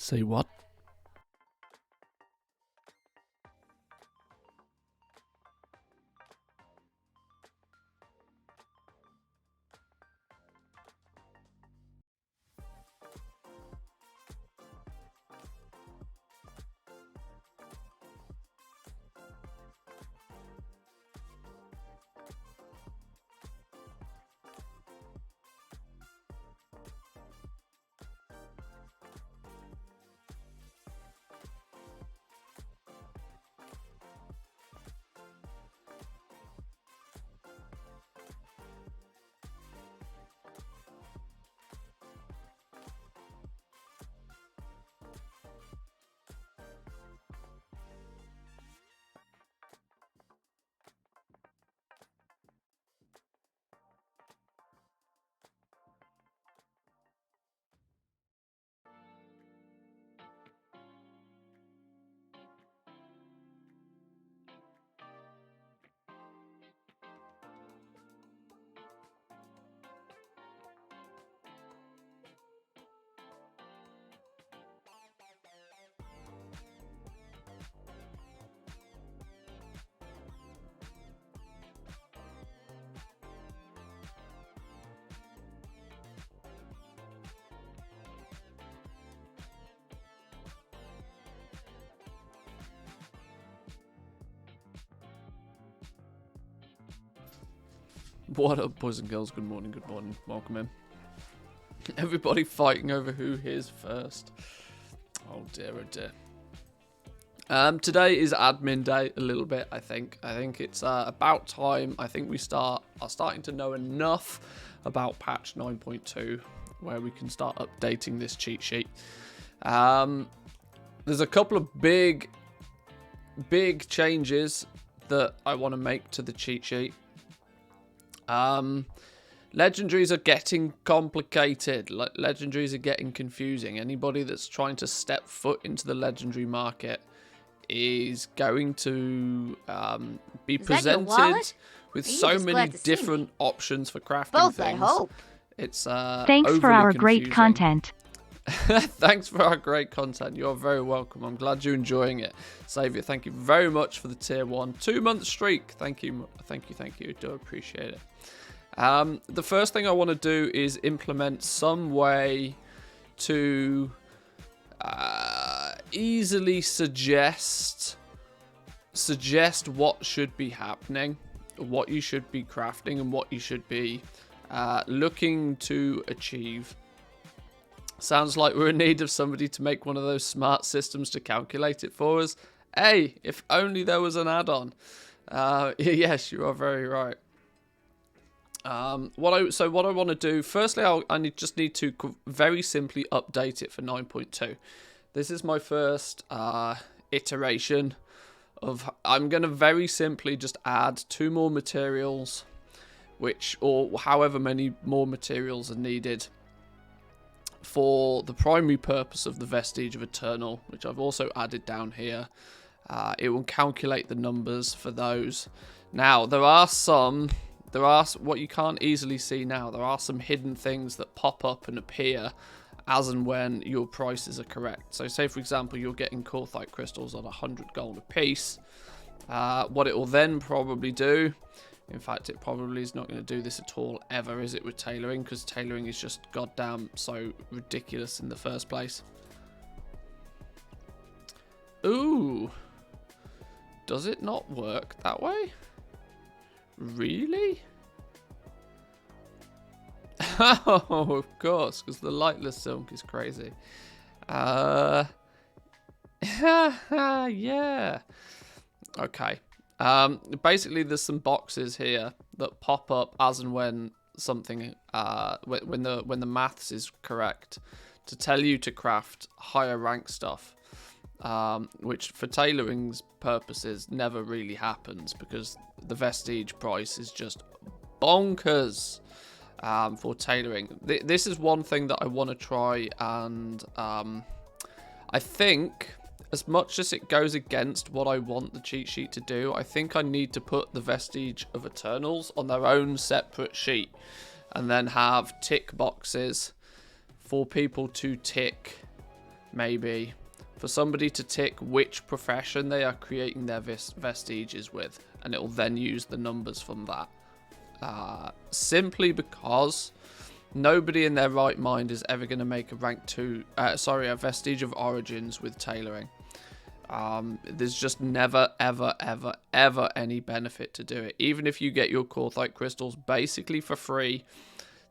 Say what? What up, boys and girls? Good morning, welcome in. Everybody fighting over who hears first. Oh dear, oh dear. Today is admin day a little bit, I think. I think it's about time. I think we are starting to know enough about patch 9.2 where we can start updating this cheat sheet. There's a couple of big changes that I want to make to the cheat sheet. Legendaries are getting complicated. Legendaries are getting confusing. Anybody that's trying to step foot into the legendary market is going to be presented with so many different options for crafting things. I hope. It's thanks for our great content. Thanks for our great content. You're very welcome. I'm glad you're enjoying it. Saviour, thank you very much for the tier 1 2-month streak. Thank you. I do appreciate it. The first thing I want to do is implement some way to easily suggest what should be happening, what you should be crafting, and what you should be looking to achieve. Sounds like we're in need of somebody to make one of those smart systems to calculate it for us. Hey, if only there was an add-on. Yes, you are very right. What I want to do, firstly, I just need to very simply update it for 9.2. This is my first iteration of. I'm going to very simply just add 2 more materials, or however many more materials are needed for the primary purpose of the Vestige of Eternal, which I've also added down here. It will calculate the numbers for those. Now, there are what you can't easily see now. There are some hidden things that pop up and appear as and when your prices are correct. So say, for example, you're getting Corthite crystals on 100 gold a piece. What it will then probably do, in fact, it probably is not going to do this at all ever, is it, with tailoring? Because tailoring is just goddamn so ridiculous in the first place. Ooh. Does it not work that way? Really? Oh, of course, because the lightless silk is crazy. Yeah. Okay. Basically, there's some boxes here that pop up as and when something, when the maths is correct, to tell you to craft higher rank stuff, which for tailoring's purposes never really happens because the Vestige price is just bonkers for tailoring. This is one thing that I want to try, and I think, as much as it goes against what I want the cheat sheet to do, I think I need to put the Vestige of Eternals on their own separate sheet and then have tick boxes for people to tick, maybe, for somebody to tick which profession they are creating their vestiges with, and it will then use the numbers from that. Simply because nobody in their right mind is ever going to make a a Vestige of Origins with tailoring. There's just never, ever, ever, ever any benefit to do it. Even if you get your Corthite crystals basically for free,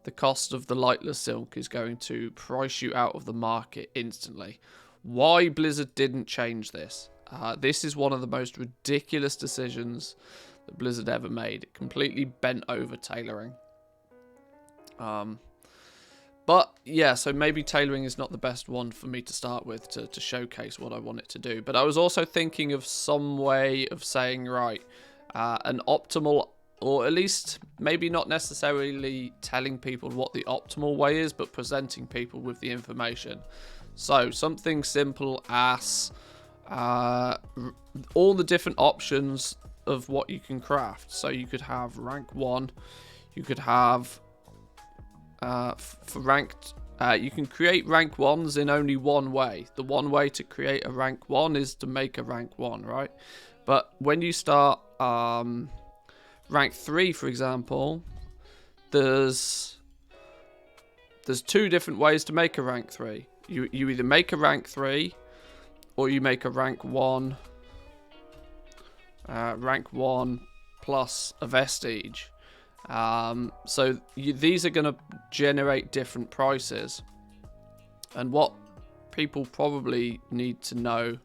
the cost of the lightless silk is going to price you out of the market instantly. Why Blizzard didn't change this? This is one of the most ridiculous decisions that Blizzard ever made. It completely bent over tailoring. But yeah, so maybe tailoring is not the best one for me to start with to showcase what I want it to do. But I was also thinking of some way of saying, right, an optimal, or at least maybe not necessarily telling people what the optimal way is, but presenting people with the information. So something simple as all the different options of what you can craft. So you could have rank 1, you could have for ranked, you can create rank 1s in only one way. The one way to create a rank 1 is to make a rank 1, right? But when you start rank 3, for example, there's 2 different ways to make a rank 3. You either make a rank 3 or you make a rank 1 plus a vestige. So these are going to generate different prices. And what people probably need to know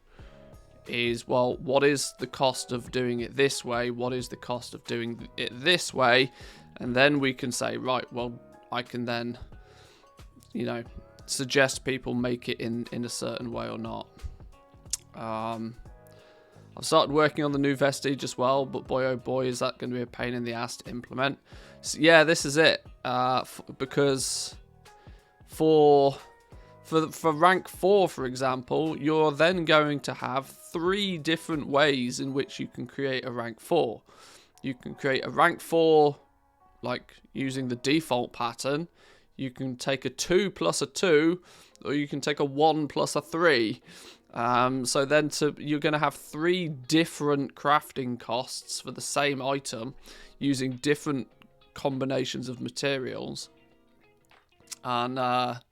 is, well, what is the cost of doing it this way? What is the cost of doing it this way? And then we can say, right, well, I can then, you know, suggest people make it in a certain way or not. I've started working on the new vestige as well, but boy oh boy, is that going to be a pain in the ass to implement. So yeah, this is it. Because for rank 4, for example, you're then going to have 3 different ways in which you can create a rank 4. You can create a rank 4 like using the default pattern. You can take a 2 plus a 2, or you can take a 1 plus a 3. So then you're going to have 3 different crafting costs for the same item using different combinations of materials. And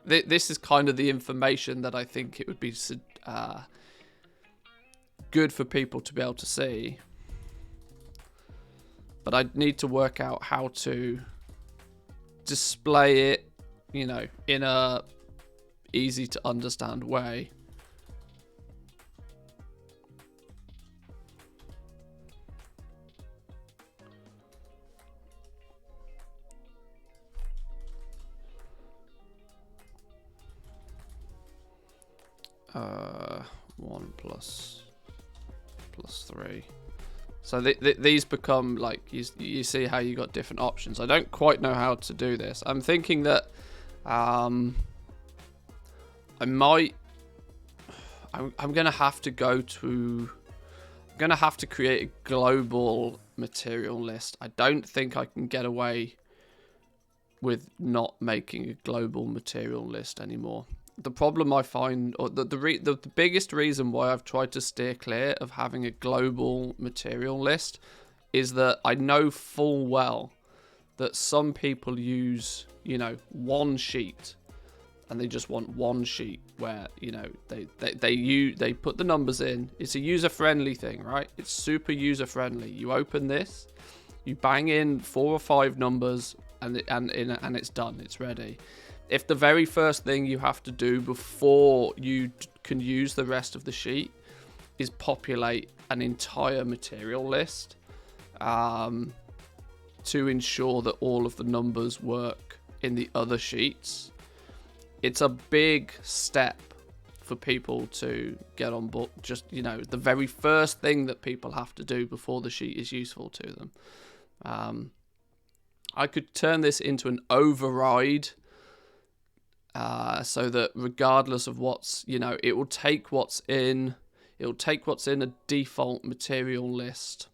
this is kind of the information that I think it would be good for people to be able to see. But I need to work out how to display it, you know, in a easy to understand way. Uh, 1 plus 3. So these become like, you see how you got different options. I don't quite know how to do this. I'm thinking that I'm gonna have to create a global material list. I don't think I can get away with not making a global material list anymore. The problem I find, or the biggest reason why I've tried to steer clear of having a global material list, is that I know full well that some people use, you know, one sheet, and they just want one sheet where, you know, they put the numbers in. It's a user-friendly thing, right? It's super user-friendly. You open this, you bang in 4 or 5 numbers, and it's done. It's ready. If the very first thing you have to do before you can use the rest of the sheet is populate an entire material list to ensure that all of the numbers work in the other sheets, it's a big step for people to get on board. Just, you know, the very first thing that people have to do before the sheet is useful to them. I could turn this into an override, so that regardless of what's, you know, it will take what's in a default material list,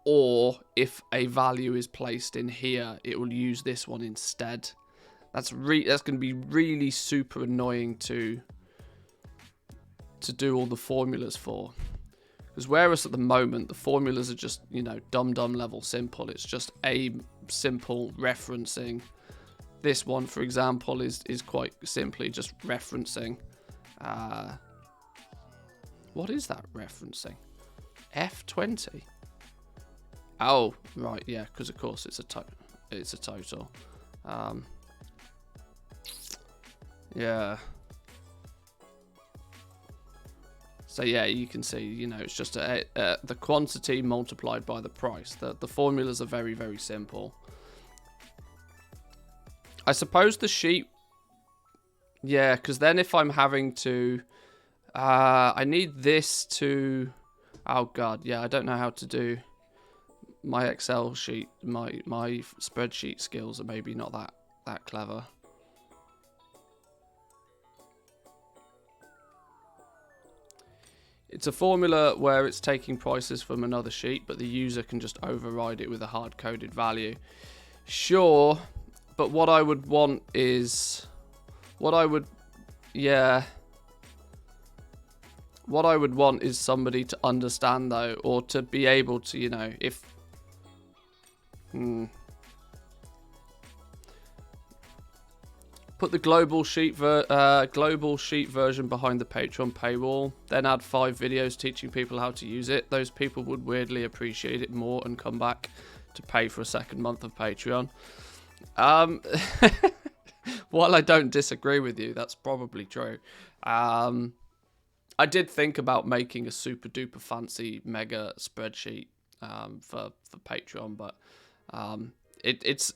or if a value is placed in here, it will use this one instead. That's going to be really super annoying to do all the formulas for. Because whereas at the moment, the formulas are just, you know, dumb level simple. It's just a simple referencing. This one, for example, is quite simply just referencing. What is that referencing? F20. Oh, right, yeah, because of course it's a total. Yeah. So yeah, you can see, you know, it's just the quantity multiplied by the price. The formulas are very, very simple. I suppose the sheet, yeah, because then if I'm having to, I need this to, oh god, yeah, I don't know how to do my Excel sheet. My spreadsheet skills are maybe not that clever. It's a formula where it's taking prices from another sheet, but the user can just override it with a hard-coded value. Sure, but what I would want is... What I would want is somebody to understand, though, or to be able to, you know, if... Put the global sheet version behind the Patreon paywall. Then add 5 videos teaching people how to use it. Those people would weirdly appreciate it more and come back to pay for a second month of Patreon. While I don't disagree with you, that's probably true. I did think about making a super duper fancy mega spreadsheet for Patreon, but it's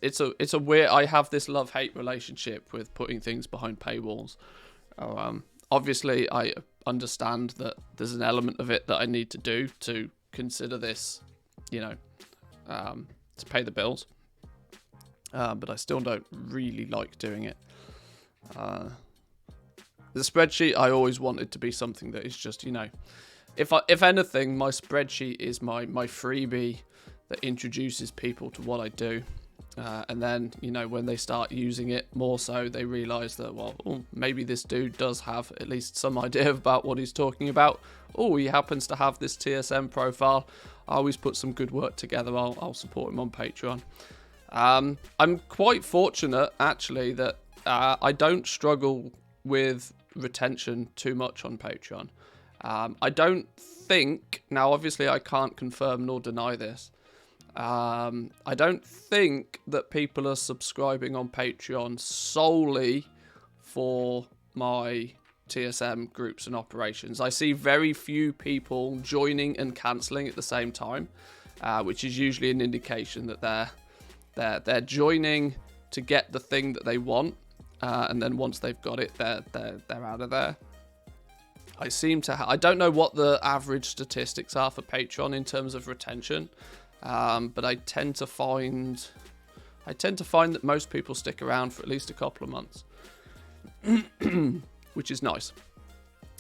a weird. I have this love-hate relationship with putting things behind paywalls. Obviously, I understand that there's an element of it that I need to do to consider this, to pay the bills. But I still don't really like doing it. The spreadsheet I always wanted to be something that is just, if anything, my spreadsheet is my freebie that introduces people to what I do. And then, when they start using it more so, they realize that, maybe this dude does have at least some idea about what he's talking about. Oh, he happens to have this TSM profile. I always put some good work together. I'll support him on Patreon. I'm quite fortunate, actually, that I don't struggle with retention too much on Patreon. I don't think, now obviously I can't confirm nor deny this, I don't think that people are subscribing on Patreon solely for my TSM groups and operations. I see very few people joining and cancelling at the same time, which is usually an indication that they're joining to get the thing that they want, and then once they've got it, they're out of there. I don't know what the average statistics are for Patreon in terms of retention, but I tend to find that most people stick around for at least a couple of months, which is nice.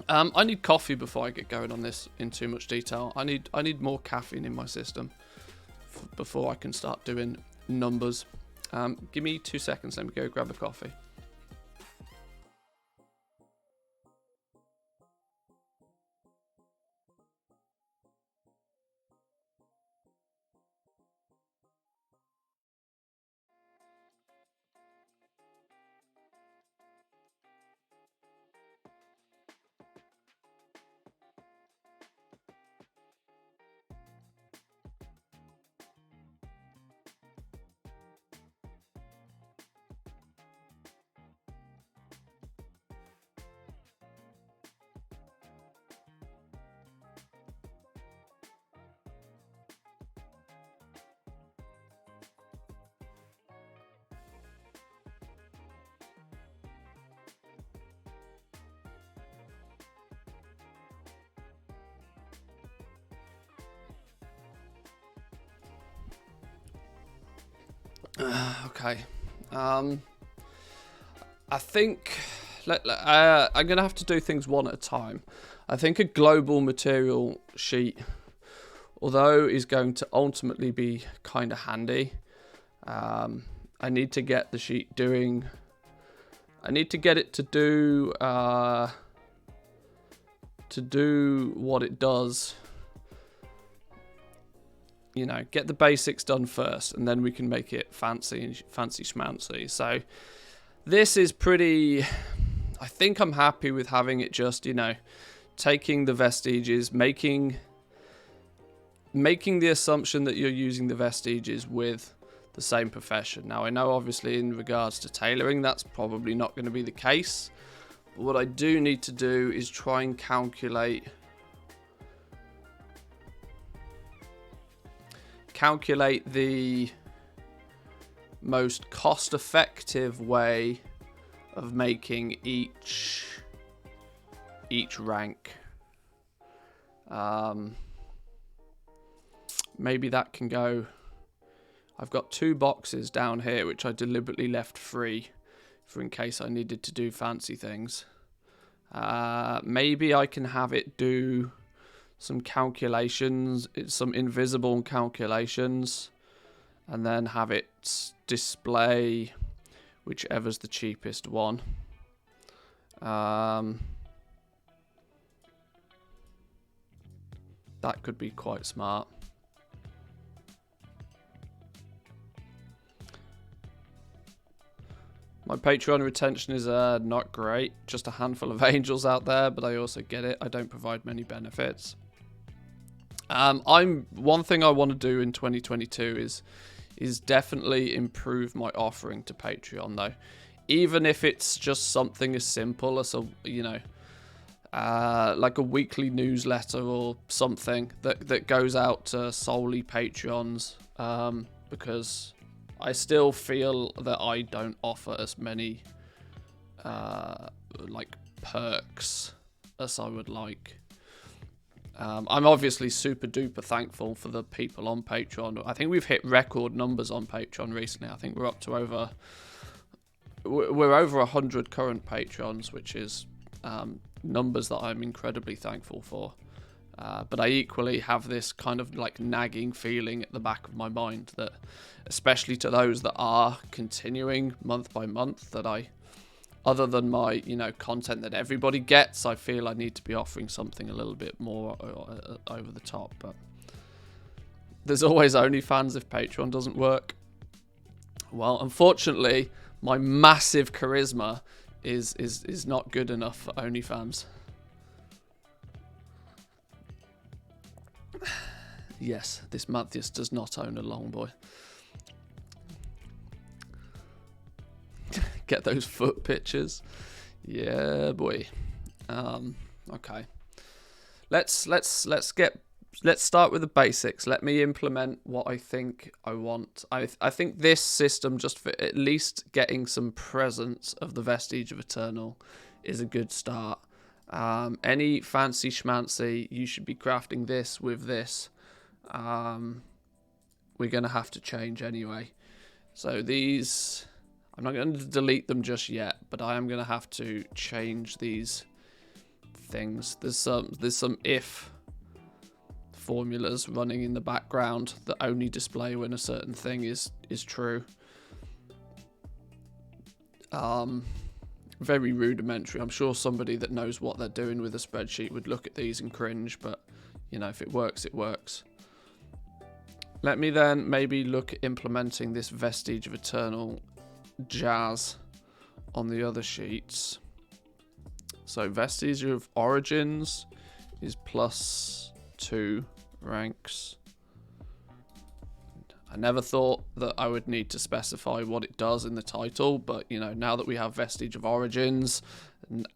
I need coffee before I get going on this in too much detail. I need more caffeine in my system before I can start doing numbers. Give me 2 seconds. Let me go grab a coffee. Okay. I think I'm going to have to do things one at a time. I think a global material sheet, although is going to ultimately be kind of handy, I need to get the sheet doing... I need to get it to do what it does. Get the basics done first, and then we can make it fancy schmancy. So this is pretty... I think I'm happy with having it just, taking the vestiges, making the assumption that you're using the vestiges with the same profession. Now, I know obviously in regards to tailoring, that's probably not going to be the case. But what I do need to do is try and calculate the most cost-effective way of making each rank. Maybe that can go... I've got 2 boxes down here which I deliberately left free for in case I needed to do fancy things. Maybe I can have it do some calculations, some invisible calculations, and then have it display whichever's the cheapest one. That could be quite smart. My Patreon retention is not great. Just a handful of angels out there, but I also get it. I don't provide many benefits. One thing I want to do in 2022 is definitely improve my offering to Patreon, though. Even if it's just something as simple as like a weekly newsletter or something that goes out to solely Patreons, because I still feel that I don't offer as many like perks as I would like. I'm obviously super duper thankful for the people on Patreon. I think we've hit record numbers on Patreon recently. I think we're up to over 100 current patrons, which is numbers that I'm incredibly thankful for. But I equally have this kind of like nagging feeling at the back of my mind that, especially to those that are continuing month by month, that other than my, content that everybody gets, I feel I need to be offering something a little bit more over the top. But there's always OnlyFans if Patreon doesn't work. Well, unfortunately, my massive charisma is not good enough for OnlyFans. Yes, this Matthias does not own a Longboy. Get those foot pictures. Yeah, boy. Okay. Let's start with the basics. Let me implement what I think I want. I think this system, just for at least getting some presence of the Vestige of Eternal, is a good start. Any fancy schmancy, you should be crafting this with this. We're going to have to change anyway. So these, I'm not going to delete them just yet, but I am going to have to change these things. There's some if formulas running in the background that only display when a certain thing is true. Very rudimentary. I'm sure somebody that knows what they're doing with a spreadsheet would look at these and cringe, but if it works, it works. Let me then maybe look at implementing this Vestige of Eternal jazz on the other sheets. So Vestige of Origins is +2 ranks. I never thought that I would need to specify what it does in the title, but now that we have Vestige of Origins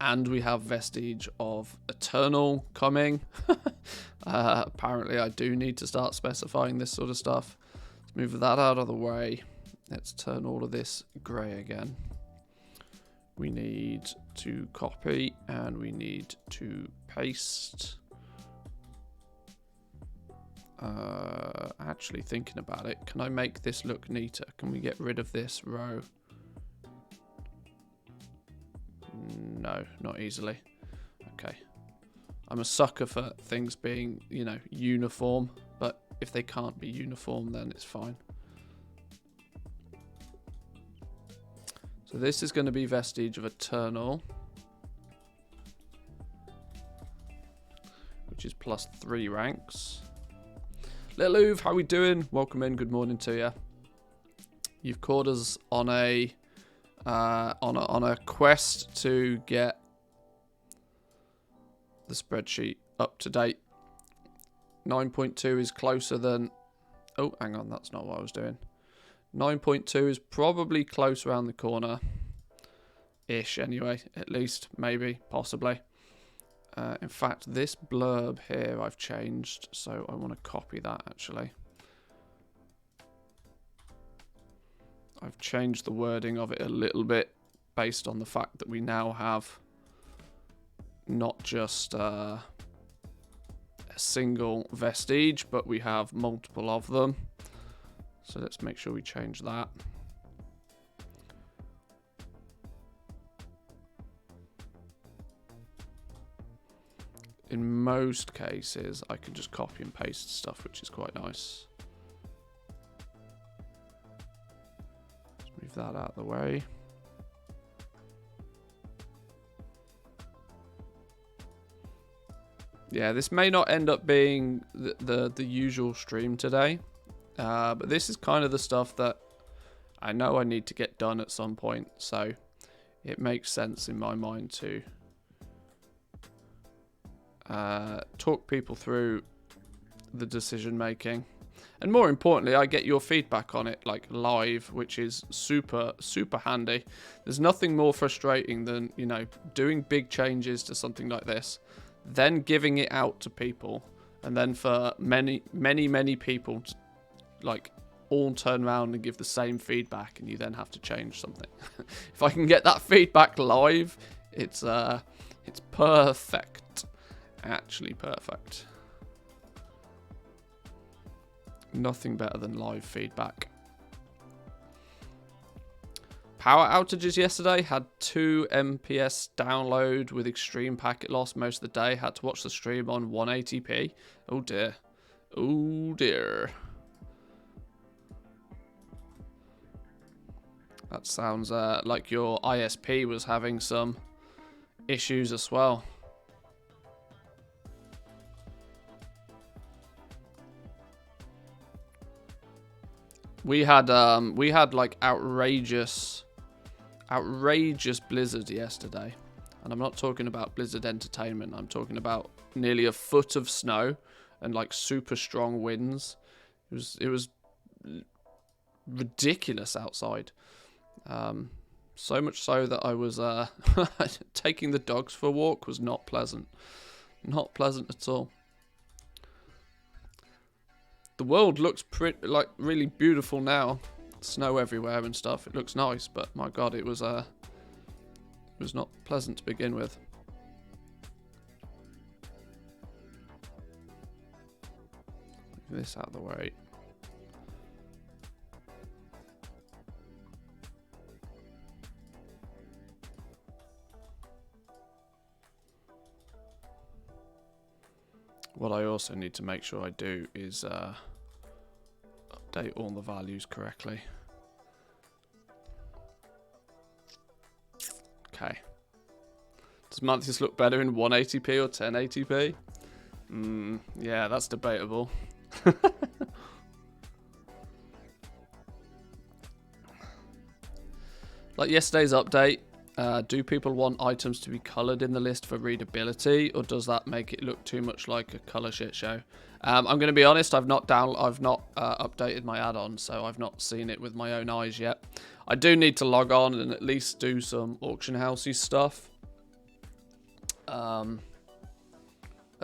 and we have Vestige of Eternal coming, apparently I do need to start specifying this sort of stuff. Let's move that out of the way. Let's turn all of this grey again. We need to copy and we need to paste. Actually thinking about it, can I make this look neater? Can we get rid of this row? No, not easily. Okay. I'm a sucker for things being, uniform, but if they can't be uniform, then it's fine. So this is going to be Vestige of Eternal, which is +3 ranks. Little Uve, how we doing? Welcome in. Good morning to you. You've caught us on a quest to get the spreadsheet up to date. 9.2 is closer than. Oh, hang on, that's not what I was doing. 9.2 is probably close around the corner, ish. Anyway, at least, maybe, possibly. In fact, this blurb here I've changed, so I want to copy that actually. I've changed the wording of it a little bit based on the fact that we now have not just a single vestige, but we have multiple of them. So let's make sure we change that. In most cases, I can just copy and paste stuff, which is quite nice. Let's move that out of the way. Yeah, this may not end up being the usual stream today, but this is kind of the stuff that I know I need to get done at some point. So it makes sense in my mind to talk people through the decision making. And more importantly, I get your feedback on it, like live, which is super, super handy. There's nothing more frustrating than, you know, doing big changes to something like this, then giving it out to people, and then for many, many, many people to, like, all turn around and give the same feedback, and you then have to change something. If I can get that feedback live, it's perfect. Actually perfect. Nothing better than live feedback. Power outages yesterday. Had 2 MPS download with extreme packet loss most of the day. Had to watch the stream on 180p. Oh dear. Oh dear. That sounds like your ISP was having some issues as well. We had like outrageous blizzard yesterday, and I'm not talking about Blizzard Entertainment. I'm talking about nearly a foot of snow and like super strong winds. It was ridiculous outside. So much so that I was taking the dogs for a walk was not pleasant. Not pleasant at all. The world looks like really beautiful now. Snow everywhere and stuff. It looks nice, but my god, it was not pleasant to begin with. Move this out of the way. What I also need to make sure I do is update all the values correctly. Okay. Does Mantis look better in 180p or 1080p? Yeah, that's debatable. Like yesterday's update, do people want items to be coloured in the list for readability, or does that make it look too much like a colour shit show? I'm going to be honest, I've not updated my add-on, so I've not seen it with my own eyes yet. I do need to log on and at least do some auction housey stuff at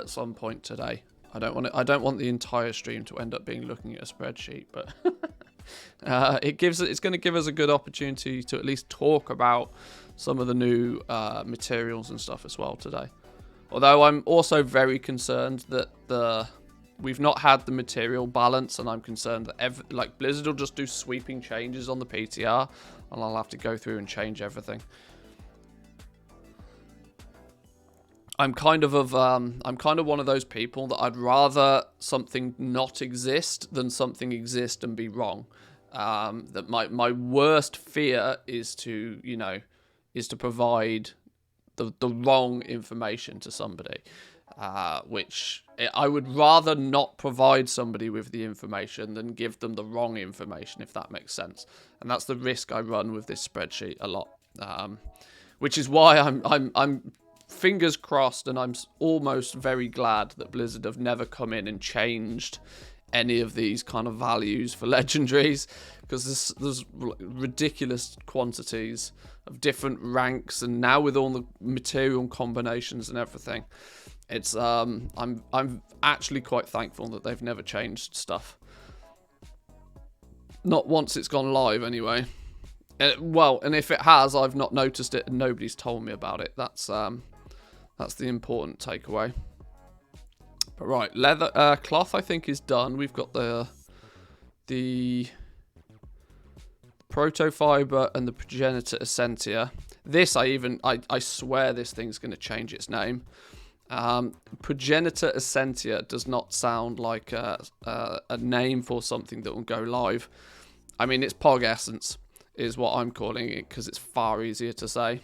some point today. I don't want the entire stream to end up being looking at a spreadsheet, but it's going to give us a good opportunity to at least talk about some of the new materials and stuff as well today. Although I'm also very concerned that we've not had the material balance, and I'm concerned that like Blizzard will just do sweeping changes on the PTR, and I'll have to go through and change everything. I'm kind of one of those people that I'd rather something not exist than something exist and be wrong. That my worst fear is to provide the wrong information to somebody, which I would rather not provide somebody with the information than give them the wrong information, if that makes sense. And that's the risk I run with this spreadsheet a lot, which is why I'm fingers crossed, and I'm almost very glad that Blizzard have never come in and changed any of these kind of values for legendaries, because there's ridiculous quantities of different ranks, and now with all the material combinations and everything, it's I'm actually quite thankful that they've never changed stuff. Not once it's gone live anyway. Well, and if it has, I've not noticed it and nobody's told me about it. That's the important takeaway. But right, leather cloth I think is done. We've got the protofiber and the progenitor essentia. This I swear this thing's going to change its name. Progenitor essentia does not sound like a name for something that will go live. I mean, it's Pog Essence is what I'm calling it, because it's far easier to say.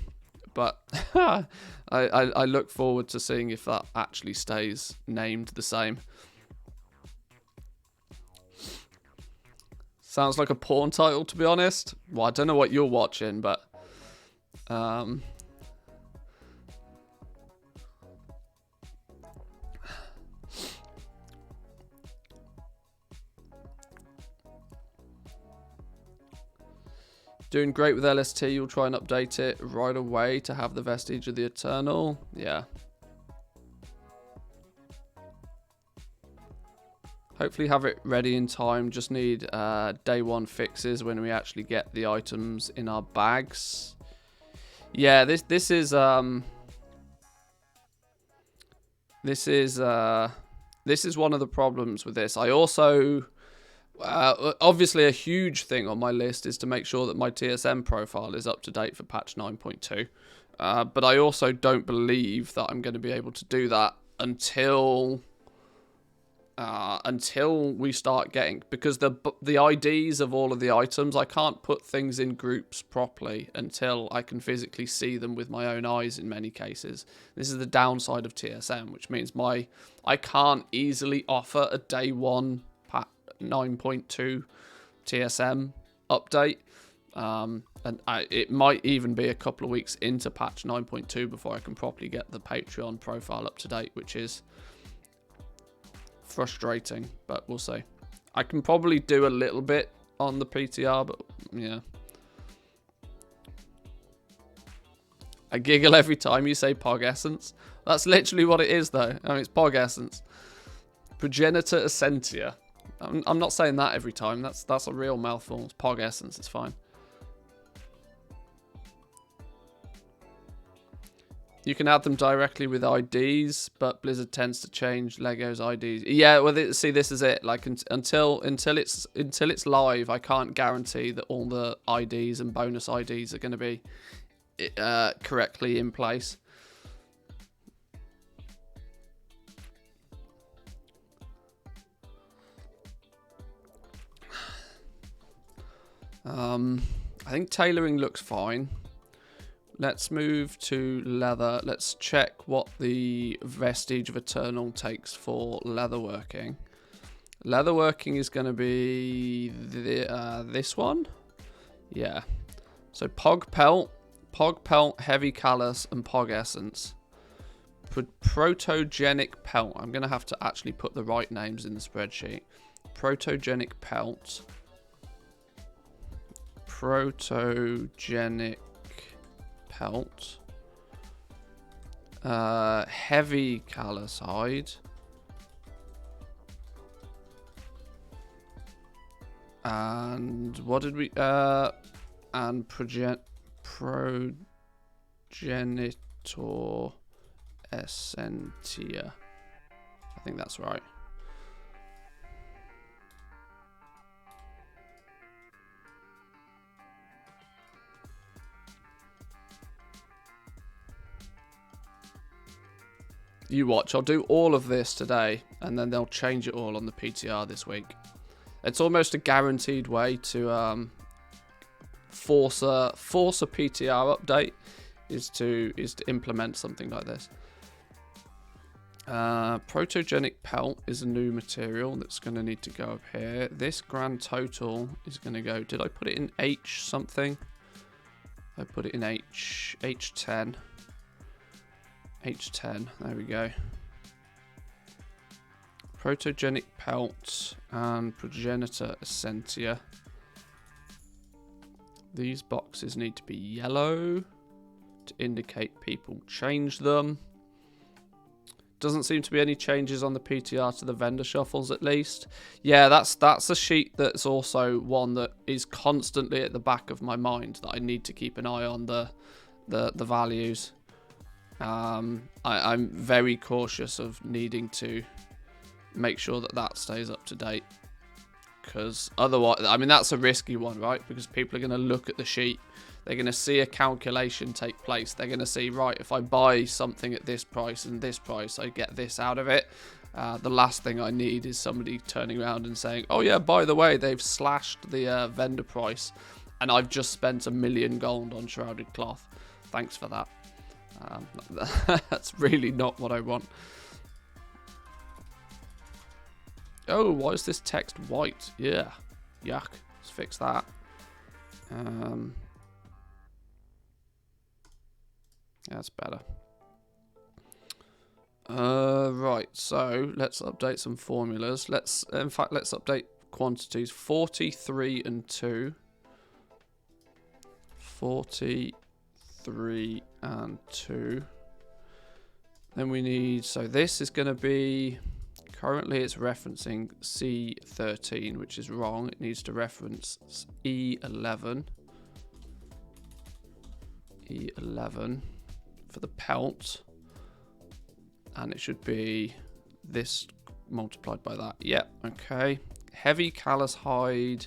But I look forward to seeing if that actually stays named the same. Sounds like a porn title, to be honest. Well, I don't know what you're watching, but Doing great with LST. You'll try and update it right away to have the Vestige of the Eternal. Yeah. Hopefully have it ready in time. Just need day one fixes when we actually get the items in our bags. Yeah, this is one of the problems with this. I also obviously a huge thing on my list is to make sure that my TSM profile is up to date for patch 9.2. But I also don't believe that I'm going to be able to do that until we start getting, because the IDs of all of the items, I can't put things in groups properly until I can physically see them with my own eyes in many cases. This is the downside of TSM, which means I can't easily offer a day one patch 9.2 TSM update. It might even be a couple of weeks into patch 9.2 before I can properly get the Patreon profile up to date, which is frustrating, but we'll see. I can probably do a little bit on the PTR, but yeah. I giggle every time you say Pog Essence. That's literally what it is, though. I mean, it's Pog Essence. Progenitor Essentia. I'm not saying that every time. That's a real mouthful. It's Pog Essence. It's fine. You can add them directly with IDs, but Blizzard tends to change Lego's IDs. Yeah, well, see, this is it. Like until it's live, I can't guarantee that all the IDs and bonus IDs are going to be correctly in place. I think tailoring looks fine. Let's move to leather. Let's check what the Vestige of Eternal takes for leatherworking. Leatherworking is going to be this one. Yeah. So Pog Pelt, Heavy Callus, and Pog Essence. Protogenic Pelt. I'm going to have to actually put the right names in the spreadsheet. Protogenic Pelt. Protogenic Pelt, Heavy Callus Hide, and what did we, and Progenitor Essentia. I think that's right. You watch, I'll do all of this today, and then they'll change it all on the PTR this week. It's almost a guaranteed way to force a PTR update is to implement something like this. Protogenic Pelt is a new material that's going to need to go up here. This grand total is going to go, did I put it in H something? I put it in H10. H10, there we go. Protogenic Pelt and Progenitor Essentia. These boxes need to be yellow to indicate people change them. Doesn't seem to be any changes on the PTR to the vendor shuffles, at least. Yeah, that's a sheet that's also one that is constantly at the back of my mind that I need to keep an eye on the values. I'm very cautious of needing to make sure that stays up to date, because otherwise, I mean, that's a risky one, right? Because people are going to look at the sheet, they're going to see a calculation take place, they're going to see, right, if I buy something at this price and this price, I get this out of it. The last thing I need is somebody turning around and saying, oh yeah, by the way, they've slashed the vendor price and I've just spent $1 million gold on shrouded cloth. Thanks for that. That's really not what I want. Oh, why is this text white? Yeah, yuck. Let's fix that. That's better. Right, so let's update some formulas. Let's update quantities. 43 and 2. 43 and 2. Then we need, so this is going to be, currently it's referencing C13, which is wrong. It needs to reference E11. E11 for the pelt. And it should be this multiplied by that. Yep, okay. Heavy callus hide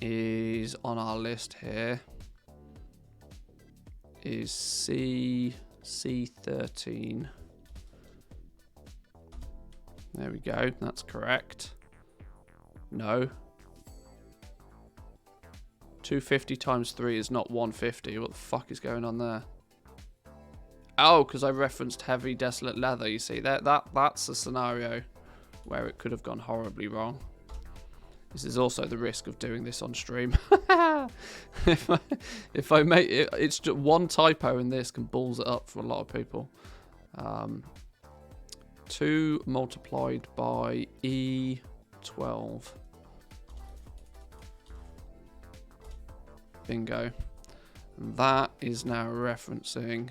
is on our list here. Is C13. There we go. That's correct. No. 250 times 3 is not 150. What the fuck is going on there? Oh, because I referenced heavy desolate leather. You see, that's a scenario where it could have gone horribly wrong. This is also the risk of doing this on stream. if I make it, it's just one typo in this can balls it up for a lot of people. 2 multiplied by E12. Bingo. And that is now referencing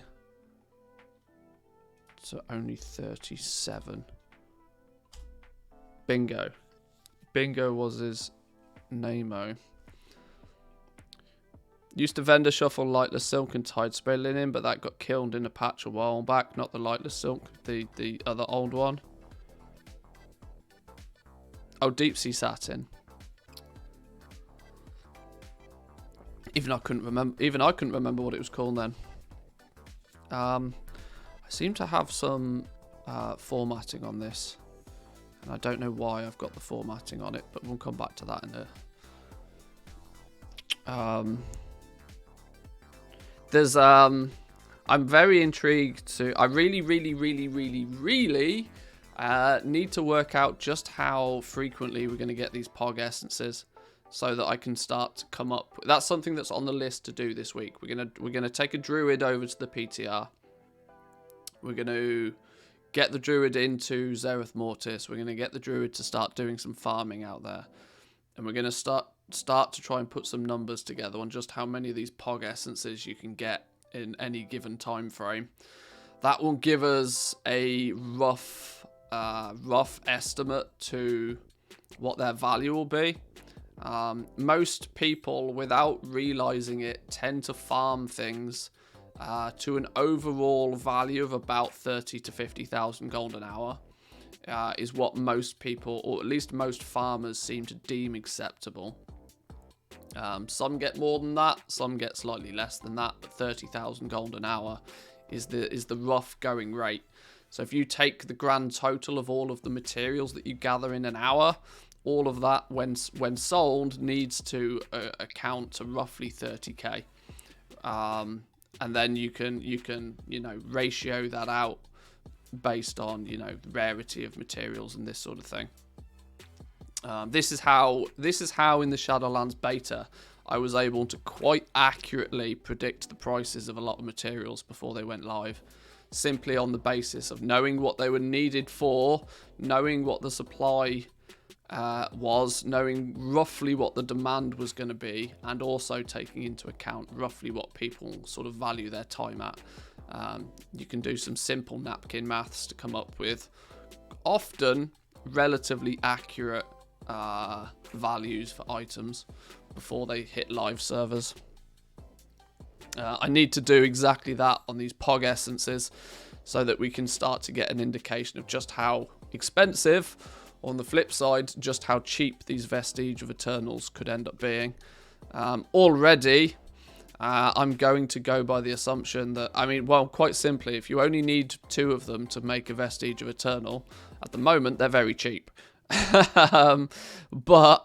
to only 37. Bingo. Bingo was his name-o. Used to vendor shuffle lightless silk and tide spray linen, but that got killed in a patch a while back. Not the lightless silk, the other old one. Oh, deep sea satin. Even I couldn't remember what it was called then. I seem to have some formatting on this. And I don't know why I've got the formatting on it, but we'll come back to that in a... I'm very intrigued to... I really need to work out just how frequently we're going to get these POG essences so that I can start to come up... That's something that's on the list to do this week. We're gonna take a druid over to the PTR. We're going to get the druid into Zereth Mortis. We're going to get the druid to start doing some farming out there. And we're going to start to try and put some numbers together on just how many of these POG essences you can get in any given time frame. That will give us a rough estimate to what their value will be. Most people, without realizing it, tend to farm things to an overall value of about 30 to 50,000 gold an hour, is what most people, or at least most farmers, seem to deem acceptable. Some get more than that, some get slightly less than that, but 30,000 gold an hour is the rough going rate. So if you take the grand total of all of the materials that you gather in an hour, all of that, when sold, needs to account to roughly 30k. And then you can ratio that out based on rarity of materials and this sort of thing. This is how in the Shadowlands beta I was able to quite accurately predict the prices of a lot of materials before they went live, simply on the basis of knowing what they were needed for, knowing what the supply was, knowing roughly what the demand was going to be, and also taking into account roughly what people sort of value their time at. You can do some simple napkin maths to come up with often relatively accurate values for items before they hit live servers. I need to do exactly that on these POG essences so that we can start to get an indication of just how expensive, on the flip side, just how cheap these Vestige of Eternals could end up being. Already, I'm going to go by the assumption that, quite simply, if you only need 2 of them to make a Vestige of Eternal, at the moment, they're very cheap. But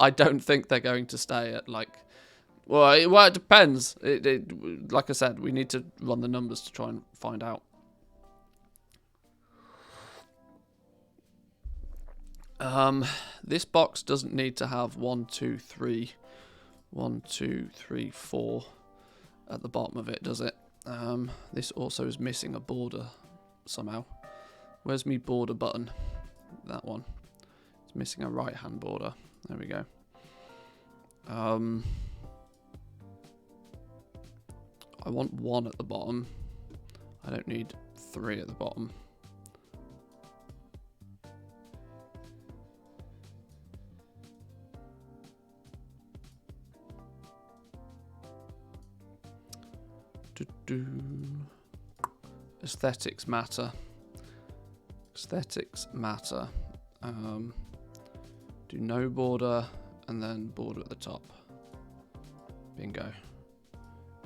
I don't think they're going to stay at, it depends. Like I said, we need to run the numbers to try and find out. This box doesn't need to have 1, 2, 3, 4 at the bottom of it, does it? This also is missing a border somehow. Where's me border button? That one. It's missing a right-hand border. There we go. I want 1 at the bottom. I don't need 3 at the bottom. Aesthetics matter. Aesthetics matter. Do no border and then border at the top. Bingo.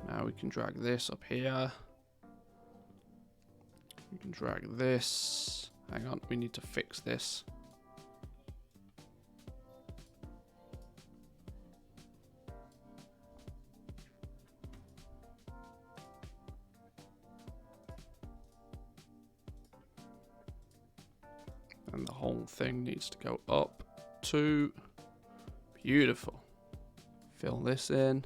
Now we can drag this up here. We can drag this. Hang on, we need to fix this. And the whole thing needs to go up to beautiful. Fill this in.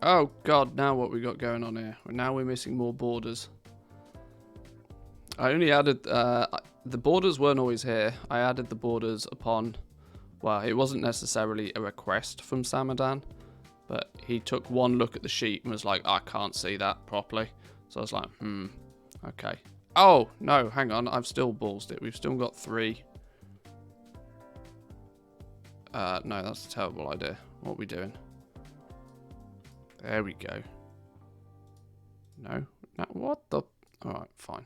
Oh god, now what we got going on here? Now we're missing more borders. I only added, the borders weren't always here. I added the borders upon, well, it wasn't necessarily a request from Samadan, but he took one look at the sheet and was like, I can't see that properly. So I was like, okay. Oh, no, hang on. I've still ballsed it. We've still got 3. No, that's a terrible idea. What are we doing? There we go. No? No, what the? Alright, fine.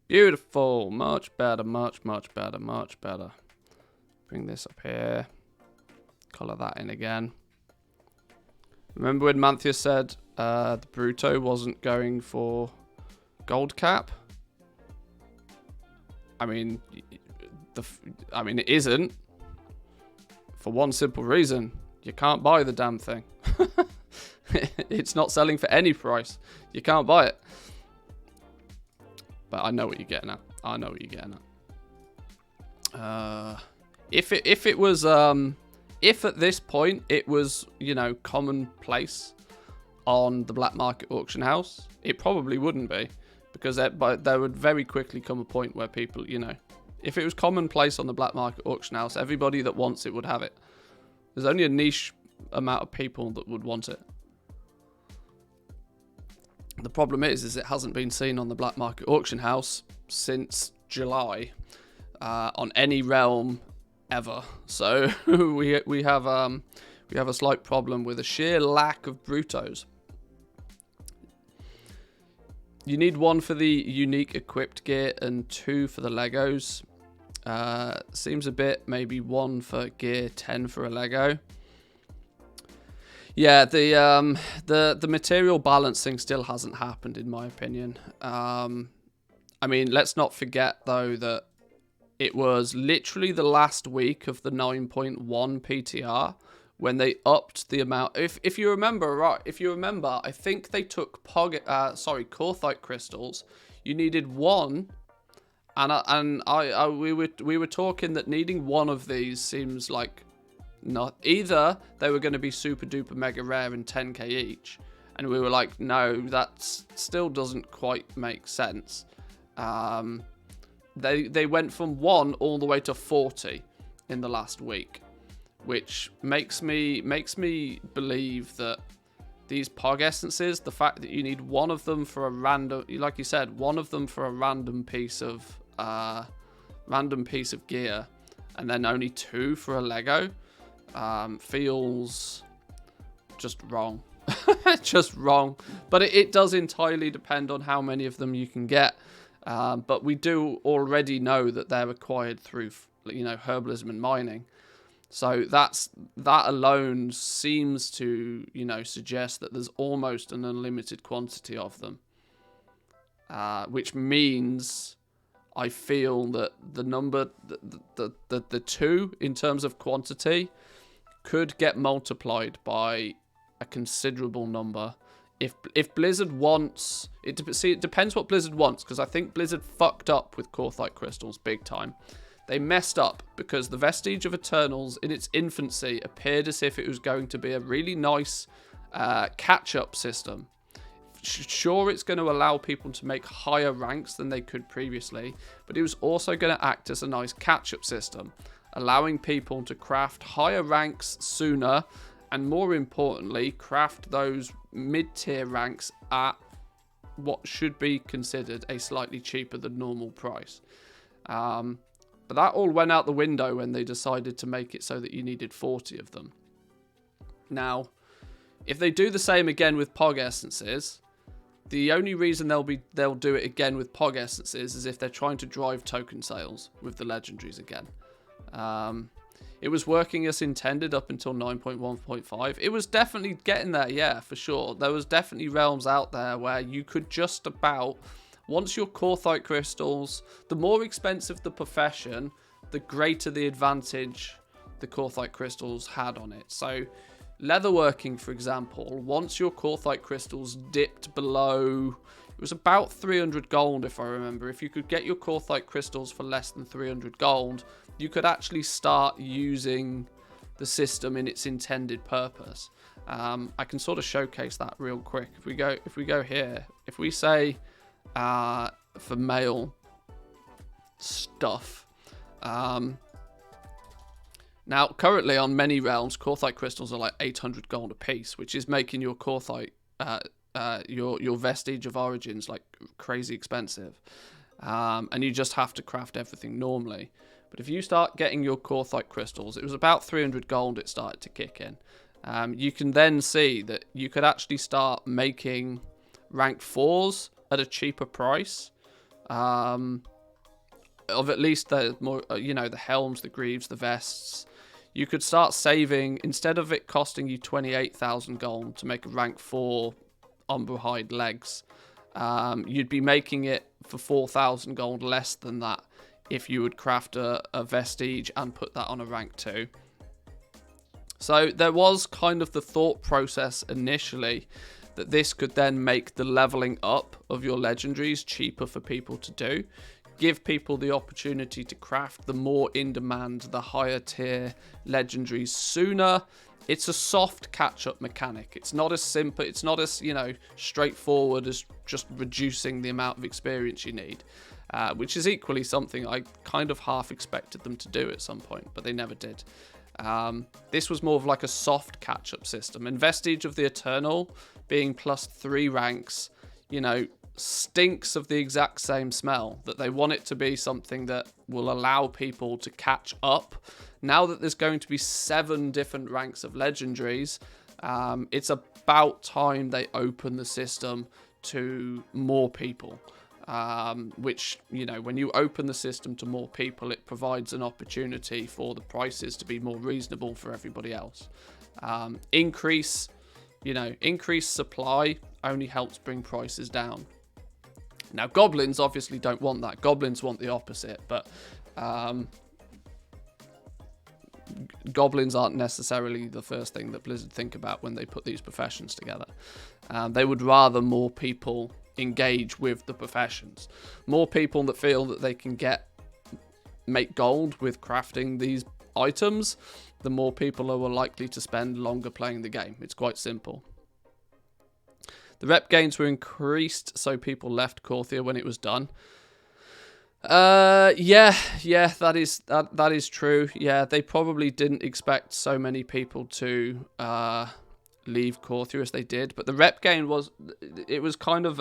Beautiful. Much better, much better, much better. Bring this up here. Colour that in again. Remember when Manthia said the Bruto wasn't going for gold cap? I mean, it isn't. For one simple reason. You can't buy the damn thing. It's not selling for any price. You can't buy it. But I know what you're getting at. I know what you're getting at. If at this point it was, you know, commonplace on the black market auction house, it probably wouldn't be, because there would very quickly come a point where people, you know, if it was commonplace on the black market auction house, everybody that wants it would have it. There's only a niche amount of people that would want it. The problem is it hasn't been seen on the black market auction house since July on any realm ever. So we have a slight problem with a sheer lack of Brutos. You need 1 for the unique equipped gear and 2 for the Legos. Seems a bit, maybe 1 for gear, 10 for a Lego. Yeah, the material balancing still hasn't happened, in my opinion. I mean, let's not forget though that it was literally the last week of the 9.1 PTR when they upped the amount. If you remember, right? If you remember, I think they took Korthite crystals. You needed 1, and we were talking that needing 1 of these seems like not either they were going to be super duper mega rare and 10k each, and we were like, no, that still doesn't quite make sense. They went from 1 all the way to 40 in the last week, which makes me believe that these Pog essences, the fact that you need 1 of them for a random, like you said, 1 of them for a random piece of gear, and then only 2 for a Lego, feels just wrong. Just wrong. But it does entirely depend on how many of them you can get. But we do already know that they're acquired through, you know, herbalism and mining. So that alone seems to, you know, suggest that there's almost an unlimited quantity of them. Which means I feel that the number, the 2 in terms of quantity could get multiplied by a considerable number if Blizzard wants it, it depends what Blizzard wants, because I think Blizzard fucked up with Corthite crystals big time. They messed up because the Vestige of Eternals in its infancy appeared as if it was going to be a really nice catch-up system. Sure, it's going to allow people to make higher ranks than they could previously, but it was also going to act as a nice catch-up system, allowing people to craft higher ranks sooner, and more importantly, craft those mid-tier ranks at what should be considered a slightly cheaper than normal price. But that all went out the window when they decided to make it so that you needed 40 of them. Now, if they do the same again with Pog Essences, the only reason they'll do it again with Pog Essences is if they're trying to drive token sales with the legendaries again. It was working as intended up until 9.1.5. It was definitely getting there, yeah, for sure. There was definitely realms out there where you could just about, once your Corthite crystals, the more expensive the profession, the greater the advantage the Corthite crystals had on it. So leatherworking, for example, once your Corthite crystals dipped below, it was about 300 gold if I remember. If you could get your Corthite crystals for less than 300 gold, you could actually start using the system in its intended purpose. I can sort of showcase that real quick. If we go here, if we say for male stuff, now currently on many realms, Corthite crystals are like 800 gold a piece, which is making your Corthite your Vestige of Origins like crazy expensive, and you just have to craft everything normally. But if you start getting your Corthite crystals, it was about 300 gold it started to kick in. You can then see that you could actually start making rank 4s at a cheaper price, of at least the more, the helms, the greaves, the vests. You could start saving, instead of it costing you 28,000 gold to make a rank 4 Umberhide legs, you'd be making it for 4,000 gold less than that if you would craft a Vestige and put that on a rank 2. So there was kind of the thought process initially that this could then make the leveling up of your legendaries cheaper for people to do, give people the opportunity to craft the more in demand, the higher tier legendaries sooner. It's a soft catch-up mechanic. It's not as simple, it's not as, straightforward as just reducing the amount of experience you need, which is equally something I kind of half expected them to do at some point, but they never did. This was more of like a soft catch-up system. And Vestige of the Eternal being +3 ranks, stinks of the exact same smell, that they want it to be something that will allow people to catch up. Now that there's going to be 7 different ranks of legendaries, it's about time they open the system to more people. Which, when you open the system to more people, it provides an opportunity for the prices to be more reasonable for everybody else. Increased supply only helps bring prices down. Now, goblins obviously don't want that. Goblins want the opposite, but goblins aren't necessarily the first thing that Blizzard think about when they put these professions together. They would rather more people engage with the professions. More people that feel that they can make gold with crafting these items, the more people are likely to spend longer playing the game. It's quite simple. The rep gains were increased, so people left Corthia when it was done. Yeah, that is true. Yeah, they probably didn't expect so many people to leave Corthia as they did, but the rep gain was kind of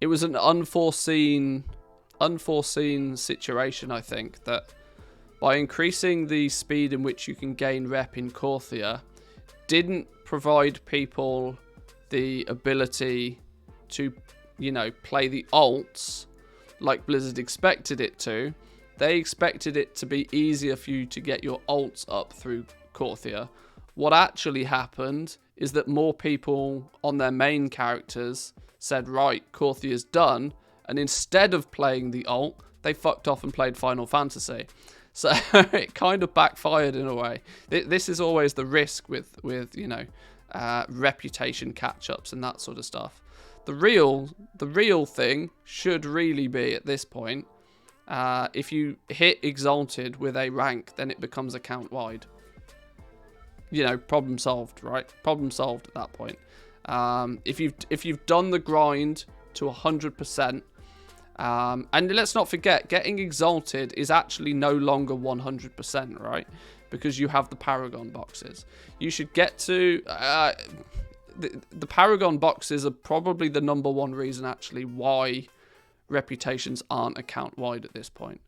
it was an unforeseen situation, I think, that by increasing the speed in which you can gain rep in Corthia didn't provide people the ability to, play the alts like Blizzard expected it to. They expected it to be easier for you to get your alts up through Corthia. What actually happened is that more people on their main characters said, right, Corthia's done, and instead of playing the alt, they fucked off and played Final Fantasy. So it kind of backfired in a way. This is always the risk with reputation catch-ups and that sort of stuff. The real thing should really be at this point, if you hit Exalted with a rank, then it becomes account wide. Problem solved, right? Problem solved at that point. If you've done the grind to 100%, and let's not forget, getting Exalted is actually no longer 100%, right? Because you have the Paragon boxes. You should get to the Paragon boxes are probably the number one reason actually why reputations aren't account wide at this point.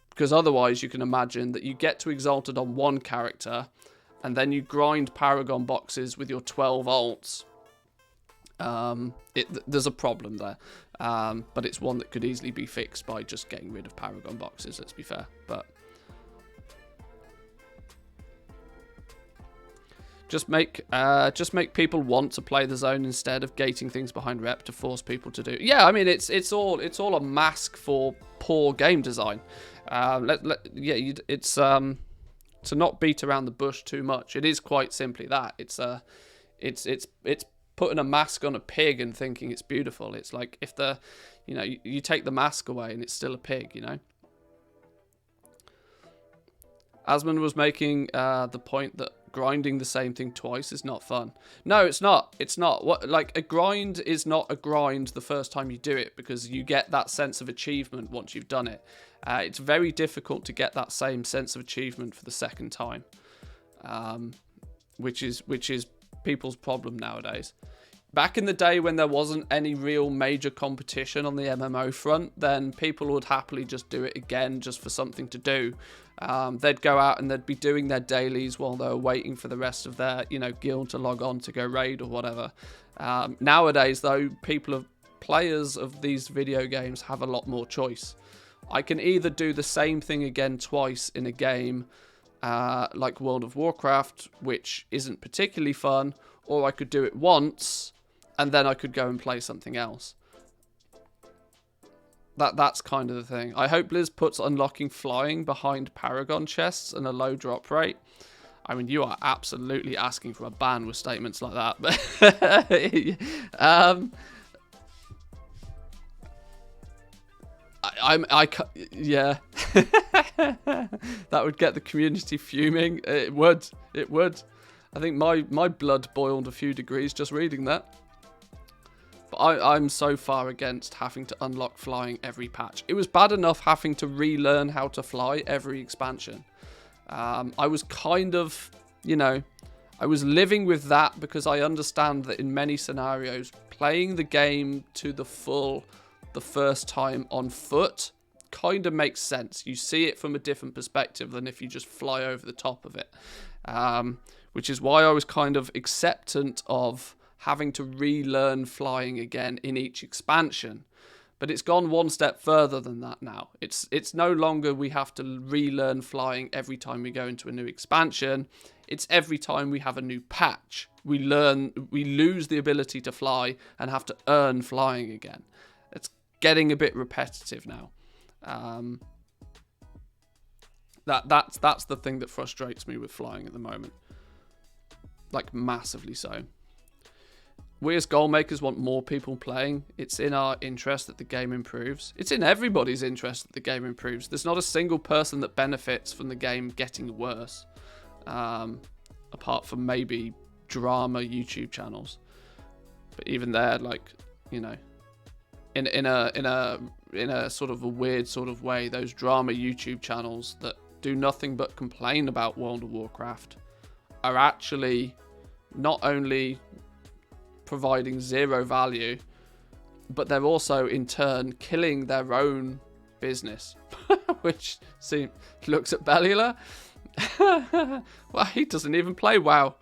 Because otherwise you can imagine that you get to Exalted on one character and then you grind Paragon boxes with your 12 alts. There's a problem there, but it's one that could easily be fixed by just getting rid of Paragon boxes, let's be fair. But just make people want to play the zone instead of gating things behind rep to force people to do. Yeah, I mean it's all a mask for poor game design. It's to not beat around the bush too much. It is quite simply that. It's putting a mask on a pig and thinking it's beautiful. It's like if you take the mask away and it's still a pig, Asmund was making the point that grinding the same thing twice is not fun. No, it's not. It's not. A grind is not a grind the first time you do it, because you get that sense of achievement once you've done it. It's very difficult to get that same sense of achievement for the second time, which is people's problem nowadays. Back in the day when there wasn't any real major competition on the MMO front, then people would happily just do it again just for something to do. They'd go out and they'd be doing their dailies while they were waiting for the rest of their, guild to log on to go raid or whatever. Nowadays, though, players of these video games have a lot more choice. I can either do the same thing again twice in a game, like World of Warcraft, which isn't particularly fun, or I could do it once and then I could go and play something else. That's kind of the thing. I hope Blizz puts unlocking flying behind Paragon chests and a low drop rate. I mean, you are absolutely asking for a ban with statements like that. But yeah. That would get the community fuming. It would. I think my blood boiled a few degrees just reading that. But I'm so far against having to unlock flying every patch. It was bad enough having to relearn how to fly every expansion. I was kind of, I was living with that because I understand that in many scenarios, playing the game to the full the first time on foot kind of makes sense. You see it from a different perspective than if you just fly over the top of it. Which is why I was kind of acceptant of having to relearn flying again in each expansion. But it's gone one step further than that now. It's no longer we have to relearn flying every time we go into a new expansion. It's every time we have a new patch. We lose the ability to fly and have to earn flying again. It's getting a bit repetitive now. That's the thing that frustrates me with flying at the moment. Like, massively so. We as goal makers want more people playing. It's in our interest that the game improves. It's in everybody's interest that the game improves. There's not a single person that benefits from the game getting worse, apart from maybe drama YouTube channels. But even there, like, in a sort of a weird sort of way, those drama YouTube channels that do nothing but complain about World of Warcraft are actually not only providing zero value, but they're also in turn killing their own business. Which looks at Bellula. Well, he doesn't even play WoW.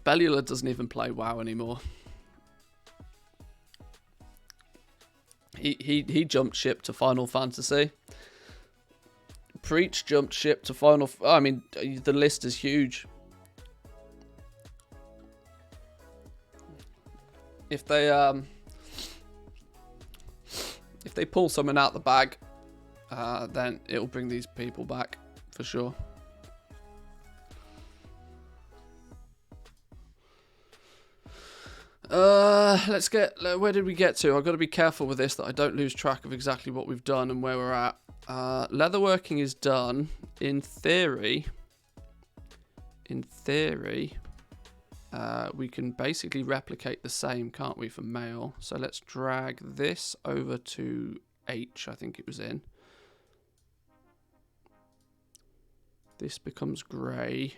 Bellula doesn't even play WoW anymore. He jumped ship to Final Fantasy. Preach jumped ship to Final. I mean, the list is huge. If they if they pull someone out the bag, then it'll bring these people back for sure. Let's get, where did we get to? I've got to be careful with this that I don't lose track of exactly what we've done and where we're at. Leatherworking is done. In theory, we can basically replicate the same, can't we, for mail? So let's drag this over to H, I think it was in. This becomes grey.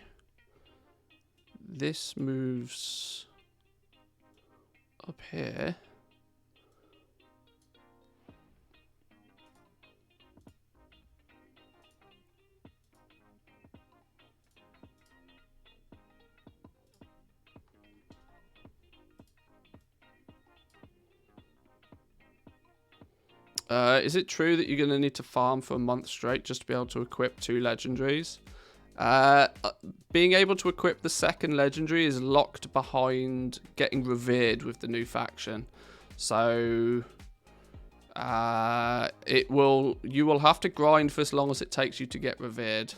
This moves up here. Is it true that you're going to need to farm for a month straight just to be able to equip 2 legendaries? Being able to equip the second legendary is locked behind getting revered with the new faction. So you will have to grind for as long as it takes you to get revered,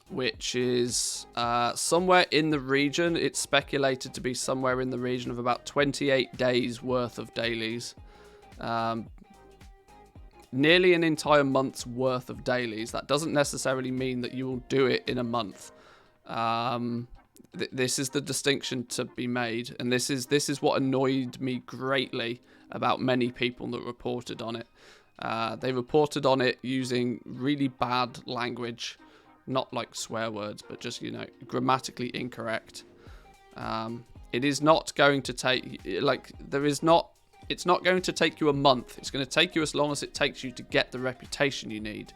which is somewhere in the region. It's speculated to be somewhere in the region of about 28 days worth of dailies. Nearly an entire month's worth of dailies. That doesn't necessarily mean that you will do it in a month. This is the distinction to be made, and this is what annoyed me greatly about many people that reported on it. They reported on it using really bad language, not like swear words, but just, you know, grammatically incorrect. It is not going to take, like, it's not going to take you a month. It's going to take you as long as it takes you to get the reputation you need.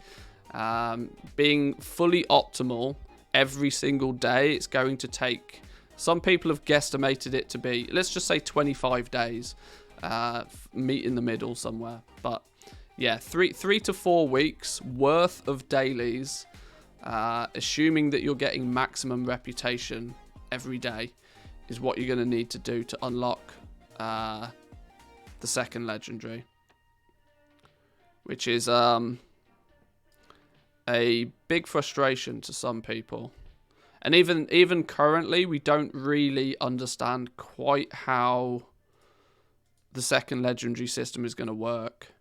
Being fully optimal every single day, it's going to take, some people have guesstimated it to be, let's just say 25 days. Meet in the middle somewhere. But yeah, 3 to 4 weeks worth of dailies, assuming that you're getting maximum reputation every day, is what you're going to need to do to unlock the second legendary, which is a big frustration to some people. And even currently, we don't really understand quite how the second legendary system is going to work.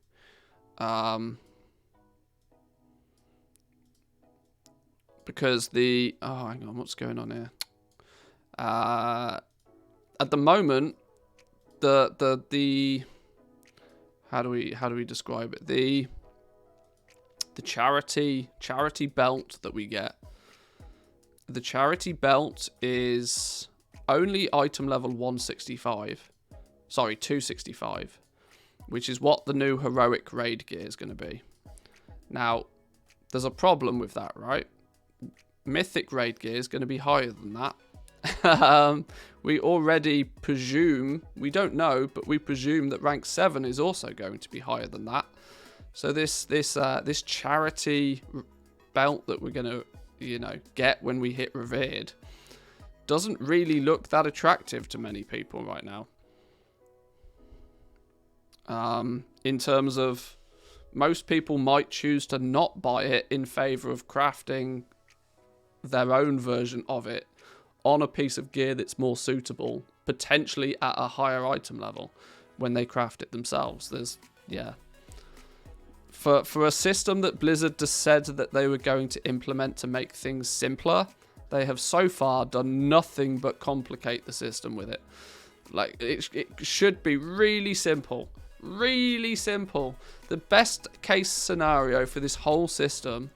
Because hang on, what's going on here? At the moment, the how do we describe it? The charity belt that we get. The charity belt is only item level 165. Sorry, 265, which is what the new heroic raid gear is going to be. Now, there's a problem with that, right? Mythic raid gear is going to be higher than that. We already presume, we don't know, but we presume that rank 7 is also going to be higher than that. So this charity belt that we're going to, you know, get when we hit revered doesn't really look that attractive to many people right now. In terms of, most people might choose to not buy it in favor of crafting their own version of it on a piece of gear that's more suitable, potentially at a higher item level when they craft it themselves. For a system that Blizzard just said that they were going to implement to make things simpler, they have so far done nothing but complicate the system with it. Like, it should be really simple. Really simple. The best case scenario for this whole system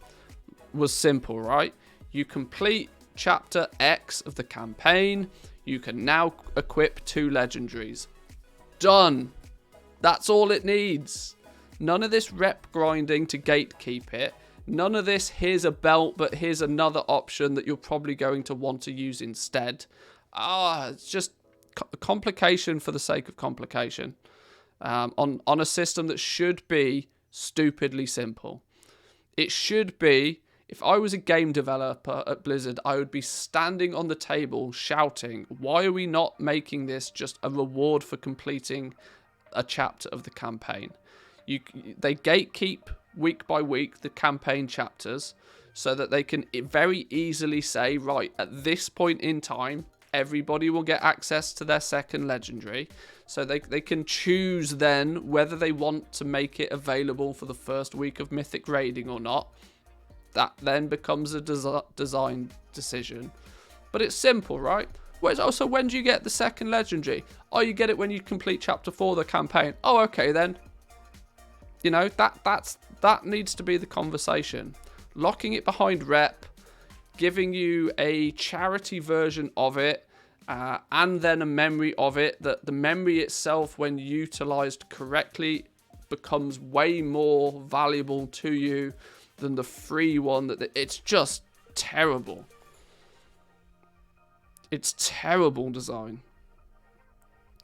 was simple, right? You complete Chapter X of the campaign, you can now equip 2 legendaries. Done. That's all it needs. None of this rep grinding to gatekeep it. None of this, here's a belt, but here's another option that you're probably going to want to use instead. It's just complication for the sake of complication. On a system that should be stupidly simple. It should be, if I was a game developer at Blizzard, I would be standing on the table shouting, why are we not making this just a reward for completing a chapter of the campaign. They gatekeep week by week the campaign chapters so that they can very easily say, right, at this point in time, everybody will get access to their second legendary. So they can choose then whether they want to make it available for the first week of Mythic raiding or not. That then becomes a design decision. But it's simple, right? So when do you get the second legendary? Oh, you get it when you complete chapter 4 of the campaign. Oh, okay then. You know, that needs to be the conversation. Locking it behind rep, giving you a charity version of it, and then a memory of it, that the memory itself, when utilized correctly, becomes way more valuable to you than the free one. It's just terrible. It's terrible design,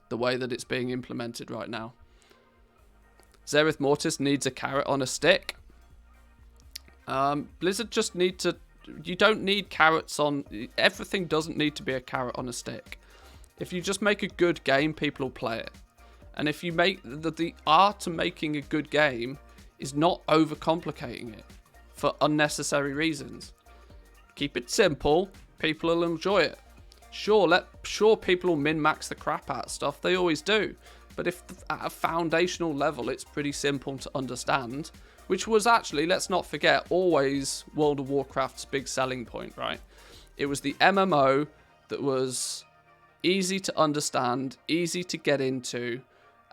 the way that it's being implemented right now. Zereth Mortis needs a carrot on a stick. Blizzard just need to... You don't need carrots on... Everything doesn't need to be a carrot on a stick. If you just make a good game, people will play it. And if you make... The art of making a good game is not overcomplicating it for unnecessary reasons. Keep it simple. People will enjoy it. Sure, people will min-max the crap out of stuff. They always do. But if at a foundational level, it's pretty simple to understand, which was actually, let's not forget, always World of Warcraft's big selling point, right? It was the MMO that was easy to understand, easy to get into,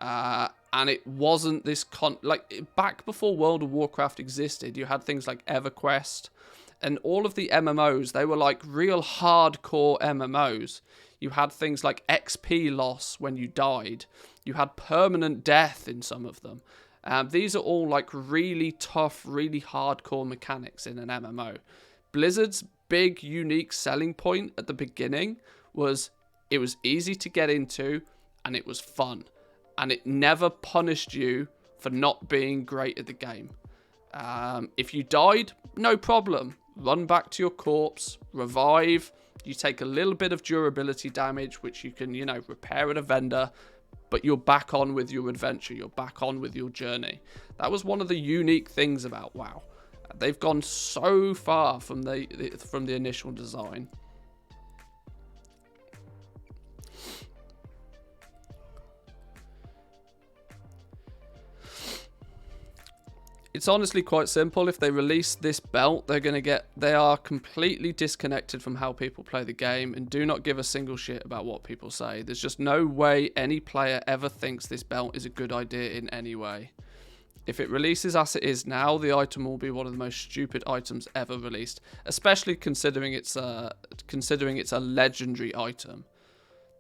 and it wasn't this back before World of Warcraft existed, you had things like EverQuest, and all of the MMOs, they were like real hardcore MMOs. You had things like XP loss when you died. You had permanent death in some of them. These are all like really tough, really hardcore mechanics in an MMO. Blizzard's big, unique selling point at the beginning was it was easy to get into and it was fun. And it never punished you for not being great at the game. If you died, no problem. Run back to your corpse, revive. You take a little bit of durability damage, which you can, repair at a vendor, but you're back on with your adventure. You're back on with your journey. That was one of the unique things about WoW. They've gone so far from the initial design. It's honestly quite simple. If they release this belt, they are completely disconnected from how people play the game and do not give a single shit about what people say. There's just no way any player ever thinks this belt is a good idea in any way. If it releases as it is now, the item will be one of the most stupid items ever released, especially considering it's a legendary item.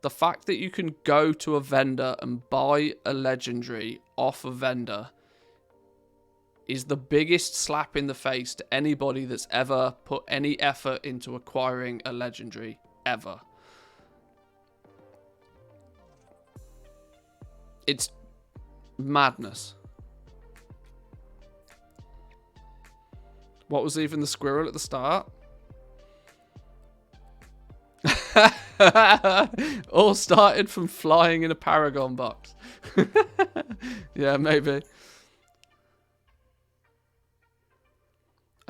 The fact that you can go to a vendor and buy a legendary off a vendor is the biggest slap in the face to anybody that's ever put any effort into acquiring a legendary, ever. It's madness. What was even the squirrel at the start? All started from flying in a Paragon box. Yeah, maybe.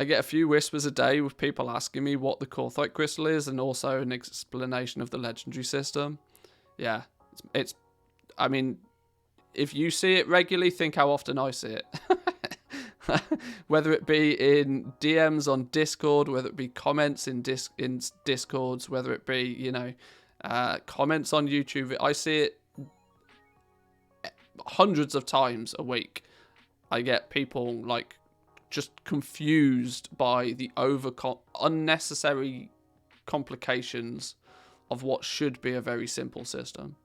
I get a few whispers a day with people asking me what the Korthite crystal is and also an explanation of the legendary system. Yeah, I mean, if you see it regularly, think how often I see it. Whether it be in DMs on Discord, whether it be comments in Discords, whether it be, comments on YouTube. I see it hundreds of times a week. I get people just confused by the unnecessary complications of what should be a very simple system.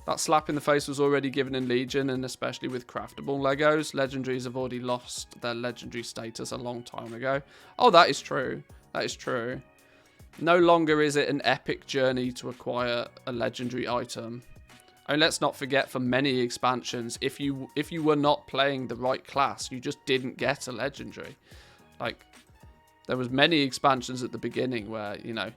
That slap in the face was already given in Legion, and especially with craftable Legos. Legendaries have already lost their legendary status a long time ago. Oh, that is true. That is true. No longer is it an epic journey to acquire a legendary item. And let's not forget, for many expansions, if you were not playing the right class, you just didn't get a legendary. There was many expansions at the beginning where, you know,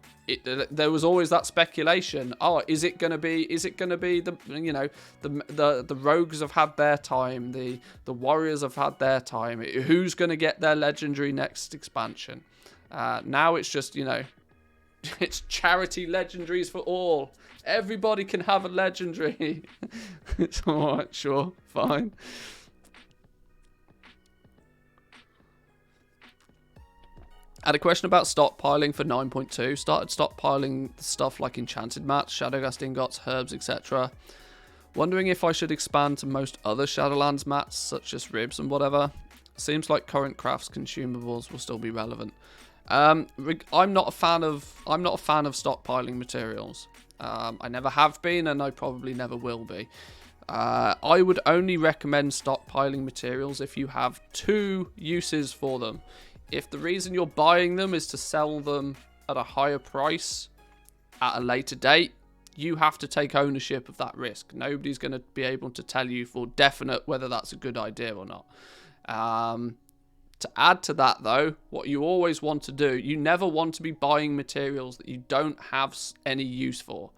there was always that speculation. Oh, is it gonna be the, you know, the rogues have had their time, the warriors have had their time. Who's gonna get their legendary next expansion? Now it's just, you know, it's charity legendaries for all. Everybody can have a legendary. It's alright, sure, fine. I had a question about stockpiling for 9.2. Started stockpiling stuff like enchanted mats, Shadowgast ingots, herbs, etc. Wondering if I should expand to most other Shadowlands mats, such as ribs and whatever. Seems like current crafts consumables will still be relevant. I'm not a fan of stockpiling materials. I never have been, and I probably never will be. I would only recommend stockpiling materials if you have two uses for them. If the reason you're buying them is to sell them at a higher price at a later date, you have to take ownership of that risk. Nobody's going to be able to tell you for definite whether that's a good idea or not. To add to that, though, what you always want to do, you never want to be buying materials that you don't have any use for.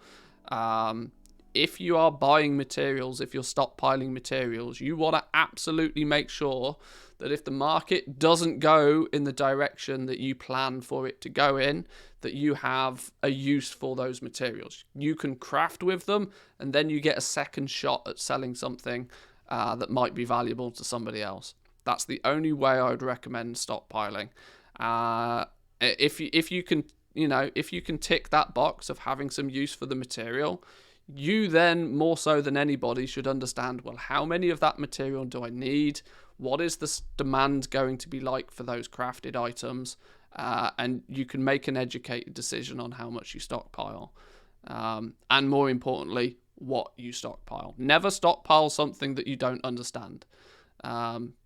If you are buying materials, if you're stockpiling materials, you want to absolutely make sure that if the market doesn't go in the direction that you plan for it to go in, that you have a use for those materials. You can craft with them, and then you get a second shot at selling something that might be valuable to somebody else. That's the only way I would recommend stockpiling. If you can, you know, if you can tick that box of having some use for the material, you then, more so than anybody, should understand, well, how many of that material do I need? What is the demand going to be like for those crafted items? And you can make an educated decision on how much you stockpile. And more importantly, what you stockpile. Never stockpile something that you don't understand.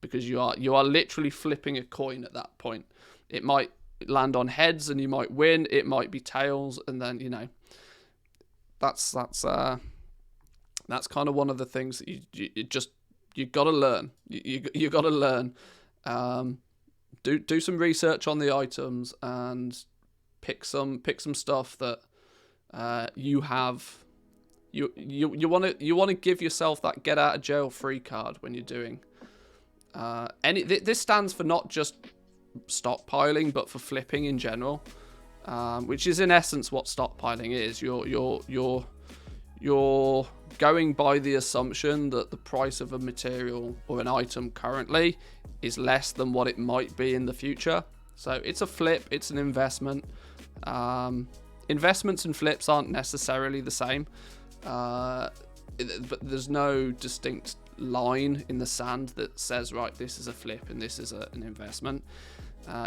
Because you are literally flipping a coin at that point. It might land on heads and you might win. It might be tails, and then, you know, that's kind of one of the things that you gotta learn. You gotta learn. Do some research on the items and pick some stuff that you have. You want to give yourself that get out of jail free card when you're doing. This stands for not just stockpiling, but for flipping in general, which is in essence what stockpiling is. You're going by the assumption that the price of a material or an item currently is less than what it might be in the future. So it's a flip, it's an investment. Investments and flips aren't necessarily the same, but there's no distinct line in the sand that says, right, this is a flip and this is an investment.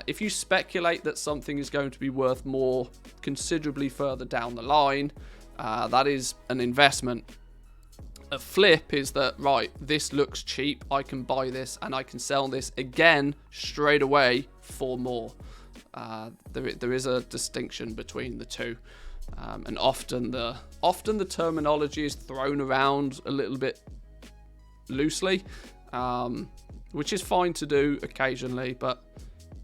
If you speculate that something is going to be worth more considerably further down the line, that is an investment. A flip is that, right, this looks cheap, I can buy this and I can sell this again straight away for more. There is a distinction between the two, and often the terminology is thrown around a little bit loosely, which is fine to do occasionally, but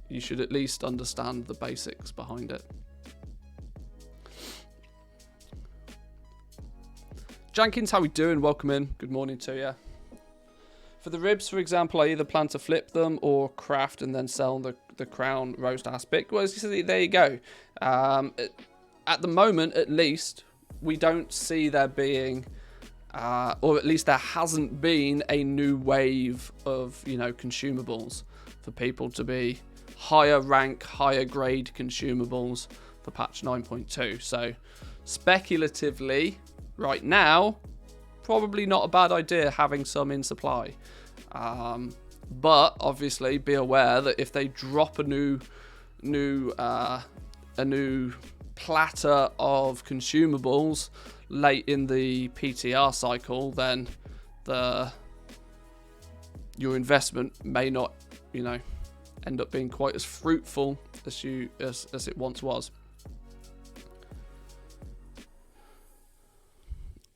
you should at least understand the basics behind it. Jenkins, how we doing? Welcome in. Good morning to you. For the ribs, for example, I either plan to flip them or craft and then sell the crown roast aspic. Well, there you go. At the moment, at least, we don't see there being, or at least there hasn't been a new wave of, you know, consumables for people to be higher rank, higher grade consumables for patch 9.2. So speculatively, right now, probably not a bad idea having some in supply. But obviously be aware that if they drop a new platter of consumables late in the PTR cycle, then your investment may not, you know, end up being quite as fruitful as it once was.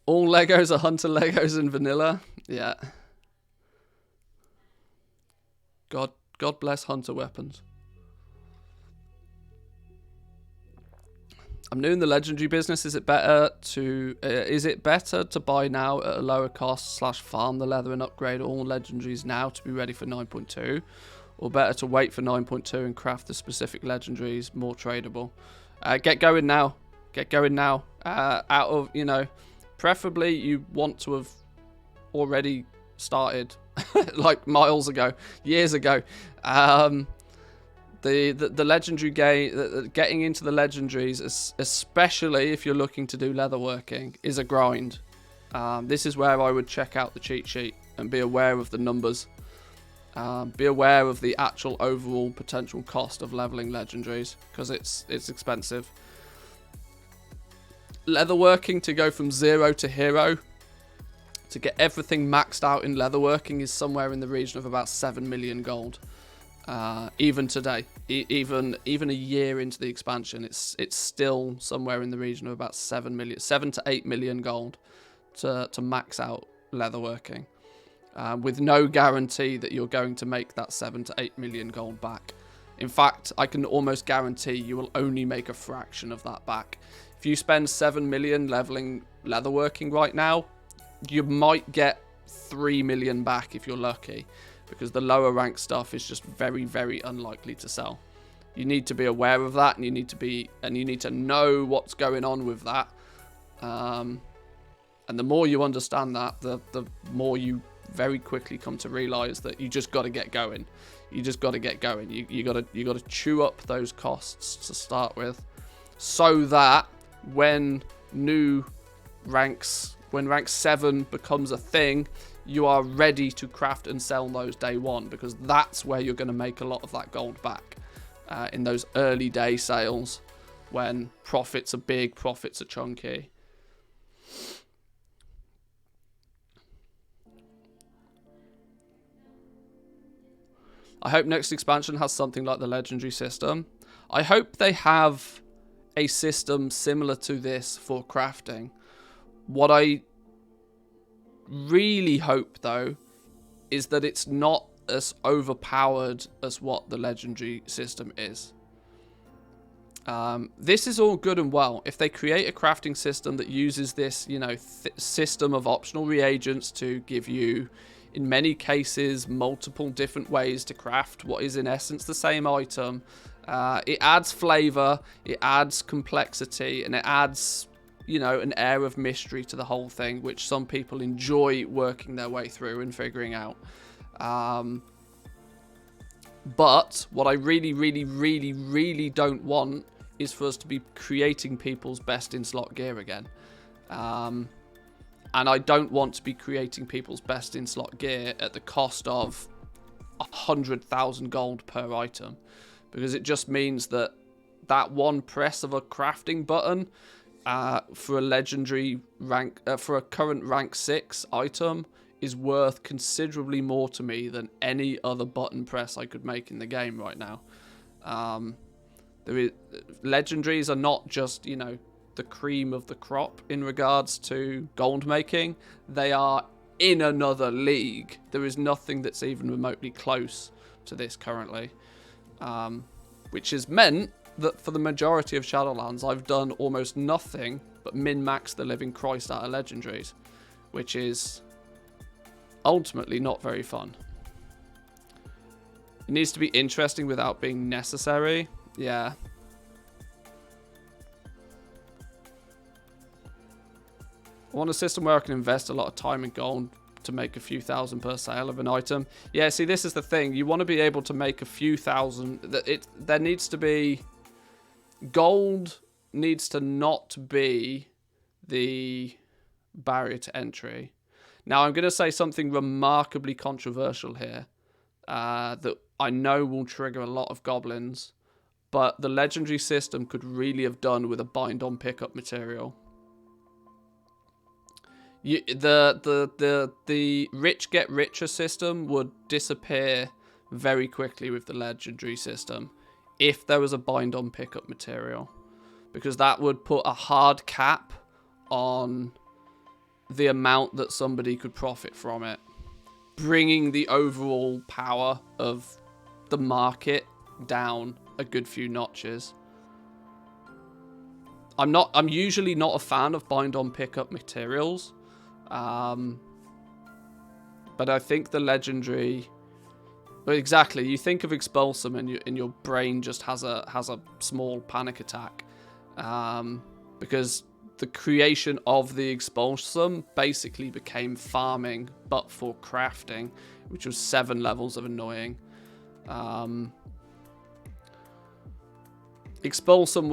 All Legos are Hunter Legos in vanilla. Yeah. God bless Hunter weapons. I'm new in the legendary business. Is it better to buy now at a lower cost / farm the leather and upgrade all legendaries now to be ready for 9.2, or better to wait for 9.2 and craft the specific legendaries more tradable? Get going now. Get going now. Out of, preferably you want to have already started like miles ago, years ago. The legendary game, getting into the legendaries, especially if you're looking to do leatherworking, is a grind. This is where I would check out the cheat sheet and be aware of the numbers. Be aware of the actual overall potential cost of leveling legendaries, because it's expensive. Leatherworking, to go from 0 to hero, to get everything maxed out in leatherworking, is somewhere in the region of about 7 million gold. Even today, even a year into the expansion, it's still somewhere in the region of about 7 to 8 million gold to max out leatherworking, with no guarantee that you're going to make that 7 to 8 million gold back. In fact, I can almost guarantee you will only make a fraction of that back. If you spend 7 million leveling leatherworking right now, you might get 3 million back if you're lucky, because the lower rank stuff is just very, very unlikely to sell. You need to be aware of that, and you need to know what's going on with that. And the more you understand that, the more you very quickly come to realize that you just got to get going. You just got to get going. You got to chew up those costs to start with, so that when rank 7 becomes a thing, you are ready to craft and sell those day one, because that's where you're going to make a lot of that gold back, in those early day sales when profits are big, profits are chunky. I hope next expansion has something like the legendary system. I hope they have a system similar to this for crafting. What I really hope, though, is that it's not as overpowered as what the legendary system is. This is all good and well. If they create a crafting system that uses this, system of optional reagents to give you, in many cases, multiple different ways to craft what is in essence the same item, it adds flavor, it adds complexity, and it adds, an air of mystery to the whole thing, which some people enjoy working their way through and figuring out. But what I really, really, really, really don't want is for us to be creating people's best in slot gear again. And I don't want to be creating people's best in slot gear at the cost of 100,000 gold per item, because it just means that one press of a crafting button for a legendary rank, for a current rank 6 item, is worth considerably more to me than any other button press I could make in the game right now. Legendaries are not just, the cream of the crop in regards to gold making. They are in another league. There is nothing that's even remotely close to this currently, which has meant that for the majority of Shadowlands, I've done almost nothing but min-max the living Christ out of legendaries, which is ultimately not very fun. It needs to be interesting without being necessary. Yeah. I want a system where I can invest a lot of time and gold to make a few thousand per sale of an item. Yeah, see, this is the thing. You want to be able to make a few thousand. There needs to be... Gold needs to not be the barrier to entry. Now, I'm going to say something remarkably controversial here that I know will trigger a lot of goblins, but the legendary system could really have done with a bind-on pickup material. The rich get richer system would disappear very quickly with the legendary system if there was a bind-on pickup material, because that would put a hard cap on the amount that somebody could profit from it, bringing the overall power of the market down a good few notches. I'm usually not a fan of bind on pickup materials. But I think the legendary... Well, exactly. You think of Expulsum and your brain just has a small panic attack. Because the creation of the Expulsum basically became farming, but for crafting, which was 7 levels of annoying. Expulsum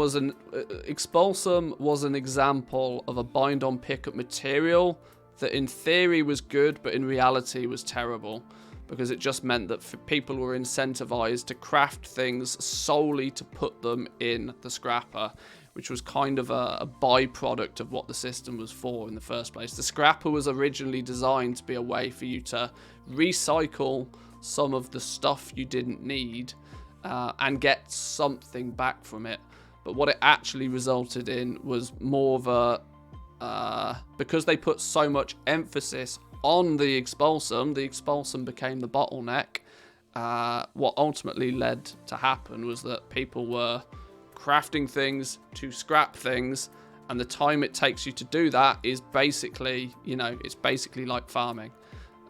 was an example of a bind on pickup material that in theory was good, but in reality was terrible, because it just meant that people were incentivized to craft things solely to put them in the scrapper, which was kind of a byproduct of what the system was for in the first place. The scrapper was originally designed to be a way for you to recycle some of the stuff you didn't need and get something back from it. But what it actually resulted in was more of a... because they put so much emphasis on the Expulsum became the bottleneck. What ultimately led to happen was that people were crafting things to scrap things, and the time it takes you to do that is basically, it's basically like farming.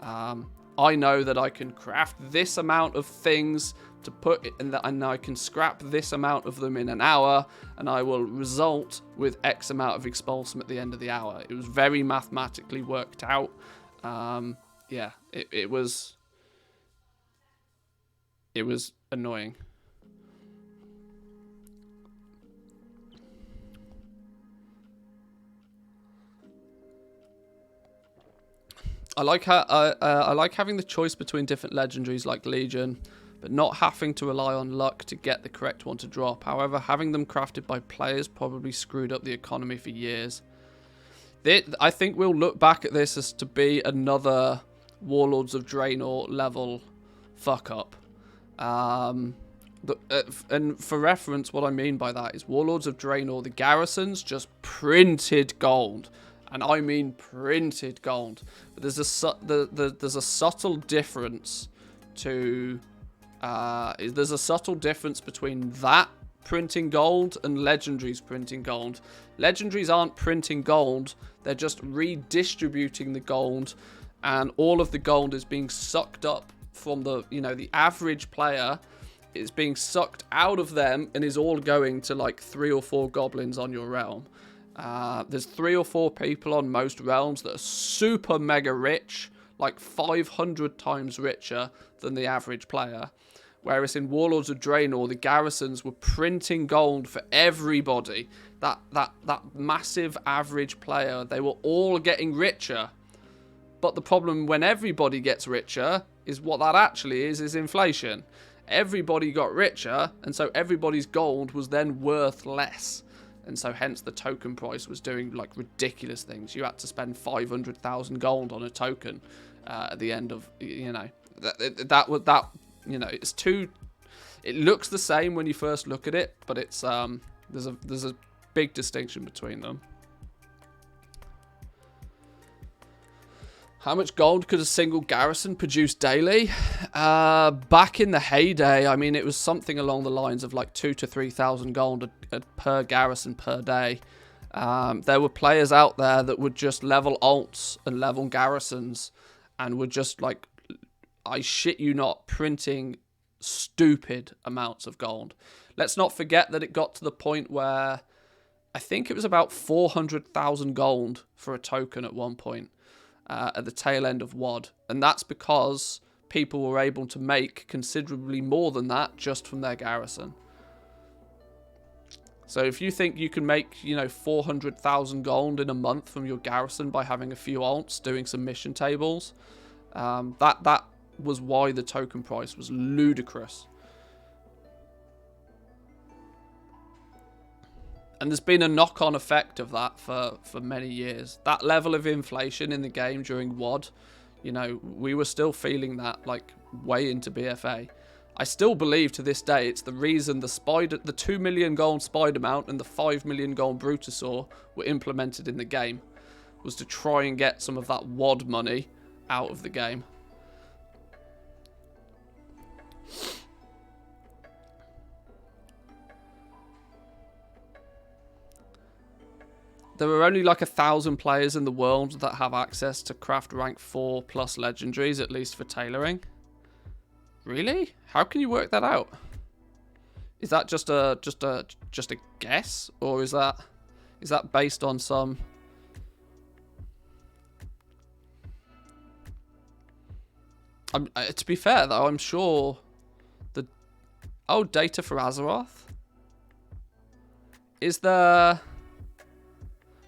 I know that I can craft this amount of things to put it, and I can scrap this amount of them in an hour, and I will result with X amount of Expulsum at the end of the hour. It was very mathematically worked out. Yeah, it was annoying. I like having the choice between different legendaries like Legion, but not having to rely on luck to get the correct one to drop. However, having them crafted by players probably screwed up the economy for years. I think we'll look back at this as to be another Warlords of Draenor level fuck up. And for reference, what I mean by that is Warlords of Draenor, the garrisons just printed gold. And I mean printed gold. But there's a subtle difference to... there's a subtle difference between that printing gold and legendaries printing gold. Legendaries aren't printing gold. They're just redistributing the gold. And all of the gold is being sucked up from the average player. It's being sucked out of them and is all going to like 3 or 4 goblins on your realm. There's 3 or 4 people on most realms that are super mega rich, like 500 times richer than the average player. Whereas in Warlords of Draenor, the garrisons were printing gold for everybody. That massive average player, they were all getting richer. But the problem when everybody gets richer is what that actually is inflation. Everybody got richer, and so everybody's gold was then worth less. And so hence the token price was doing like ridiculous things. You had to spend 500,000 gold on a token at the end of, it's too... It looks the same when you first look at it, but it's there's a big distinction between them. How much gold could a single garrison produce daily? Back in the heyday, I mean, it was something along the lines of like 2,000 to 3,000 gold per garrison per day. There were players out there that would just level alts and level garrisons and would just like, I shit you not, printing stupid amounts of gold. Let's not forget that it got to the point where I think it was about 400,000 gold for a token at one point. At the tail end of WoD, and that's because people were able to make considerably more than that just from their garrison. So if you think you can make 400,000 gold in a month from your garrison by having a few alts, doing some mission tables, that was why the token price was ludicrous. And there's been a knock-on effect of that for many years. That level of inflation in the game during WoD, we were still feeling that like way into BFA. I still believe to this day it's the reason the 2 million gold spider mount and the 5 million gold Brutosaur were implemented in the game, was to try and get some of that WoD money out of the game. There are only like 1,000 players in the world that have access to craft rank 4 plus legendaries, at least for tailoring. Really? How can you work that out? Is that just a guess, or is that based on some? To be fair though, I'm sure data for Azeroth. Is there?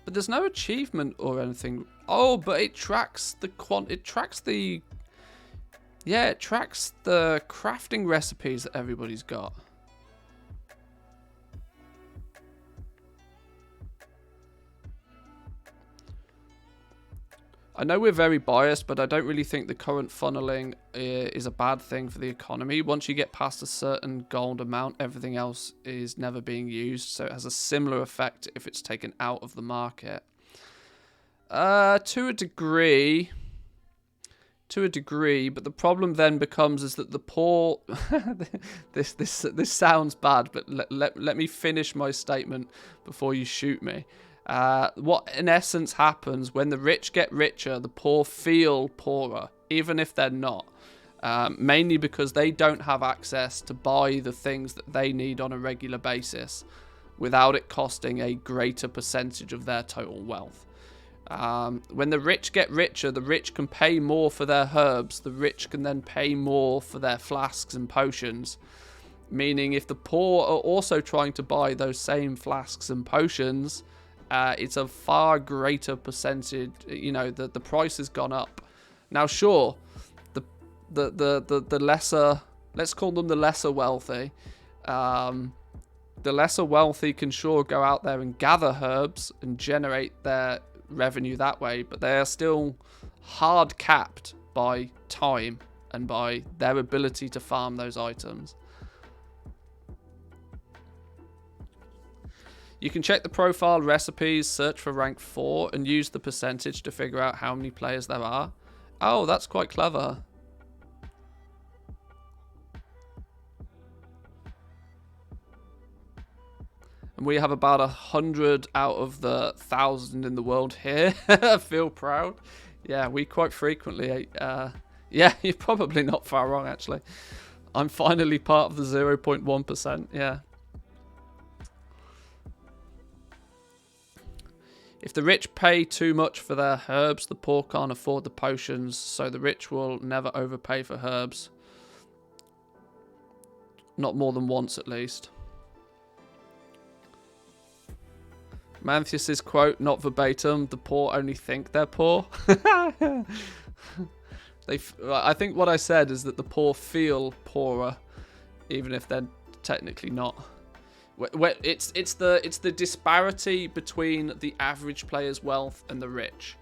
But there's no achievement or anything. Oh, but it tracks the It tracks the. Yeah, it tracks the crafting recipes that everybody's got. I know we're very biased, but I don't really think the current funneling is a bad thing for the economy. Once you get past a certain gold amount, everything else is never being used, so it has a similar effect if it's taken out of the market. To a degree, but the problem then becomes is that the poor. this sounds bad, but let me finish my statement before you shoot me. What in essence happens when the rich get richer, the poor feel poorer, even if they're not. Mainly because they don't have access to buy the things that they need on a regular basis without it costing a greater percentage of their total wealth. When the rich get richer, the rich can pay more for their herbs. The rich can then pay more for their flasks and potions. Meaning if the poor are also trying to buy those same flasks and potions, it's a far greater percentage. You know, the price has gone up. Now, sure, the lesser, let's call them the lesser wealthy. The lesser wealthy can sure go out there and gather herbs and generate their revenue that way, but they are still hard capped by time and by their ability to farm those items. You can check the profile recipes, search for rank 4, and use the percentage to figure out how many players there are. Oh, that's quite clever. And we have about 100 out of the 1,000 in the world here. Feel proud. Yeah, we quite frequently... yeah, you're probably not far wrong, actually. I'm finally part of the 0.1%, yeah. If the rich pay too much for their herbs, the poor can't afford the potions, so the rich will never overpay for herbs. Not more than once, at least. Mantheus's quote, not verbatim, the poor only think they're poor. I think what I said is that the poor feel poorer, even if they're technically not. It's the disparity between the average player's wealth and the rich.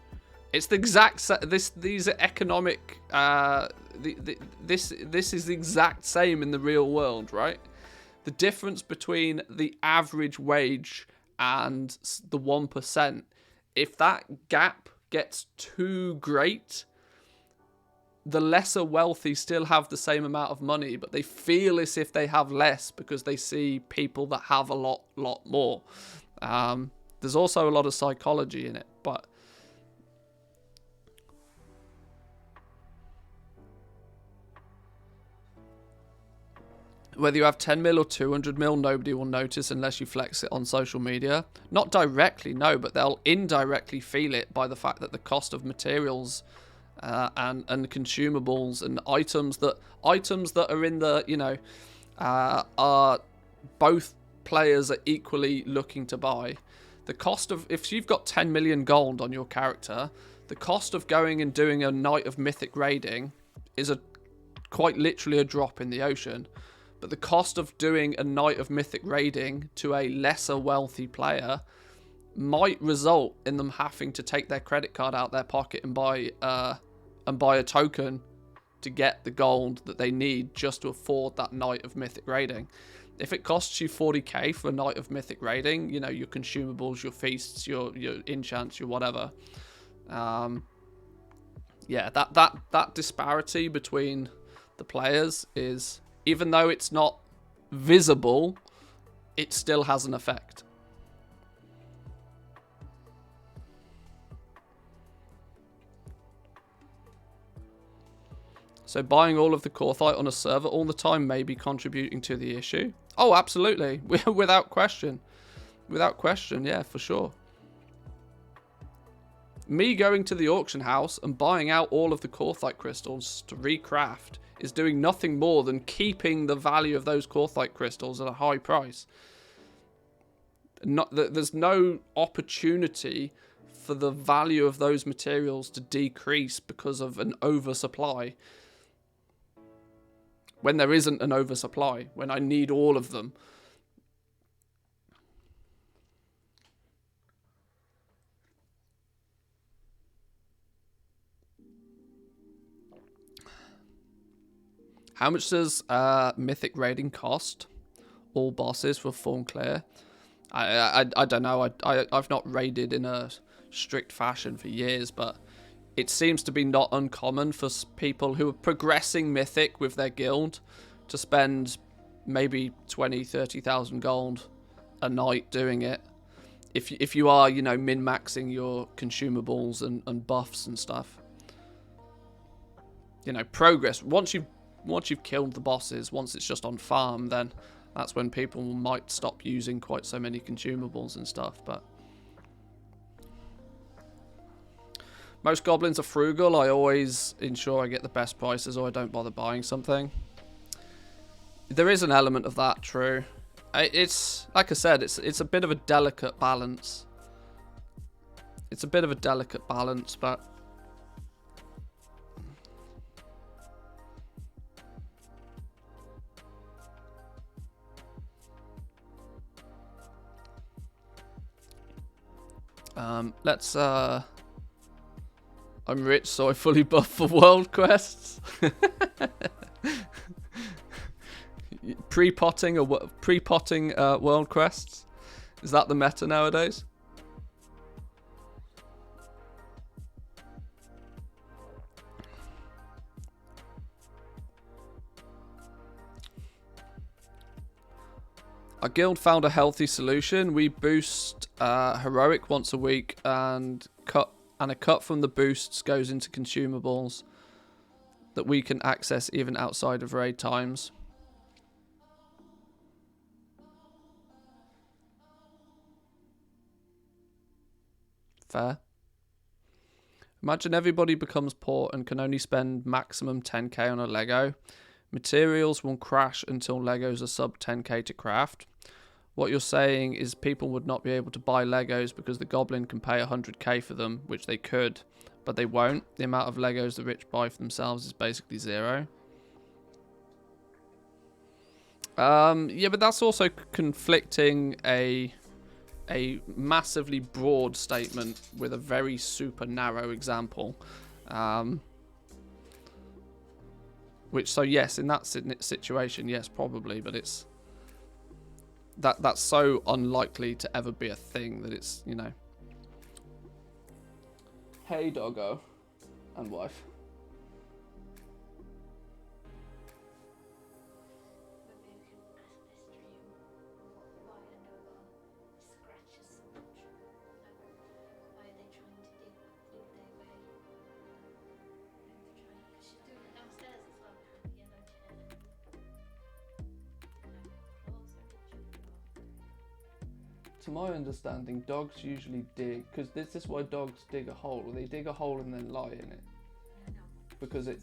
It's the exact these are economic. This is the exact same in the real world, right? The difference between the average wage and the 1%. If that gap gets too great, the lesser wealthy still have the same amount of money, but they feel as if they have less because they see people that have a lot more. There's also a lot of psychology in it, but whether you have 10 mil or 200 mil, nobody will notice unless you flex it on social media. Not directly, no, but they'll indirectly feel it by the fact that the cost of materials and consumables and items that are in the, you know, are both players are equally looking to buy. The cost of, if you've got 10 million gold on your character, the cost of going and doing a night of mythic raiding is quite literally a drop in the ocean. But the cost of doing a night of mythic raiding to a lesser wealthy player might result in them having to take their credit card out their pocket and buy a token to get the gold that they need just to afford that night of mythic raiding. If it costs you 40k for a night of mythic raiding, you know, your consumables, your feasts, your enchants, your whatever. Yeah, that disparity between the players is, even though it's not visible, it still has an effect. So buying all of the Corthite on a server all the time may be contributing to the issue. Oh, absolutely. Without question. Without question, yeah, for sure. Me going to the auction house and buying out all of the Corthite crystals to recraft is doing nothing more than keeping the value of those Corthite crystals at a high price. There's no opportunity for the value of those materials to decrease because of an oversupply. When there isn't an oversupply, when I need all of them. How much does Mythic raiding cost? All bosses for full clear. I don't know. I've not raided in a strict fashion for years, but it seems to be not uncommon for people who are progressing Mythic with their guild to spend maybe 20,000-30,000 gold a night doing it. If you are, you know, min-maxing your consumables and buffs and stuff. You know, progress. Once you've killed the bosses, once it's just on farm, then that's when people might stop using quite so many consumables and stuff. But most goblins are frugal. I always ensure I get the best prices or I don't bother buying something. There is an element of that, true. It's, like I said, it's a bit of a delicate balance. It's a bit of a delicate balance, but let's I'm rich, so I fully buff for world quests. Pre-potting world quests. Is that the meta nowadays? Our guild found a healthy solution. We boost heroic once a week, and a cut from the boosts goes into consumables that we can access even outside of raid times. Fair. Imagine everybody becomes poor and can only spend maximum 10k on a Lego. Materials will crash until Legos are sub 10k to craft. What you're saying is people would not be able to buy Legos because the goblin can pay 100k for them, which they could, but they won't. The amount of Legos the rich buy for themselves is basically zero. Yeah, but that's also conflicting a massively broad statement with a very super narrow example. Which, so yes, in that situation, yes, probably, but it's that's so unlikely to ever be a thing that it's, you know. Hey, doggo and wife. To my understanding, dogs usually dig, because this is why dogs dig a hole. They dig a hole and then lie in it. Because it,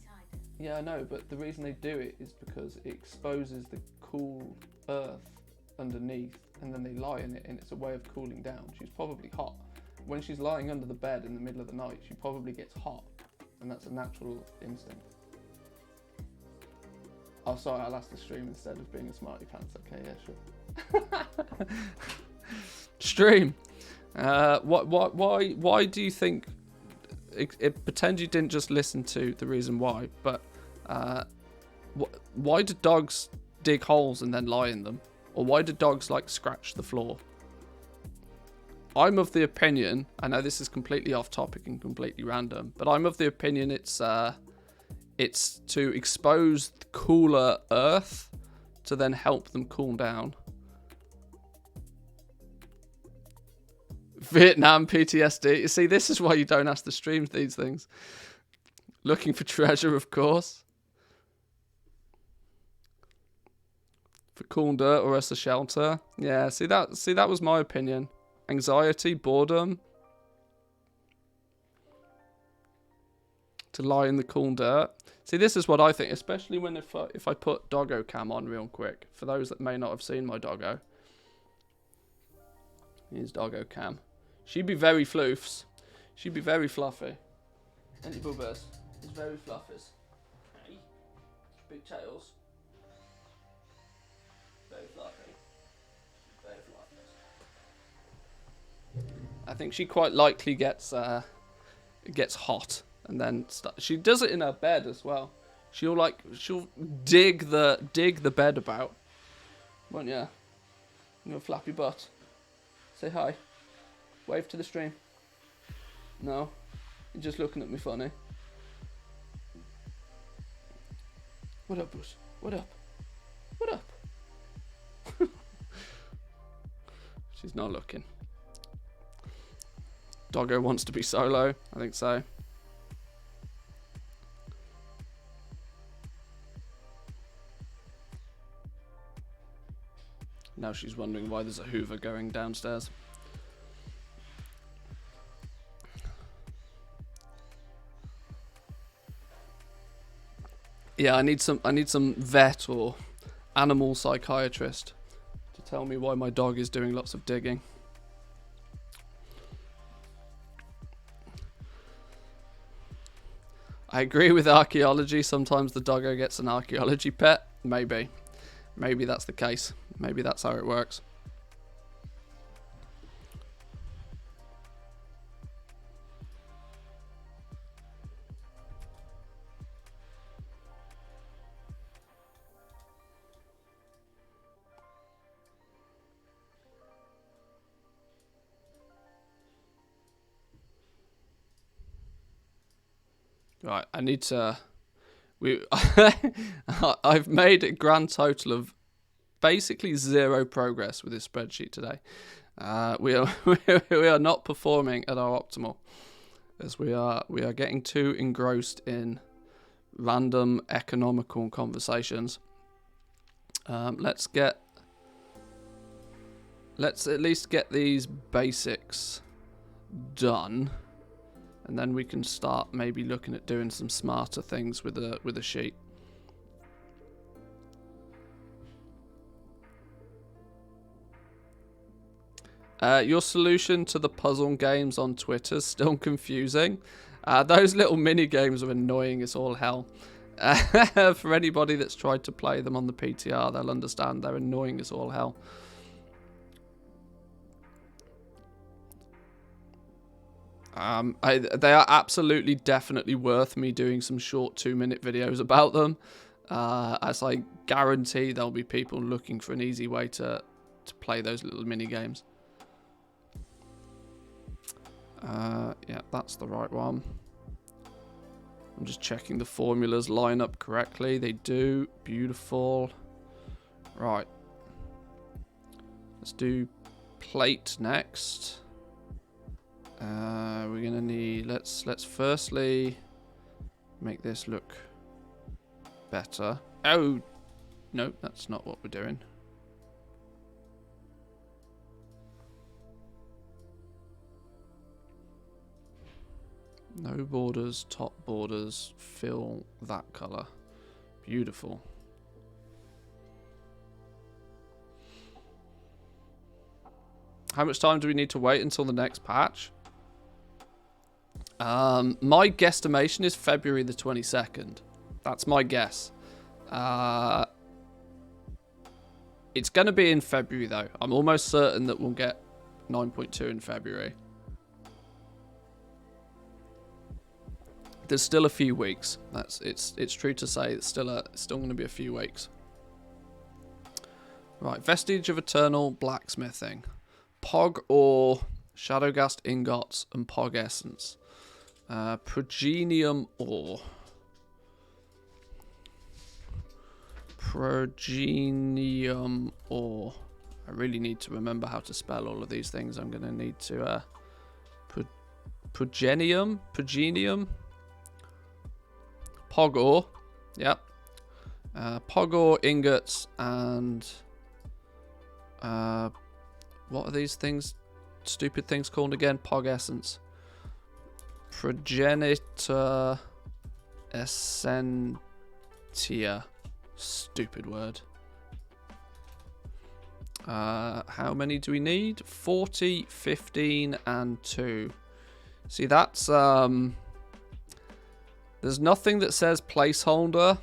yeah, I know, but the reason they do it is because it exposes the cool earth underneath, and then they lie in it, and it's a way of cooling down. She's probably hot. When she's lying under the bed in the middle of the night, she probably gets hot, and that's a natural instinct. Oh, sorry, I'll ask the stream instead of being a smarty pants. Okay, yeah, sure. Stream. Why do you think? Pretend you didn't just listen to the reason why, but why do dogs dig holes and then lie in them, or why do dogs like scratch the floor? I'm of the opinion. I know this is completely off topic and completely random, but I'm of the opinion it's to expose the cooler earth to then help them cool down. Vietnam PTSD. You see, this is why you don't ask the streams these things. Looking for treasure, of course. For cool dirt or as a shelter. Yeah, see that was my opinion. Anxiety, boredom. To lie in the cool dirt. See, this is what I think, especially when if I put doggo cam on real quick. For those that may not have seen my doggo. Here's doggo cam. She'd be very floofs. She'd be very fluffy. Any bubbers? It's very fluffies. Hey. Big tails. Very fluffy. Very fluffy. I think she quite likely gets hot. And then she does it in her bed as well. She'll dig the bed about. Won't ya? Your flappy butt. Say hi. Wave to the stream. No, you're just looking at me funny. What up, Bruce? What up? What up? She's not looking. Doggo wants to be solo. I think so. Now she's wondering why there's a Hoover going downstairs. Yeah, I need some vet or animal psychiatrist to tell me why my dog is doing lots of digging. I agree with archaeology. Sometimes the doggo gets an archaeology pet. Maybe that's the case. Maybe that's how it works. Right, I need to... I've made a grand total of basically 0 progress with this spreadsheet today. We are not performing at our optimal, as we are getting too engrossed in random economical conversations. Let's at least get these basics done. And then we can start maybe looking at doing some smarter things with a sheet. Your solution to the puzzle games on Twitter is still confusing. Those little mini games are annoying as all hell. For anybody that's tried to play them on the PTR, they'll understand they're annoying as all hell. They are absolutely definitely worth me doing some short 2-minute videos about them, as I guarantee there'll be people looking for an easy way to play those little mini games. Yeah, that's the right one. I'm just checking the formulas line up correctly. They do. Beautiful. Right. Let's do plate next. We're gonna need, let's firstly make this look better. Oh no, that's not what we're doing. No borders, top borders, fill that color. Beautiful. How much time do we need to wait until the next patch? My guesstimation is February the 22nd. That's my guess. It's going to be in February, though. I'm almost certain that we'll get 9.2 in February. There's still a few weeks. It's true to say it's still going to be a few weeks. Right, vestige of eternal blacksmithing, pog ore, shadowgast ingots, and pog essence. Progenium ore. Progenium ore. I really need to remember how to spell all of these things. I'm going to need to... Progenium? Pog ore. Yep. Pog ore, ingots, and What are these things? Stupid things called again? Pog essence. Progenitor essentia. Stupid word. How many do we need? 40, 15, and 2. See, that's there's nothing that says placeholder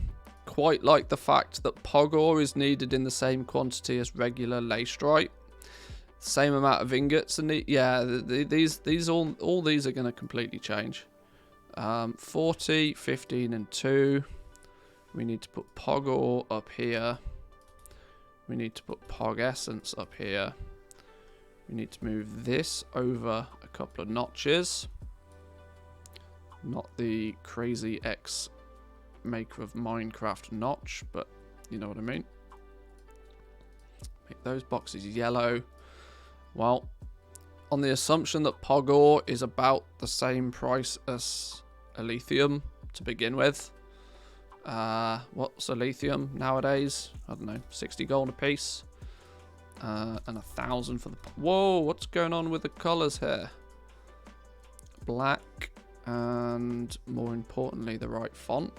quite like the fact that pog ore is needed in the same quantity as regular lacerite. Same amount of ingots, and these all these are going to completely change. 40, 15, and 2. We need to put pog ore up here. We need to put pog essence up here. We need to move this over a couple of notches. Not the crazy X maker of Minecraft notch, but you know what I mean. Make those boxes yellow. Well, on the assumption that pog ore is about the same price as lithium to begin with. What's a lithium nowadays? I don't know, 60 gold a piece. And 1,000 for the... Whoa, what's going on with the colours here? Black and, more importantly, the right font.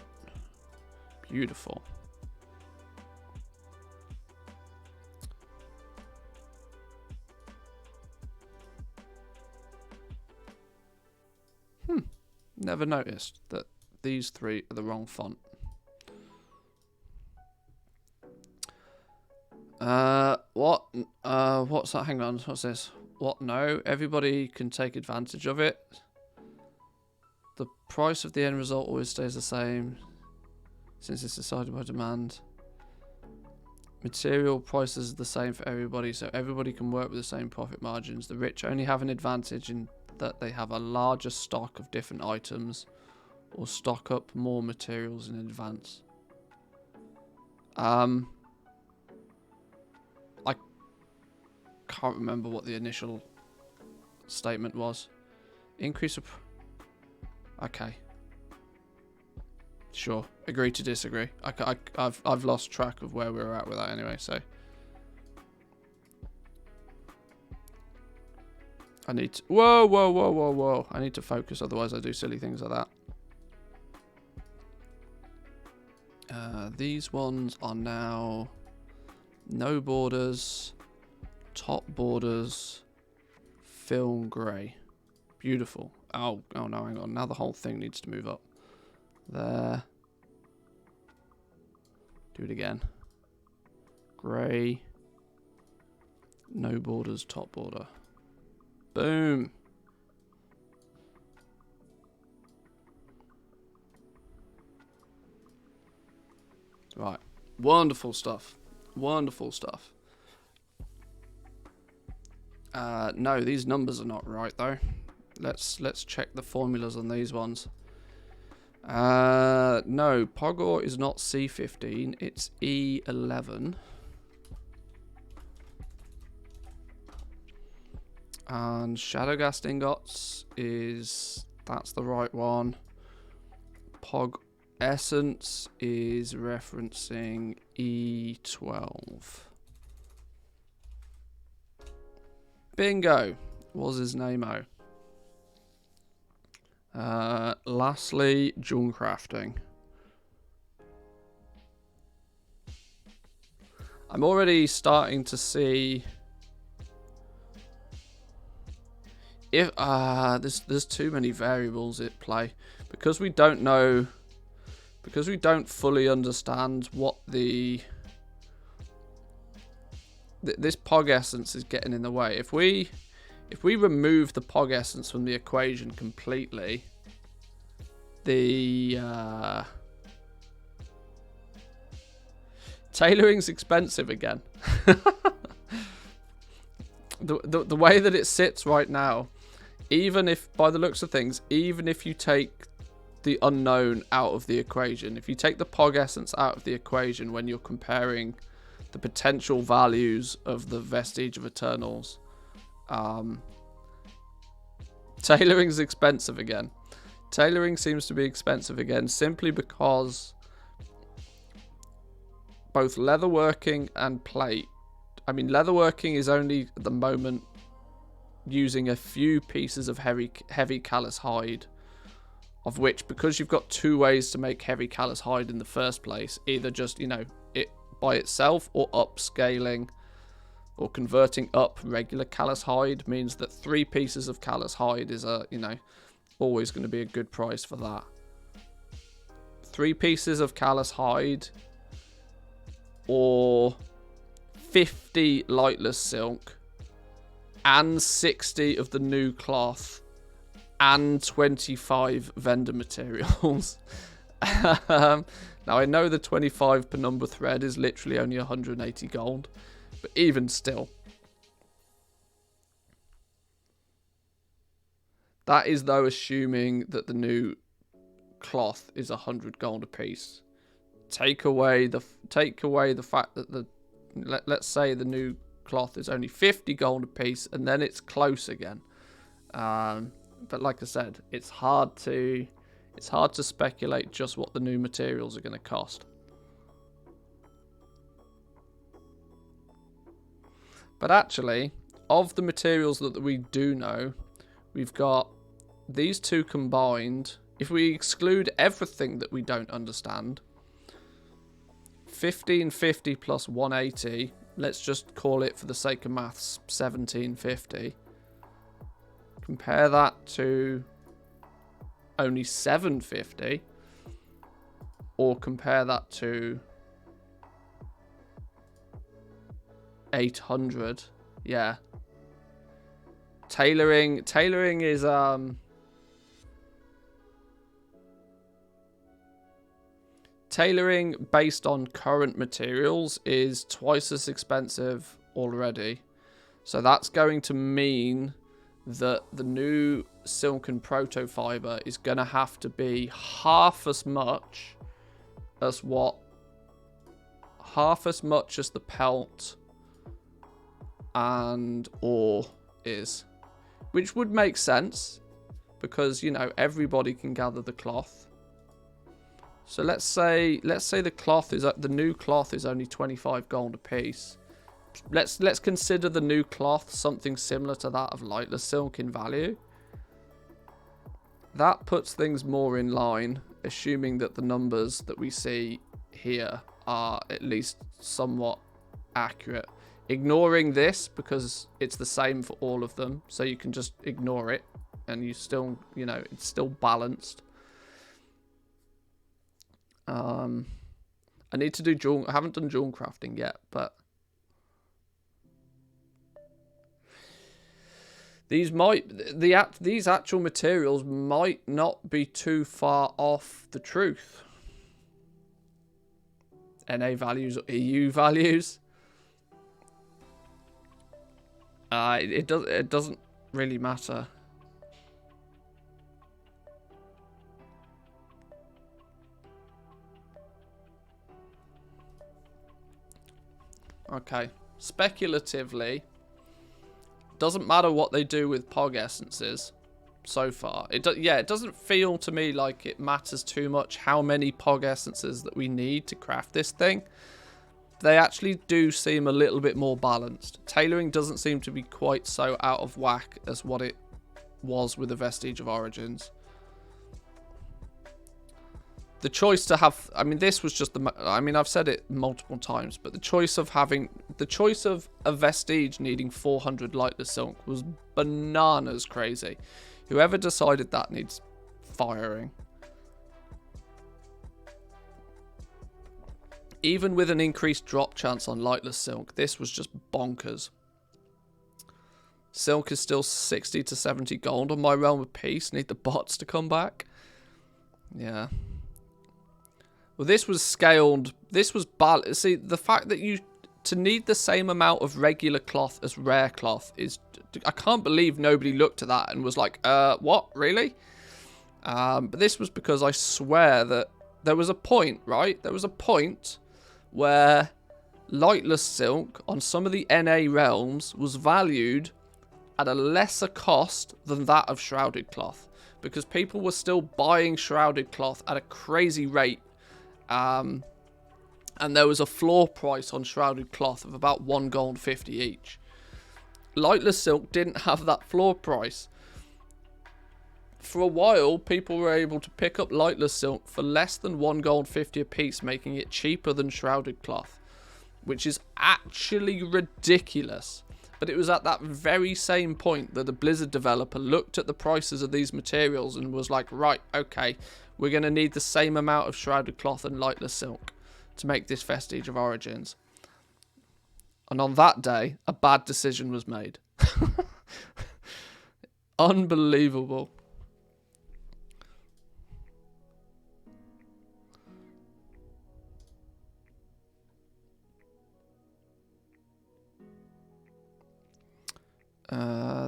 Beautiful. Never noticed that these three are the wrong font. What's that? Hang on, what's this? What? No, everybody can take advantage of it. The price of the end result always stays the same, since it's decided by demand. Material prices are the same for everybody, so everybody can work with the same profit margins. The rich only have an advantage in that they have a larger stock of different items, or stock up more materials in advance. I can't remember what the initial statement was. Increase of... Okay. Sure. Agree to disagree. I've lost track of where we were at with that anyway, so... I need to... Whoa. I need to focus, otherwise I do silly things like that. These ones are now... No borders... Top borders, film grey. Beautiful. Oh no, hang on. Now the whole thing needs to move up. There. Do it again. Grey. No borders, top border. Boom. Right. Wonderful stuff. Wonderful stuff. No, these numbers are not right though. Let's check the formulas on these ones. No, pog ore is not C15, it's E11. And Shadowgast ingots that's the right one. Pog essence is referencing E12. Bingo! Was his name-o. Lastly, jewel crafting. I'm already starting to see if there's too many variables at play, because we don't know, because we don't fully understand what this pog essence is getting in the way. If we remove the pog essence from the equation completely, the tailoring's expensive again. the way that it sits right now, even if, by the looks of things, even if you take the unknown out of the equation, if you take the pog essence out of the equation when you're comparing the potential values of the Vestige of Eternals, tailoring's expensive again. Tailoring seems to be expensive again simply because both leatherworking and plate I mean, leatherworking is only at the moment using a few pieces of heavy callus hide, of which, because you've got 2 ways to make heavy callus hide in the first place, either just, you know, it by itself, or upscaling or converting up regular callus hide, means that 3 pieces of callus hide is you know, always going to be a good price for that. 3 pieces of callus hide or 50 lightless silk and 60 of the new cloth and 25 vendor materials. Now I know the 25 per number thread is literally only 180 gold, but even still, that is though assuming that the new cloth is 100 gold a piece. Take away the fact that let's say the new cloth is only 50 gold a piece, and then it's close again. But like I said, it's hard to speculate just what the new materials are going to cost. But actually, of the materials that we do know, we've got these 2 combined. If we exclude everything that we don't understand, 1550 plus 180, let's just call it for the sake of maths 1750. Compare that to only 750, or compare that to 800. Yeah. Tailoring is tailoring based on current materials is twice as expensive already. So that's going to mean that the new silken proto fiber is going to have to be half as much as the pelt and ore is, which would make sense because, you know, everybody can gather the cloth. So let's say the new cloth is only 25 gold a piece. Let's consider the new cloth something similar to that of lightless silk in value. That puts things more in line, assuming that the numbers that we see here are at least somewhat accurate. Ignoring this because it's the same for all of them, so you can just ignore it and you still, you know, it's still balanced. I need to do jewel. I haven't done jewel crafting yet, but these actual materials might not be too far off the truth. NA values or EU values. It doesn't really matter. Okay, speculatively, doesn't matter what they do with Pog essences so far. It doesn't feel to me like it matters too much how many Pog essences that we need to craft this thing. They actually do seem a little bit more balanced. Tailoring doesn't seem to be quite so out of whack as what it was with the Vestige of Origins. The choice to have, I mean, this was just I've said it multiple times, but the choice of a Vestige needing 400 lightless silk was bananas crazy. Whoever decided that needs firing. Even with an increased drop chance on lightless silk, this was just bonkers. Silk is still 60 to 70 gold on my Realm of Peace. Need the bots to come back. Yeah. Well, this was scaled. This was balanced. See, the fact that to need the same amount of regular cloth as rare cloth is... I can't believe nobody looked at that and was like, what? Really? But this was because I swear that there was a point, right? There was a point where lightless silk on some of the NA realms was valued at a lesser cost than that of shrouded cloth, because people were still buying shrouded cloth at a crazy rate and there was a floor price on shrouded cloth of about 1 gold 50 each. Lightless silk didn't have that floor price. For a while, people were able to pick up lightless silk for less than 1 gold 50 a piece, making it cheaper than shrouded cloth, which is actually ridiculous. But it was at that very same point that the Blizzard developer looked at the prices of these materials and was like, right, okay, we're going to need the same amount of shrouded cloth and lightless silk to make this Vestige of Origins. And on that day, a bad decision was made. Unbelievable.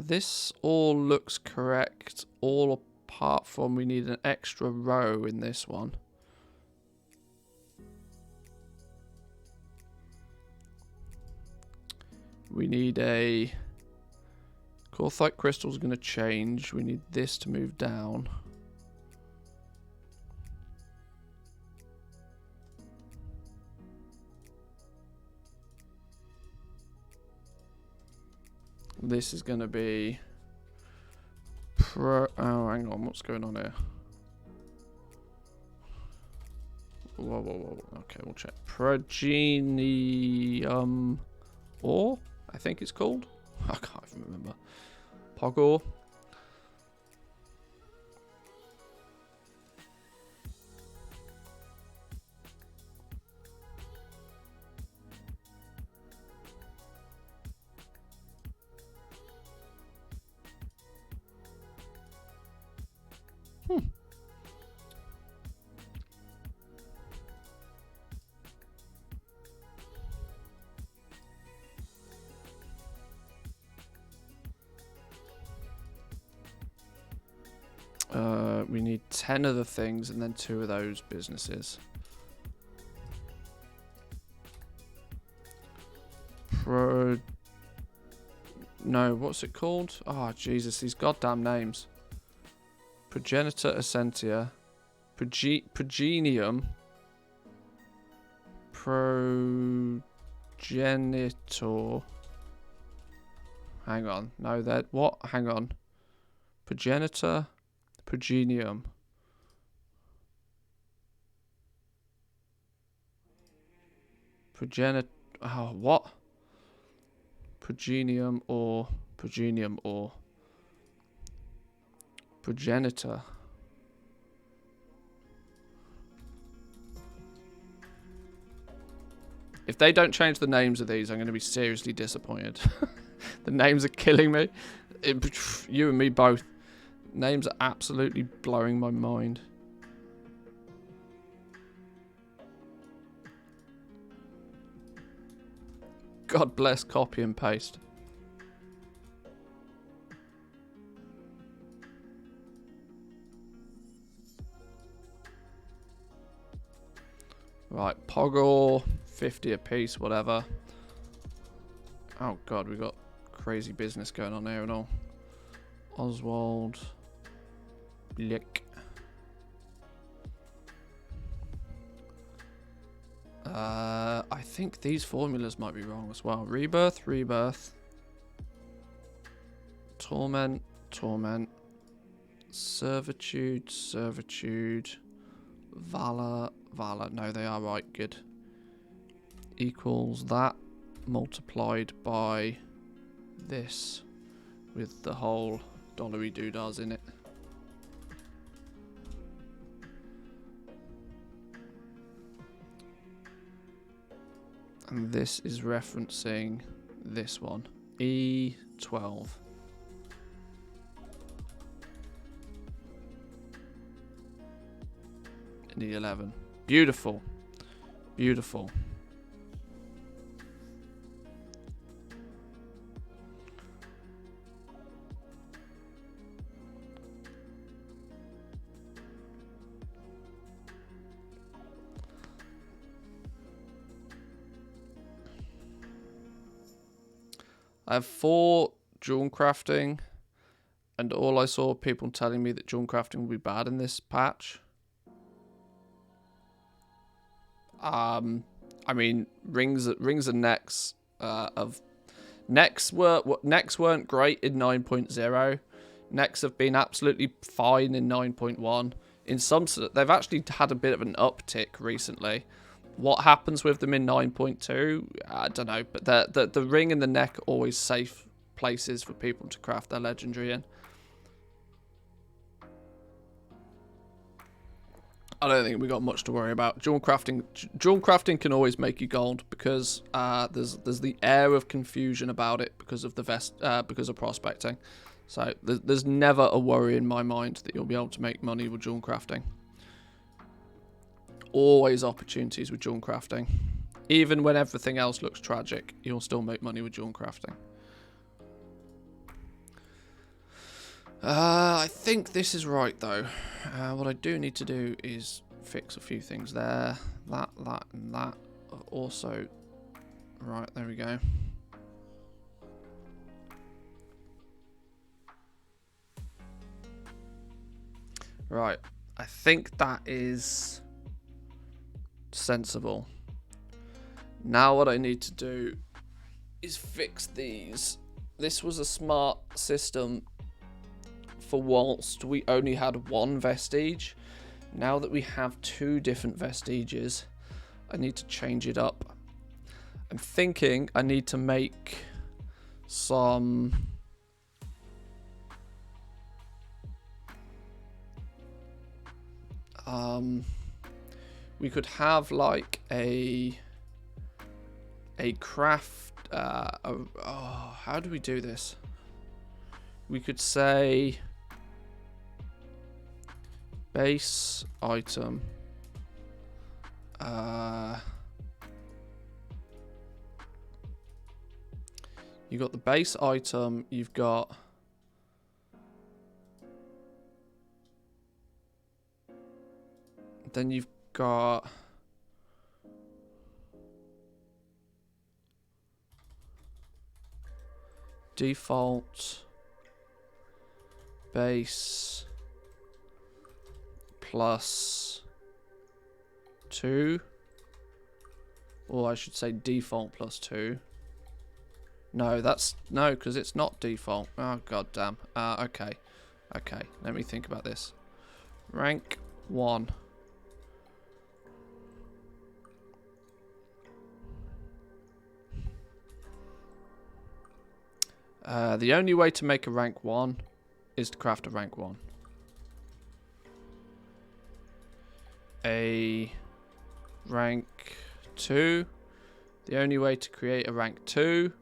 This all looks correct, all apart from we need an extra row in this one. We need a... Corthite crystal's going to change. We need this to move down. This is going to be... Oh, hang on. What's going on here? Whoa. Okay, we'll check. Progenium ore, I think it's called. I can't even remember. Pog ore. We need 10 of the things and then 2 of those businesses. No, what's it called? Oh, Jesus, these goddamn names. Progenitor Essentia. Progenium. Progenitor. Hang on. No, that... What? Hang on. Progenitor... Progenium. Oh, what? Progenium or progenitor. If they don't change the names of these, I'm going to be seriously disappointed. The names are killing me. You and me both. Names are absolutely blowing my mind. God bless copy and paste. Right, Poggle, 50 a piece, whatever. Oh God, we got crazy business going on here and all. Oswald. Blick. I think these formulas might be wrong as well. Rebirth. Torment. Servitude. Valor. No, they are right. Good. Equals that multiplied by this with the whole dollary doodahs in it. And this is referencing this one. E12. And E11. Beautiful. Beautiful. I have 4 jewel crafting, and all I saw people telling me that jewel crafting will be bad in this patch. I mean, rings and necks necks weren't great in 9.0. Necks have been absolutely fine in 9.1. In some, they've actually had a bit of an uptick recently. What happens with them in 9.2? I don't know, but the ring and the neck are always safe places for people to craft their legendary in. I don't think we got much to worry about. Jewel crafting can always make you gold because there's the air of confusion about it because of because of prospecting. So there's never a worry in my mind that you'll be able to make money with jewel crafting. Always opportunities with jewel crafting. Even when everything else looks tragic, you'll still make money with jewel crafting. I think this is right though. What I do need to do is fix a few things there. That, and that. Also, right, there we go. Right, I think that is sensible. Now what I need to do is fix these. This was a smart system for whilst we only had one vestige. Now that we have two different vestiges, I need to change it up. I'm thinking I need to make some we could have like a craft how do we do this? We could say base item you got the base item, you've got then you've got default base plus 2, or I should say default plus 2. No, no, because it's not default. Oh god damn. Okay, let me think about this. Rank 1. The only way to make a rank 1 is to craft a rank 1. A rank 2. The only way to create a rank 2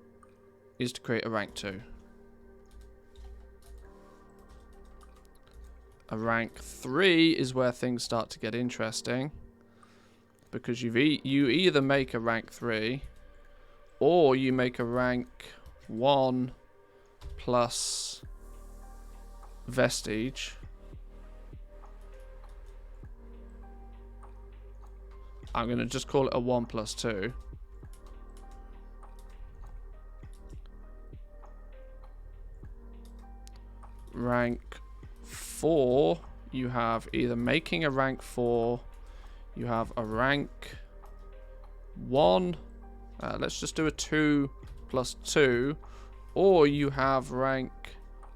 is to create a rank 2. A rank 3 is where things start to get interesting, because you either make a rank 3 or you make a rank 1 plus vestige. I'm going to just call it a 1 plus 2. Rank 4, you have either making a rank 4, you have a rank 1, let's just do a 2 plus 2, or you have rank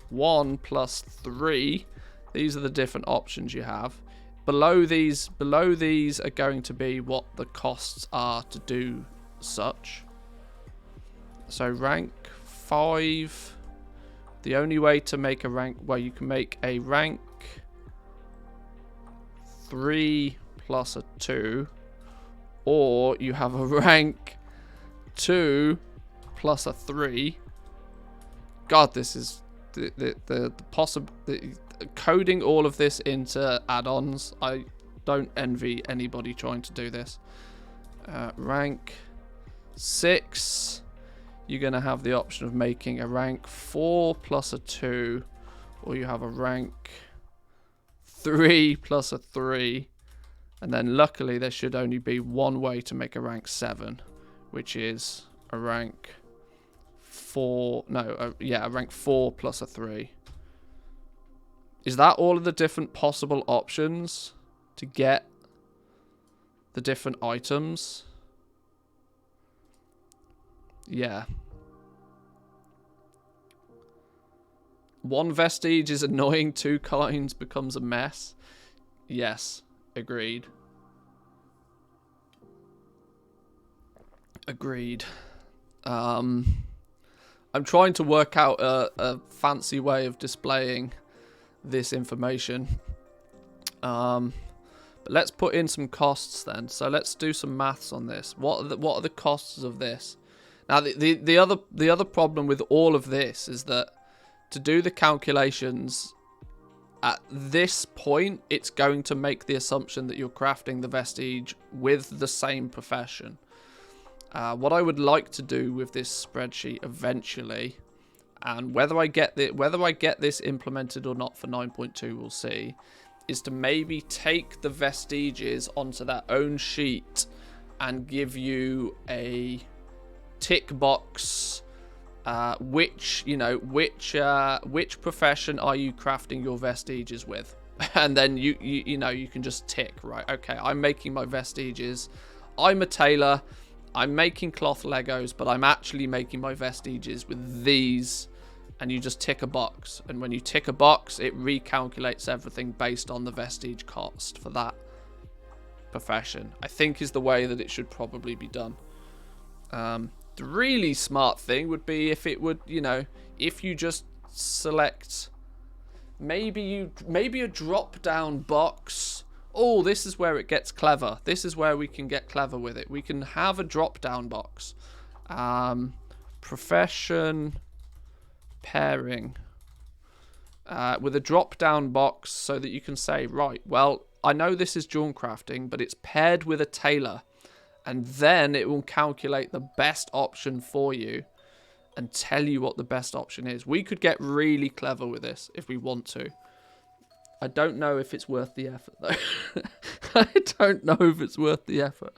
1 plus 3. These are the different options you have. Below these are going to be what the costs are to do such. So rank 5, the only way to make a rank, well, you can make a rank 3 plus a 2, or you have a rank 2 plus a 3. God, this is coding all of this into add-ons. I don't envy anybody trying to do this. Rank 6, you're going to have the option of making a rank 4 plus a 2, or you have a rank 3 plus a 3, and then luckily there should only be one way to make a rank 7, which is a rank 4, a rank 4 plus a 3. Is that all of the different possible options to get the different items? Yeah. One vestige is annoying, 2 coins becomes a mess. Yes, agreed. Agreed. I'm trying to work out a fancy way of displaying this information. But let's put in some costs then. So let's do some maths on this. What are the costs of this? Now the other problem with all of this is that to do the calculations at this point, it's going to make the assumption that you're crafting the vestige with the same profession. What I would like to do with this spreadsheet eventually, and whether I get this implemented or not for 9.2, we'll see, is to maybe take the vestiges onto their own sheet and give you a tick box. Which profession are you crafting your vestiges with? And then you can just tick, right? Okay, I'm making my vestiges. I'm a tailor. I'm making cloth Legos, but I'm actually making my vestiges with these. And you just tick a box. And when you tick a box, it recalculates everything based on the vestige cost for that profession. I think is the way that it should probably be done. The really smart thing would be if it would, if you just select maybe a drop down box. Oh, this is where it gets clever. This is where we can get clever with it. We can have a drop down box. Profession pairing with a drop down box so that you can say, right, well, I know this is jewel crafting, but it's paired with a tailor. And then it will calculate the best option for you and tell you what the best option is. We could get really clever with this if we want to. I don't know if it's worth the effort, though. I don't know if it's worth the effort.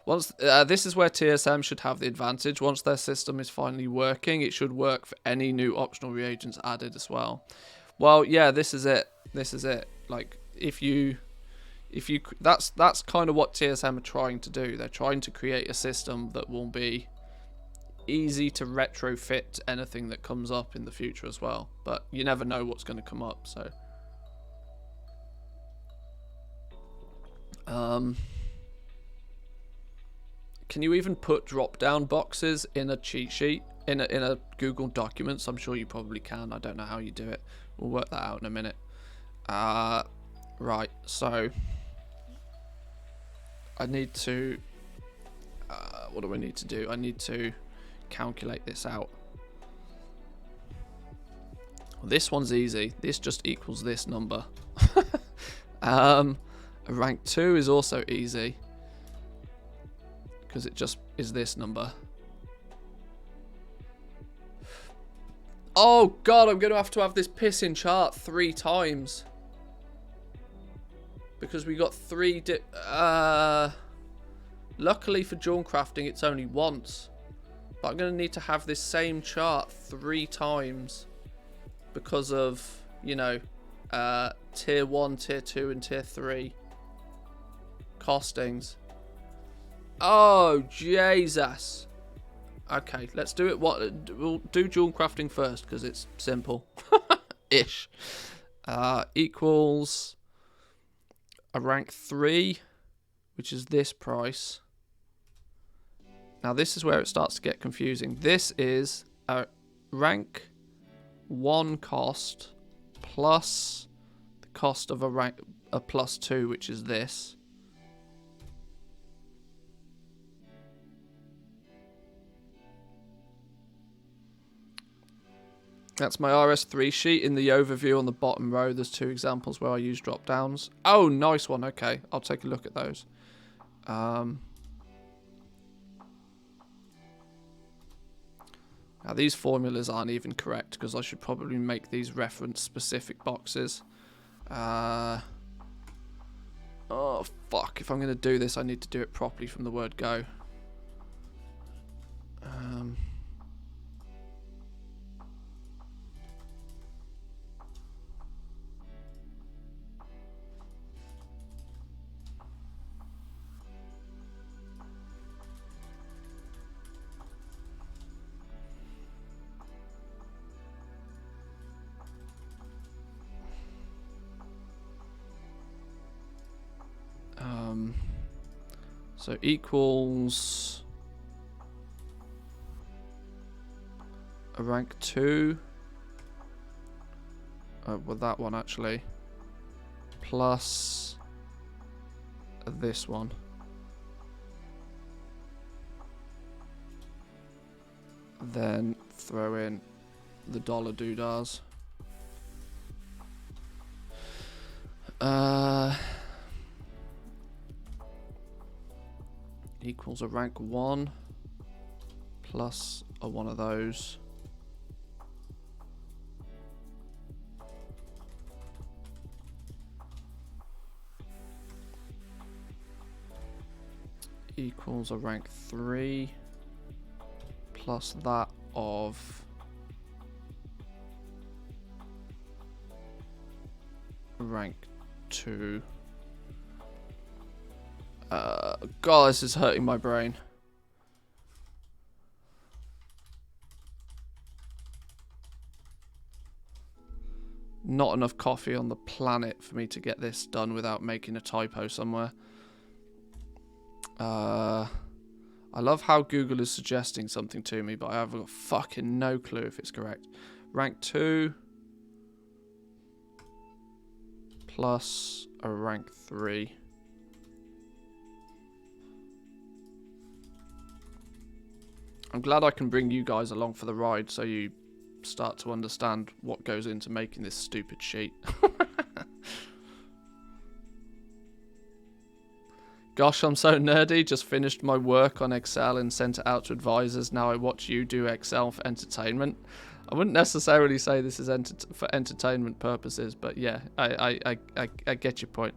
This is where TSM should have the advantage. Once their system is finally working, it should work for any new optional reagents added as well. Well, yeah, this is it. This is it. Like, that's kind of what TSM are trying to do. They're trying to create a system that will be easy to retrofit to anything that comes up in the future as well. But you never know what's going to come up, so. Can you even put drop-down boxes in a cheat sheet? In a Google Documents? I'm sure you probably can. I don't know how you do it. We'll work that out in a minute. Right, so I need to what do I need to do? I need to calculate this out. Well, this one's easy. This just equals this number. Rank 2 is also easy because it just is this number. Oh god, I'm going to have this pissing chart 3 times. Because we got 3 luckily for jewel crafting it's only once. But I'm going to need to have this same chart 3 times. Because of, tier 1, tier 2 and tier 3 costings. Oh, Jesus. Okay, let's do it. We'll do jewel crafting first because it's simple. Ish. Equals a rank 3, which is this price. Now this is where it starts to get confusing. This is a rank 1 cost plus the cost of a plus 2, which is this. That's my RS3 sheet. In the overview on the bottom row, there's 2 examples where I use drop downs. Oh, nice one. Okay, I'll take a look at those. Now these formulas aren't even correct because I should probably make these reference specific boxes. Oh, fuck. If I'm going to do this, I need to do it properly from the word go. So equals a rank 2. Well, that one actually. Plus this one. Then throw in the dollar doodahs. Equals a rank 1 plus a one of those. Equals a rank 3 plus that of rank 2. God, this is hurting my brain. Not enough coffee on the planet for me to get this done without making a typo somewhere. I love how Google is suggesting something to me, but I have got fucking no clue if it's correct. Rank 2 plus a rank 3. I'm glad I can bring you guys along for the ride so you start to understand what goes into making this stupid sheet. Gosh, I'm so nerdy. Just finished my work on Excel and sent it out to advisors. Now I watch you do Excel for entertainment. I wouldn't necessarily say this is for entertainment purposes, but yeah, I get your point.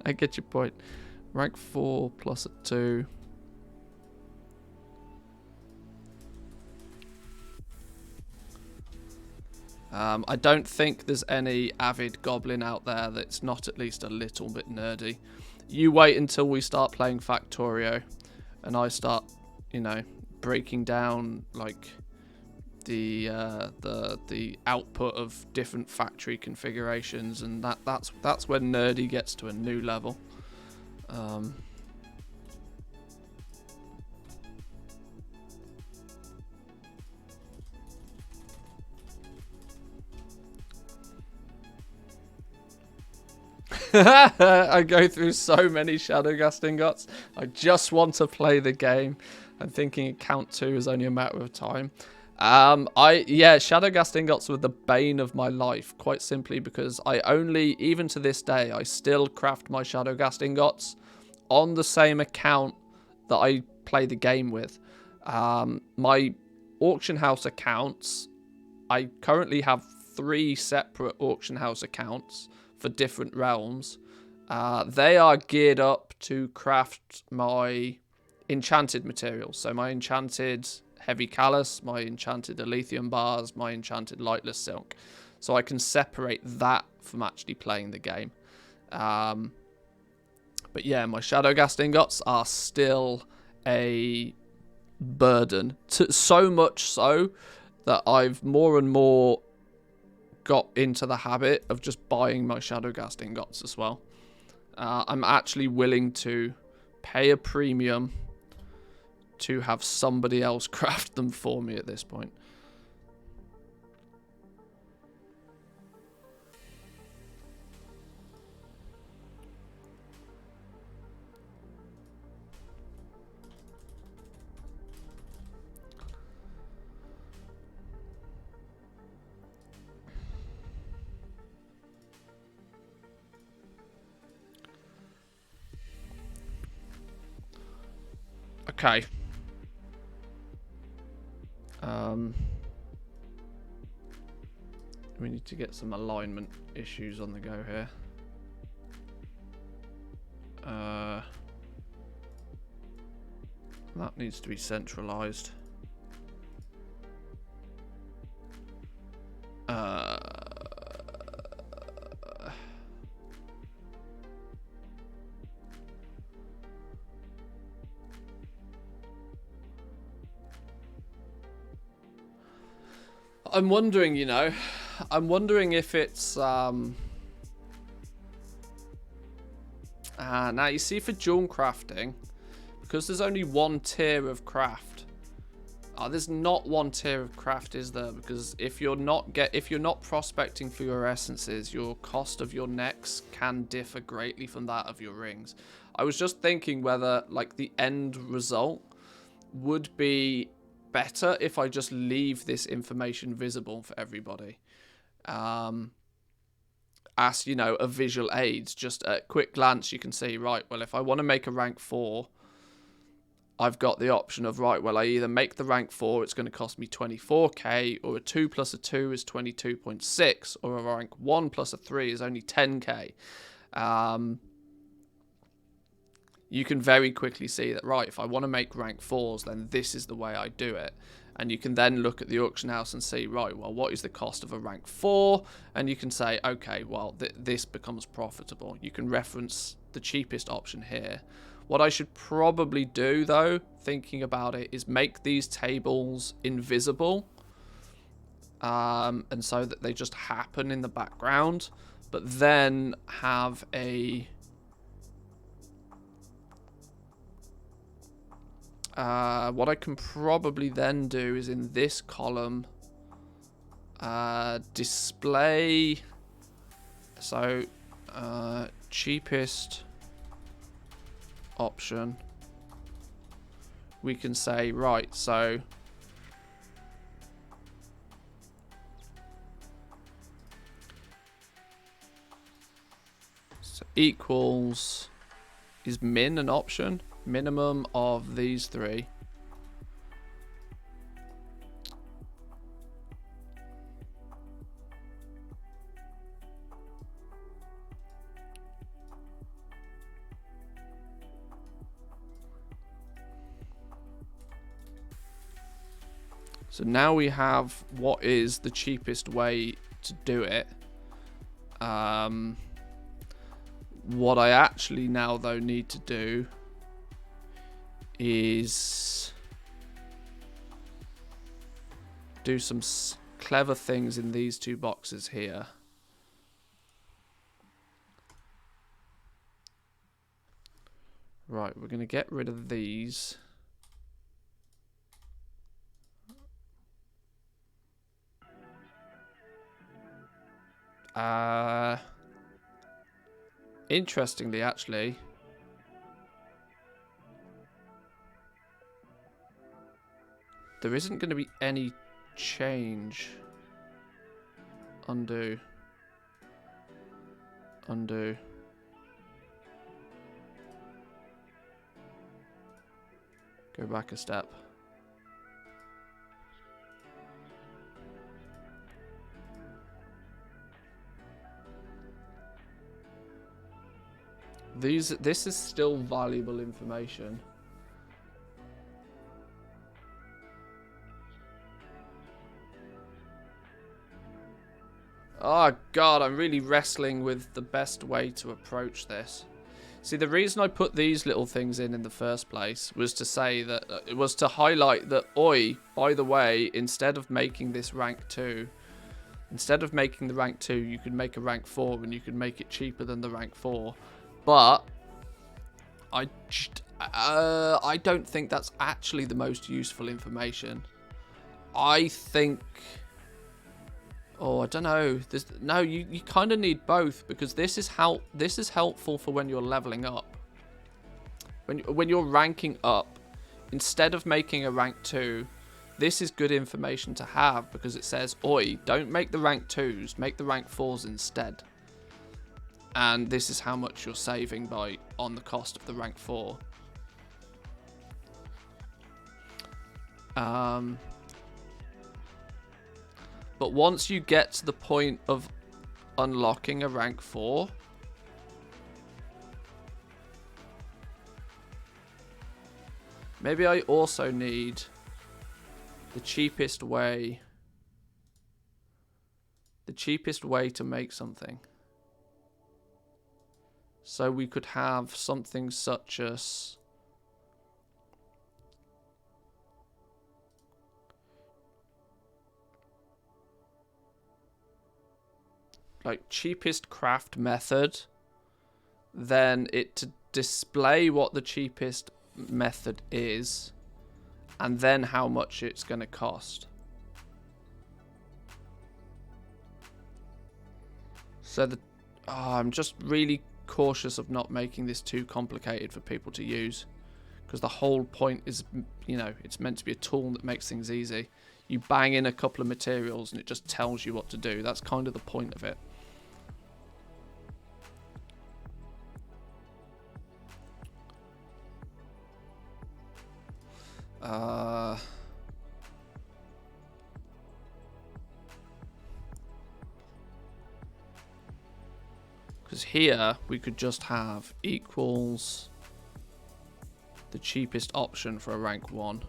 I get your point. Rank 4 plus a 2. I don't think there's any avid goblin out there that's not at least a little bit nerdy. You wait until we start playing Factorio and I start, you know, breaking down like the output of different factory configurations, and that's when nerdy gets to a new level. I go through so many Shadowgast ingots. I just want to play the game. I'm thinking count 2 is only a matter of time. Shadowgast ingots were the bane of my life, quite simply because even to this day, I still craft my Shadowgast ingots on the same account that I play the game with. My auction house accounts, I currently have 3 separate auction house accounts for different realms. They are geared up to craft my enchanted materials. So my enchanted heavy callus, my enchanted Elysium bars, my enchanted lightless silk. So I can separate that from actually playing the game. But yeah, my Shadowgast ingots are still a burden. So much so that I've more and more got into the habit of just buying my Shadowgast ingots as well. I'm actually willing to pay a premium to have somebody else craft them for me at this point. Okay. We need to get some alignment issues on the go here. That needs to be centralized. I'm wondering, you know, I'm wondering if it's Now you see for dual crafting, because there's only one tier of craft. There's not one tier of craft, is there? Because if you're not prospecting for your essences, your cost of your necks can differ greatly from that of your rings. I was just thinking whether like the end result would be better if I just leave this information visible for everybody. As you know, a visual aid, just at a quick glance you can see, right, well, if I want to make a rank 4, I've got the option of, right, well, I either make the rank 4, it's going to cost me 24k, or a 2 plus a 2 is 22.6, or a rank 1 plus a 3 is only 10k. You can very quickly see that, right, if I want to make rank 4s, then this is the way I do it. And you can then look at the auction house and see, right, well, what is the cost of a rank 4? And you can say, okay, well, this becomes profitable. You can reference the cheapest option here. What I should probably do, though, thinking about it, is make these tables invisible. And so that they just happen in the background. But then have a... what I can probably then do is in this column display, so cheapest option. We can say, right, so equals, is min an option? Minimum of these 3. So now we have what is the cheapest way to do it. What I actually now, though, need to do is do some clever things in these 2 boxes here. Right, we're going to get rid of these. Interestingly, actually, there isn't going to be any change. Undo. Undo. Go back a step. This is still valuable information. Oh god, I'm really wrestling with the best way to approach this. See, the reason I put these little things in the first place was to say that it was to highlight that, oi, by the way, instead of making this rank 2, instead of making the rank 2, you could make a rank 4 and you could make it cheaper than the rank 4. But I don't think that's actually the most useful information. I think... Oh, I don't know. No, you kind of need both, because this is helpful for when you're leveling up. When you're ranking up, instead of making a rank 2, this is good information to have, because it says, oi, don't make the rank 2s, make the rank 4s instead. And this is how much you're saving on the cost of the rank 4. But once you get to the point of unlocking a rank 4, maybe I also need the cheapest way to make something. So we could have something such as like cheapest craft method then it to display what the cheapest method is, and then how much it's going to cost. So I'm just really cautious of not making this too complicated for people to use, because the whole point is, it's meant to be a tool that makes things easy. You bang in a couple of materials and it just tells you what to do. That's kind of the point of it. Because here we could just have equals the cheapest option for a rank 1.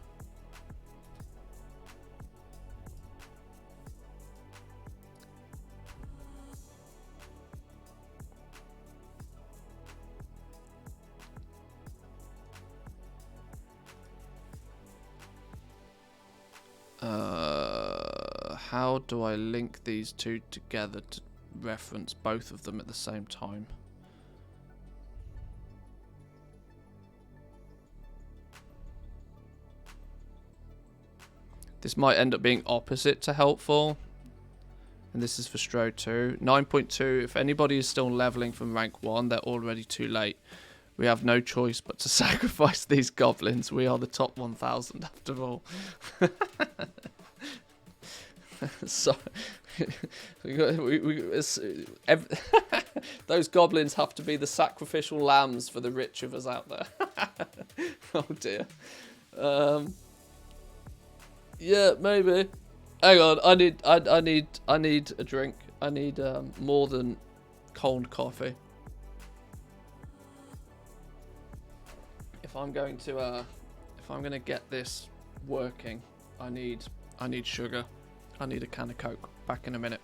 How do I link these two together to reference both of them at the same time? This might end up being opposite to helpful. And this is for Stro 2. 9.2, if anybody is still leveling from rank 1, they're already too late. We have no choice but to sacrifice these goblins. We are the top 1,000 after all. So, those goblins have to be the sacrificial lambs for the rich of us out there. Oh dear. Yeah, maybe. Hang on, I need a drink. I need more than cold coffee. If I'm going to get this working, I need sugar. I need a can of Coke. Back in a minute.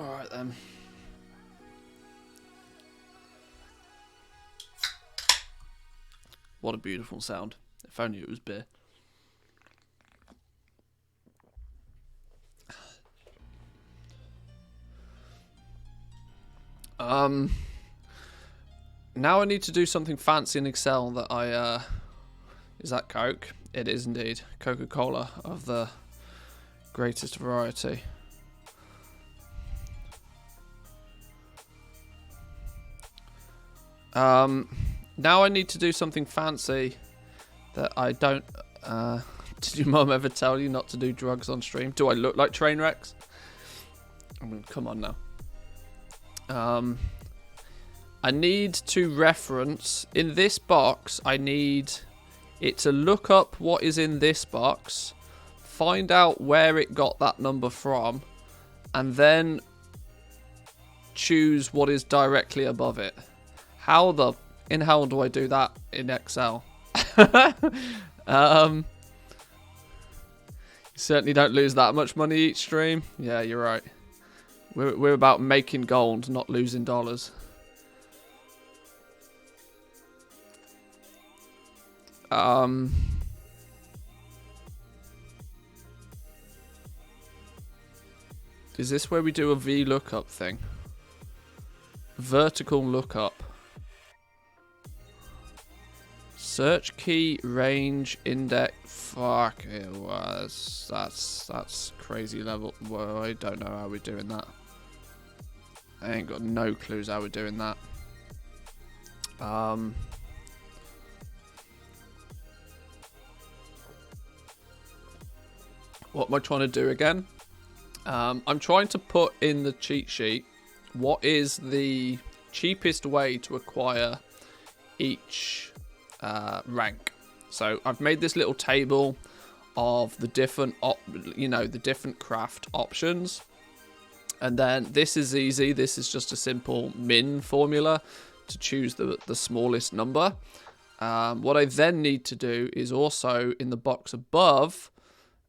Alright then. What a beautiful sound. If only it was beer. Now I need to do something fancy in Excel that I, is that Coke? It is indeed. Coca-Cola of the greatest variety. Now I need to do something fancy that I don't, did your mum ever tell you not to do drugs on stream? Do I look like Trainwrecks? I mean, come on now. I need to reference, in this box, I need it to look up what is in this box, find out where it got that number from, and then choose what is directly above it. How the in hell do I do that in Excel? You certainly don't lose that much money each stream. Yeah, you're right. We're about making gold, not losing dollars. Is this where we do a VLOOKUP thing? Vertical lookup. Search key range index. Fuck it was. That's crazy level. Well, I don't know how we're doing that. I ain't got no clues how we're doing that. What am I trying to do again? I'm trying to put in the cheat sheet what is the cheapest way to acquire each rank. So I've made this little table of the different, the different craft options. And then this is easy. This is just a simple min formula to choose the smallest number. What I then need to do is also in the box above,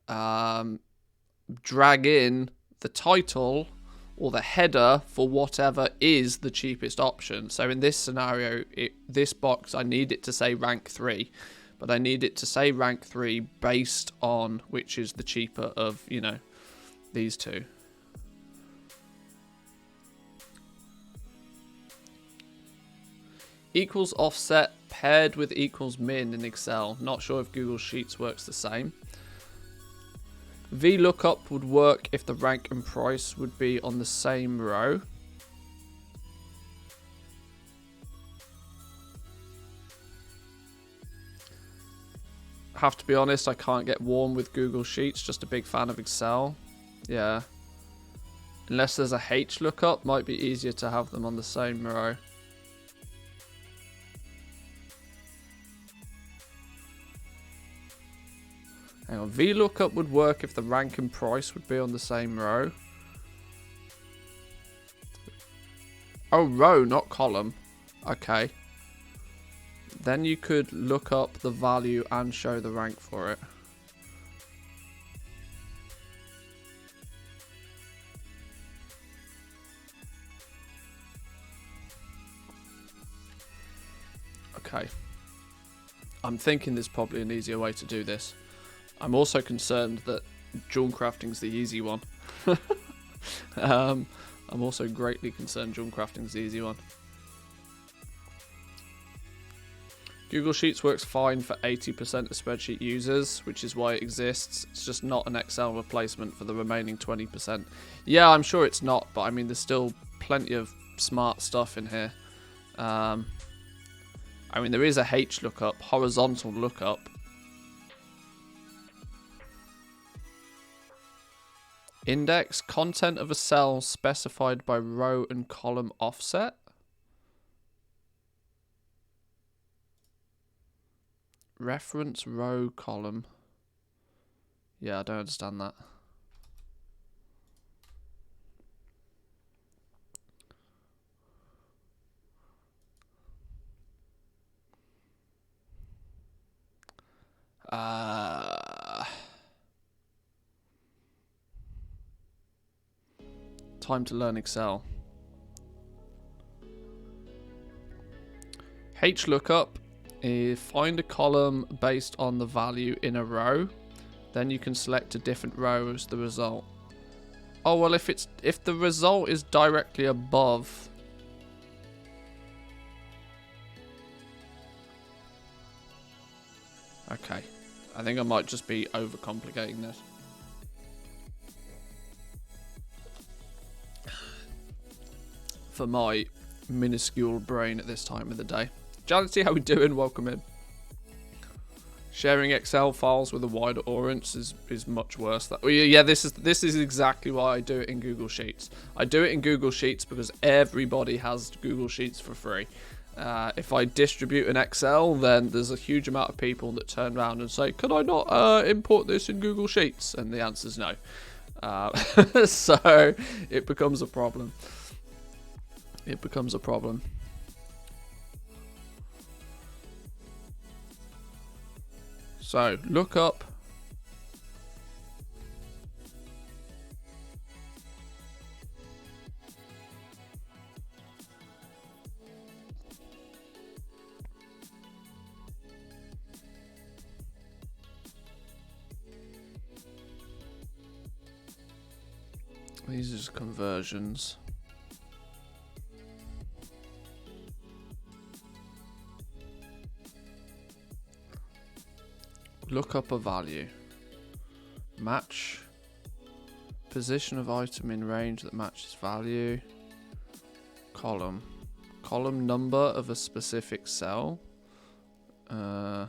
drag in the title or the header for whatever is the cheapest option. So in this scenario, this box, I need it to say rank 3, but I need it to say rank 3 based on which is the cheaper of, these two. Equals offset paired with equals min in Excel. Not sure if Google Sheets works the same. VLOOKUP would work if the rank and price would be on the same row. Have to be honest, I can't get warm with Google Sheets. Just a big fan of Excel. Yeah. Unless there's a HLOOKUP, might be easier to have them on the same row. Hang on, VLOOKUP would work if the rank and price would be on the same row. Oh, row, not column. Okay. Then you could look up the value and show the rank for it. Okay. I'm thinking there's probably an easier way to do this. I'm also concerned that jewel crafting's the easy one. I'm also greatly concerned jewel crafting's the easy one. Google Sheets works fine for 80% of spreadsheet users, which is why it exists. It's just not an Excel replacement for the remaining 20%. Yeah, I'm sure it's not, but I mean, there's still plenty of smart stuff in here. I mean, there is a HLOOKUP, horizontal lookup. Index content of a cell specified by row and column offset. Reference row column. Yeah, I don't understand that. time to learn Excel. HLOOKUP is find a column based on the value in a row. Then you can select a different row as the result. Oh well, if the result is directly above. Okay, I think I might just be overcomplicating this. For my minuscule brain at this time of the day. Janity, how we doing? Welcome in. Sharing Excel files with a wider audience is much worse. Yeah, this is exactly why I do it in Google Sheets. I do it in Google Sheets because everybody has Google Sheets for free. If I distribute an Excel, then there's a huge amount of people that turn around and say, "Can I not import this in Google Sheets?" And the answer is no. So it becomes a problem. It becomes a problem. So, look up. These are just conversions. Look up a value. Match. Position of item in range that matches value. Column. Column number of a specific cell. I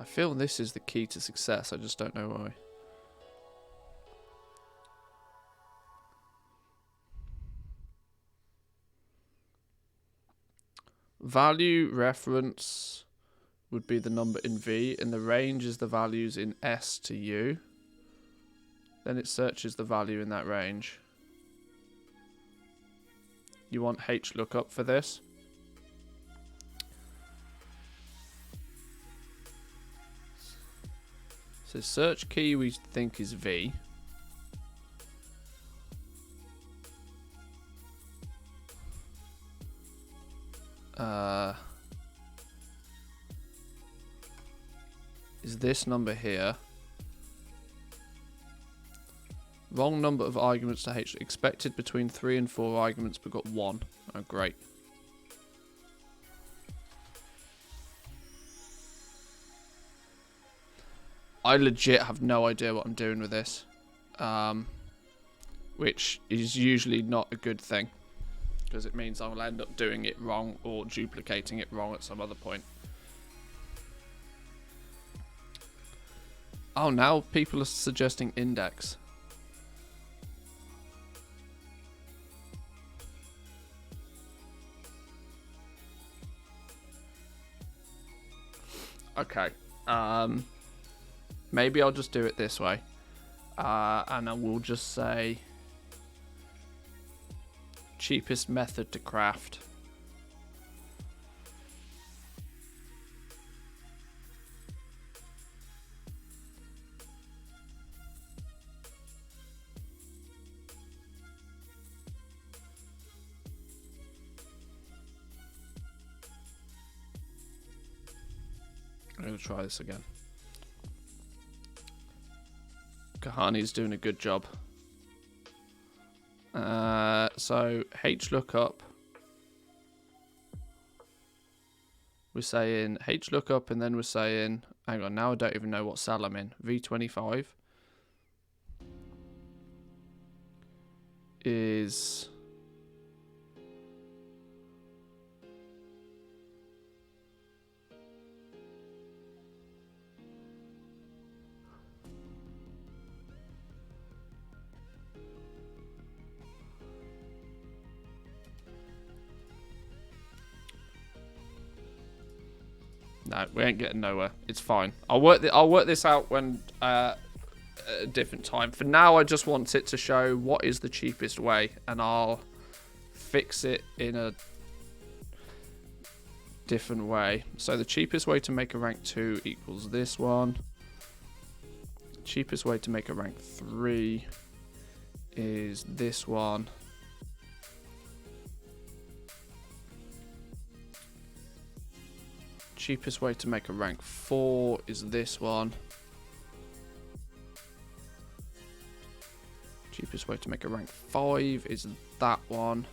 feel this is the key to success. I just don't know why. Value reference would be the number in V, and the range is the values in S to U. Then it searches the value in that range. You want HLOOKUP for this. So search key we think is V. Is this number here. Wrong number of arguments to H. Expected between 3 and 4 arguments, but got 1. Oh, great. I legit have no idea what I'm doing with this. Which is usually not a good thing. Because it means I'll end up doing it wrong or duplicating it wrong at some other point. Oh, now people are suggesting index. Okay. Maybe I'll just do it this way. And I will just say cheapest method to craft. I'm going to try this again. Kahani's doing a good job. So HLOOKUP. We're saying HLOOKUP, and then we're saying, hang on, now I don't even know what cell I'm in. V25 is no, we ain't getting nowhere. It's fine. I'll work this out when at a different time. For now, I just want it to show what is the cheapest way, and I'll fix it in a different way. So the cheapest way to make a rank 2 equals this one. Cheapest way to make a rank 3 is this one. Cheapest way to make a rank 4 is this one. Cheapest way to make a rank 5 is that one.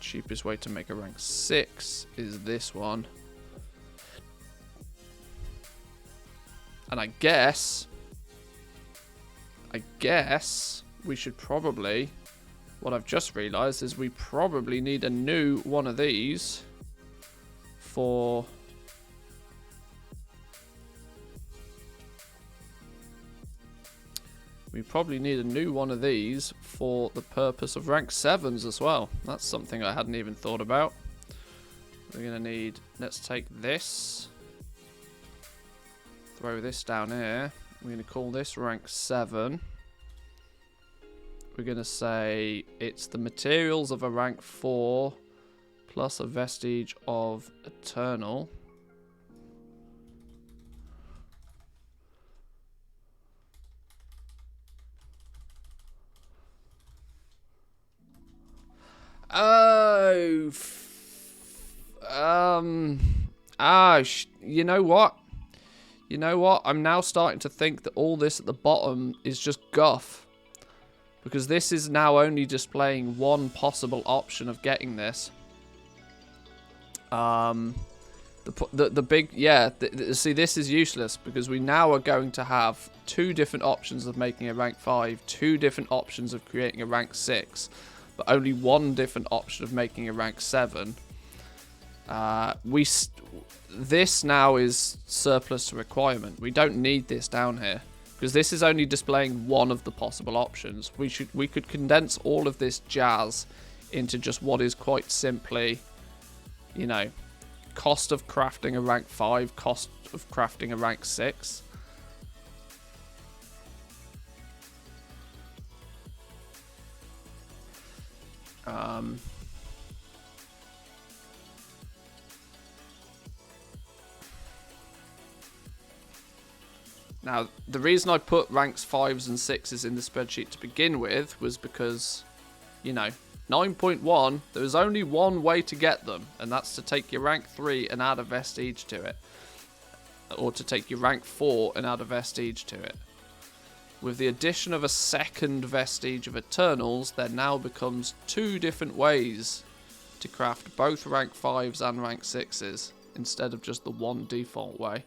Cheapest way to make a rank 6 is this one. And I guess we should probably, what I've just realized is we probably need a new one of these for the purpose of rank 7s as well. That's something I hadn't even thought about. We're going to need, let's take this, throw this down here. We're going to call this rank 7. We're going to say it's the materials of a rank 4 plus a vestige of eternal. Oh, you know what? You know what? I'm now starting to think that all this at the bottom is just guff. Because this is now only displaying one possible option of getting this. See, this is useless because we now are going to have 2 different options of making a rank 5, 2 different options of creating a rank 6, but only 1 different option of making a rank 7. This now is surplus to requirement. We don't need this down here because this is only displaying one of the possible options. We could condense all of this jazz into just what is quite simply, you know, cost of crafting a rank 5, cost of crafting a rank 6. Now, the reason I put ranks 5s and 6s in the spreadsheet to begin with was because, you know, 9.1, there's only one way to get them, and that's to take your rank 3 and add a vestige to it. Or to take your rank 4 and add a vestige to it. With the addition of a second vestige of Eternals, there now becomes 2 different ways to craft both rank 5s and rank 6s, instead of just the one default way.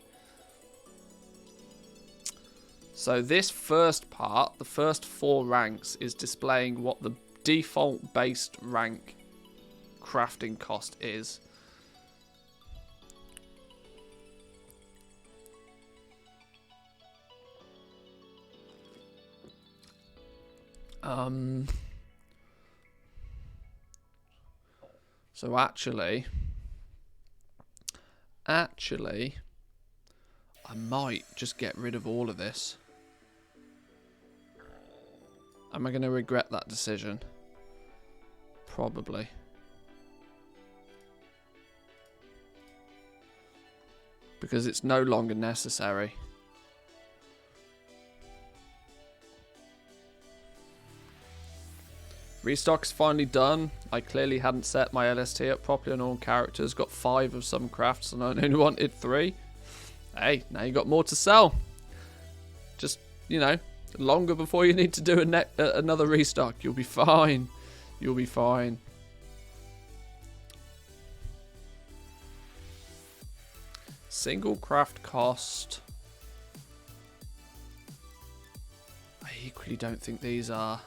So this first part, the first 4 ranks, is displaying what the default based rank crafting cost is. So actually, I might just get rid of all of this. Am I going to regret that decision? Probably. Because it's no longer necessary. Restock's finally done. I clearly hadn't set my LST up properly on all characters. Got 5 of some crafts and I only wanted 3. Hey, now you got more to sell. Just, you know, longer before you need to do another restock. You'll be fine. You'll be fine. Single craft cost. I equally don't think these are.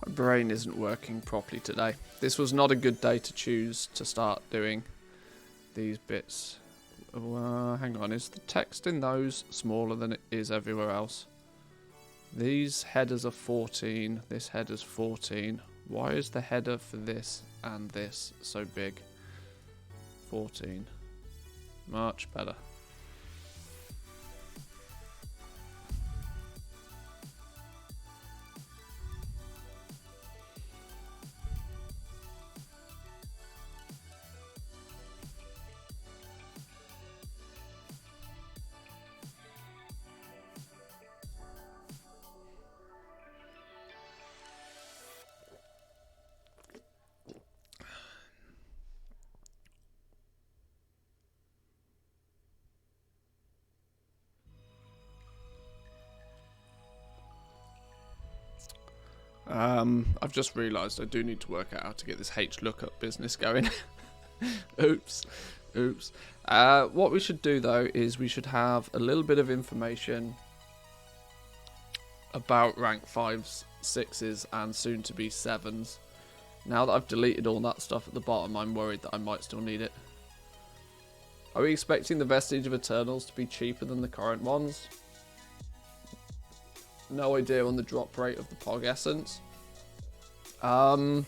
Brain isn't working properly today. This was not a good day to choose to start doing these bits. Hang on, is the text in those smaller than it is everywhere else? These headers are 14, this header's 14. Why is the header for this and this so big? 14. Much better. I've just realised I do need to work out how to get this H lookup business going. Oops. What we should do though is we should have a little bit of information about rank 5s, 6s and soon to be 7s. Now that I've deleted all that stuff at the bottom, I'm worried that I might still need it. Are we expecting the Vestige of Eternals to be cheaper than the current ones? No idea on the drop rate of the Pog Essence. I'm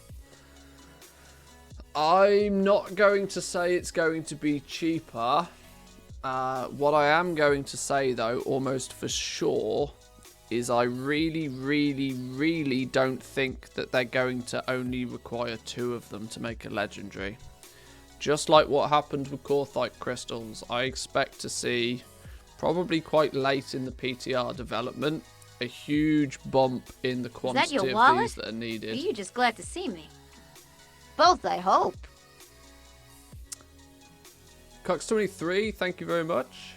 not going to say it's going to be cheaper. What I am going to say though, almost for sure, is I really don't think that they're going to only require 2 of them to make a legendary. Just like what happened with Corthite crystals, I expect to see, probably quite late in the PTR development, a huge bump in the quantity of these that are needed. Or are you just glad to see me? Both, I hope. Cox23, thank you very much.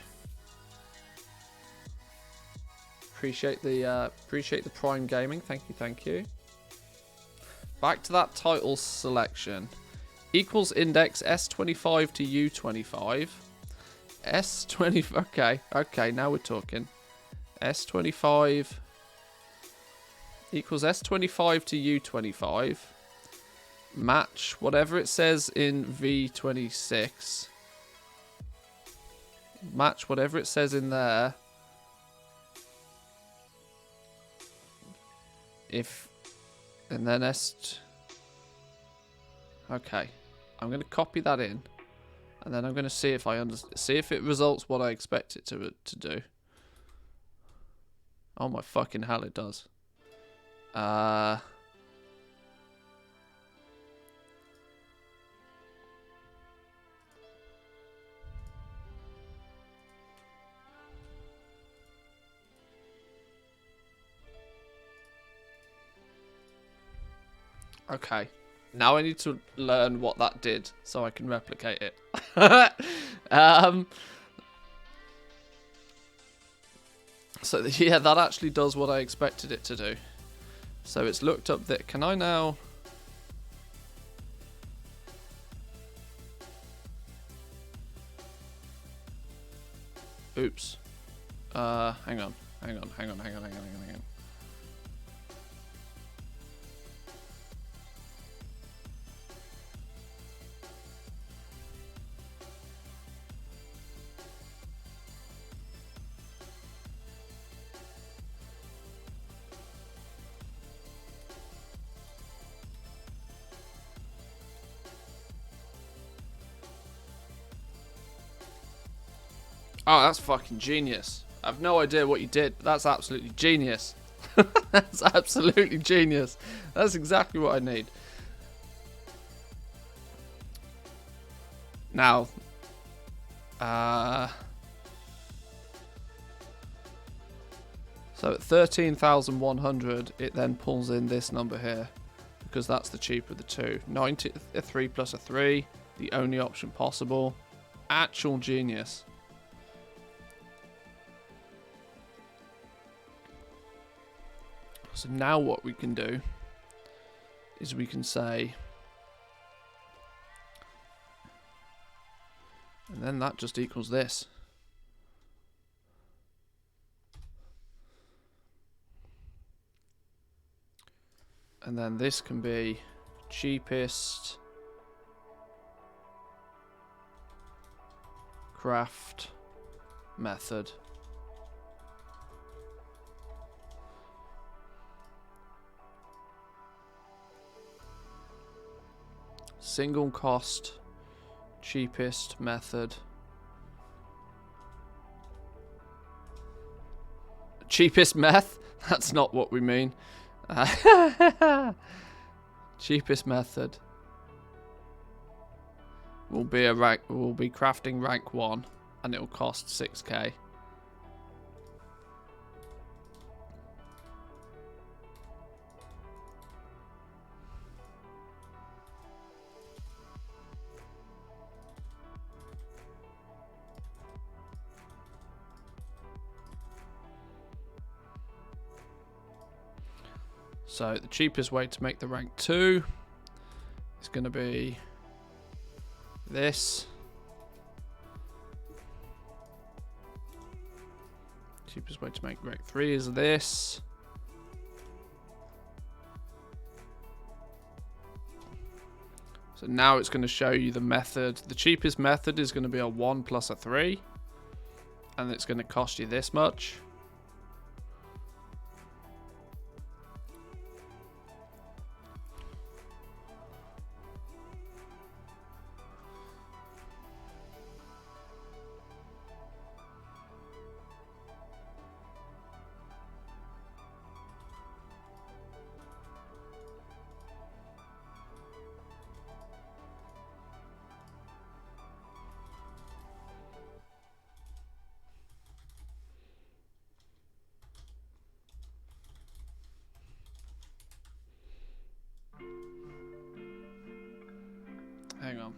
Appreciate the Prime Gaming. Thank you. Back to that title selection. Equals index S25 to U25. S20. Okay. Now we're talking. S25 equals S25 to U25. Match whatever it says in V26. Match whatever it says in there. And then okay, I'm going to copy that in, and then I'm going to see if see if it results what I expect it to do. Oh my fucking hell, it does. Okay, now I need to learn what that did so I can replicate it. So yeah, that actually does what I expected it to do. So it's looked up that. Can I now? Oops. Hang on. Oh, that's fucking genius. I have no idea what you did, but that's absolutely genius. That's absolutely genius. That's exactly what I need. Now, so at 13,100, it then pulls in this number here, because that's the cheaper of the two. 93 plus a 3, the only option possible. Actual genius. So now what we can do is we can say, and then that just equals this. And then this can be cheapest craft method. Single cost, cheapest method. Cheapest meth? That's not what we mean. Cheapest method will be crafting rank 1 and it'll cost 6k. So the cheapest way to make the rank 2 is going to be this. Cheapest way to make rank 3 is this. So now it's going to show you the method. The cheapest method is going to be a 1 plus a 3. And it's going to cost you this much. Hang on.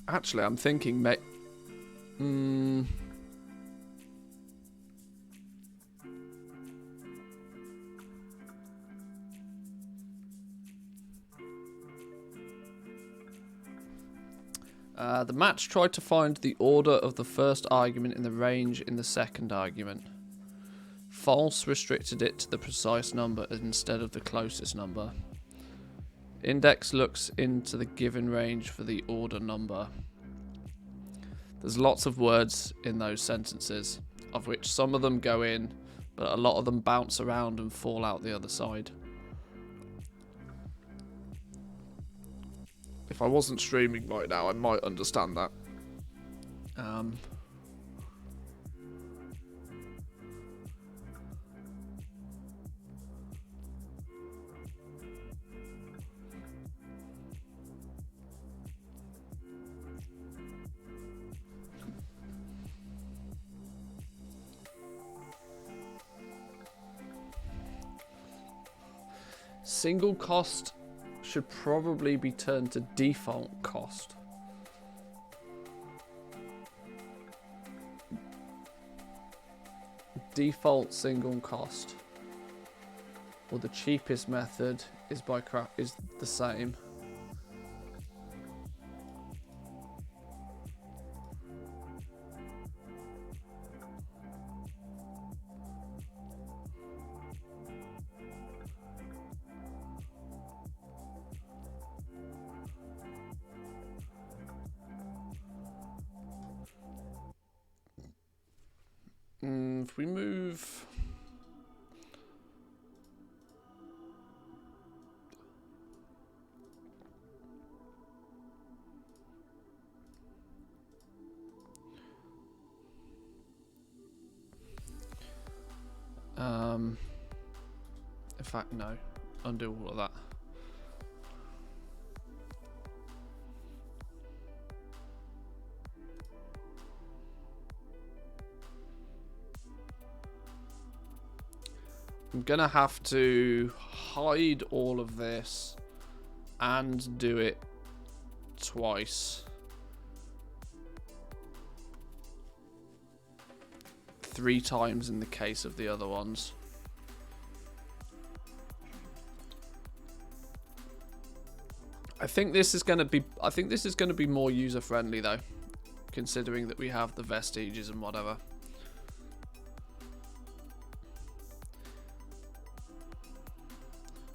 Actually, I'm thinking, the match tried to find the order of the first argument in the range in the second argument. False restricted it to the precise number instead of the closest number. Index looks into the given range for the order number. There's lots of words in those sentences, of which some of them go in, but a lot of them bounce around and fall out the other side. If I wasn't streaming right now, I might understand that. Single cost should probably be turned to default cost. Default single cost, or the cheapest method is is the same. If we move in fact, no, undo all of that. I'm gonna have to hide all of this and do it twice. 3 times in the case of the other ones. I think this is going to be more user friendly though, considering that we have the vestiges and whatever.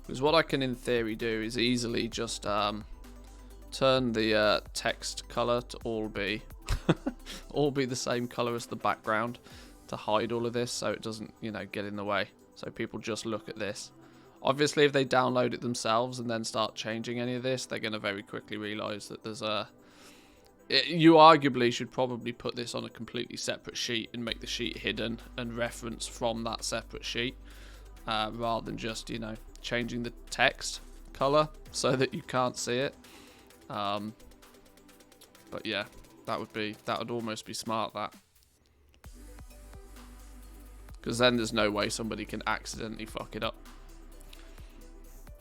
Because what I can in theory do is easily just turn the text color to all be the same color as the background to hide all of this, so it doesn't, you know, get in the way. So people just look at this. Obviously, if they download it themselves and then start changing any of this, they're going to very quickly realize that there's a... You arguably should probably put this on a completely separate sheet and make the sheet hidden and reference from that separate sheet, rather than just, you know, changing the text color so that you can't see it. But yeah, that would almost be smart, that. Because then there's no way somebody can accidentally fuck it up.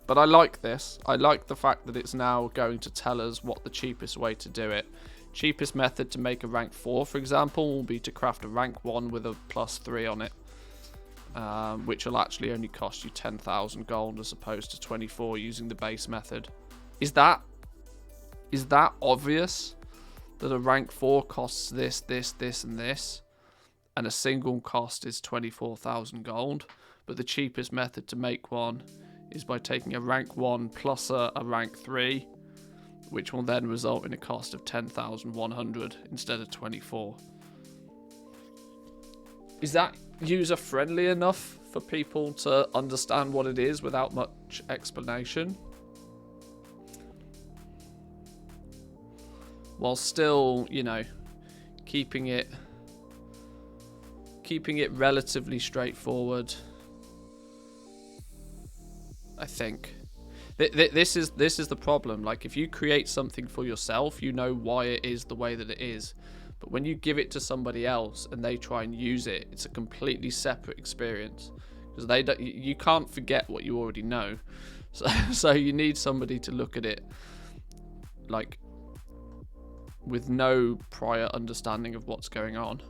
But I like this. I like the fact that it's now going to tell us what the cheapest way to do it. Cheapest method to make a rank 4, for example, will be to craft a rank 1 with a +3 on it. Which will actually only cost you 10,000 gold as opposed to 24 using the base method. Is that obvious? That a rank 4 costs this, this, this, and this, and a single cost is 24,000 gold, but the cheapest method to make one is by taking a rank 1 plus a rank 3, which will then result in a cost of 10,100 instead of 24. Is that user friendly enough for people to understand what it is without much explanation? While still, you know, keeping it relatively straightforward. I think this is the problem. Like, if you create something for yourself, you know why it is the way that it is. But when you give it to somebody else and they try and use it, it's a completely separate experience, because you can't forget what you already know. So you need somebody to look at it like with no prior understanding of what's going on.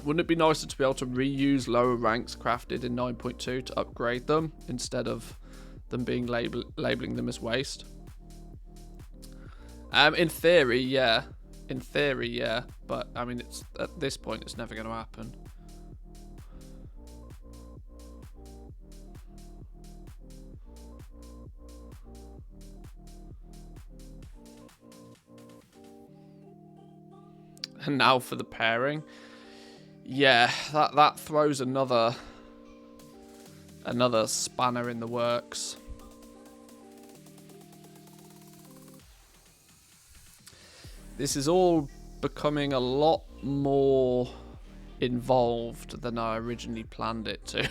Wouldn't it be nicer to be able to reuse lower ranks crafted in 9.2 to upgrade them instead of them being labeling them as waste? In theory, yeah. In theory, yeah. But I mean, it's at this point, it's never going to happen. And now for the pairing. Yeah, that throws another spanner in the works. This is all becoming a lot more involved than I originally planned it to.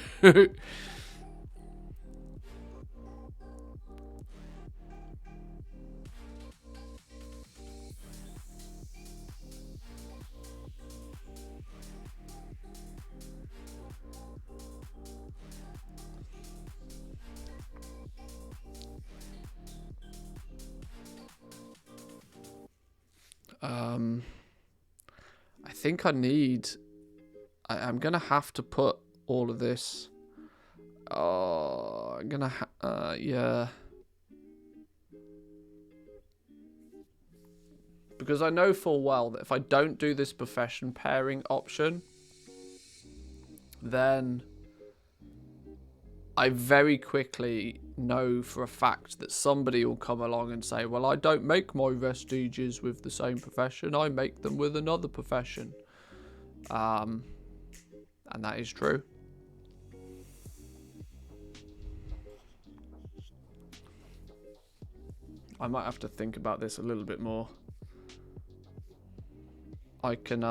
I think I'm gonna have to put all of this. Oh, I'm gonna yeah. Because I know full well that if I don't do this profession pairing option, then I very quickly know for a fact that somebody will come along and say, well, I don't make my vestiges with the same profession, I make them with another profession. And that is true. I might have to think about this a little bit more. I can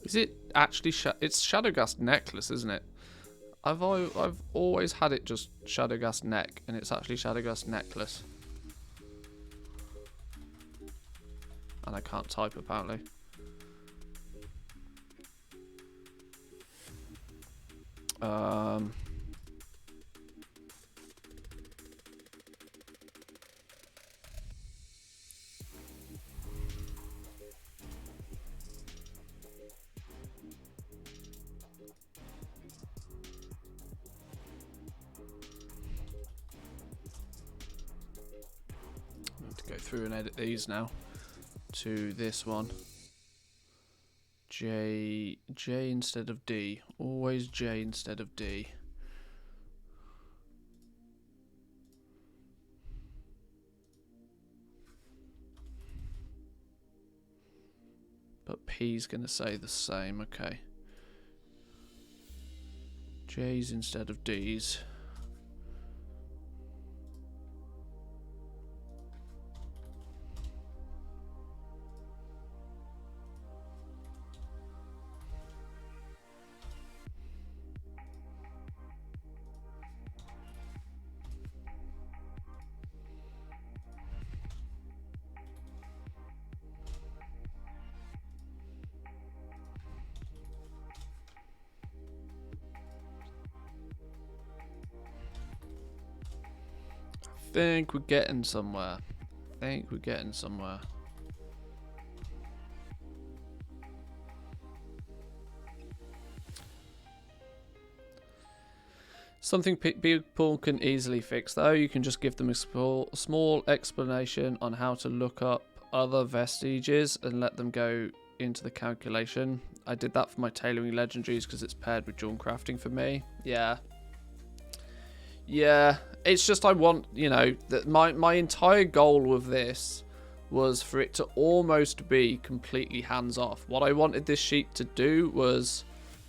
Is it actually... It's Shadowgast necklace, isn't it? I've always had it just Shadowgast neck, and it's actually Shadowgast necklace. And I can't type, apparently. Go through and edit these now to this one. J instead of D. Always J instead of D. But P's going to say the same. Okay. J's instead of D's. I think we're getting somewhere. Something people can easily fix, though. You can just give them a small explanation on how to look up other vestiges and let them go into the calculation. I did that for my tailoring legendaries because it's paired with Dawn crafting for me. Yeah, it's just I want, you know, that my entire goal with this was for it to almost be completely hands-off. What I wanted this sheet to do was,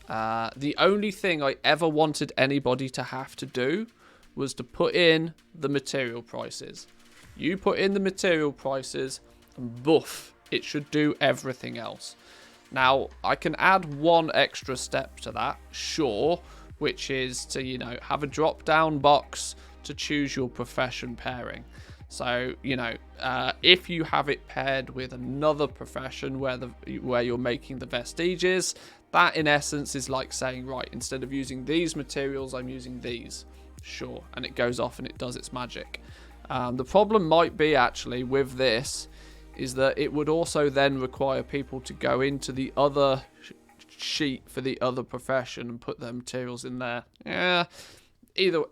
the only thing I ever wanted anybody to have to do was to put in the material prices. You put in the material prices, and boof, it should do everything else. Now, I can add one extra step to that, sure, which is to, you know, have a drop-down box to choose your profession pairing. So, you know, if you have it paired with another profession where you're making the vestiges, that in essence is like saying, right, instead of using these materials, I'm using these. Sure, and it goes off and it does its magic. The problem might be actually with this is that it would also then require people to go into the other sheet for the other profession and put their materials in there. Yeah, either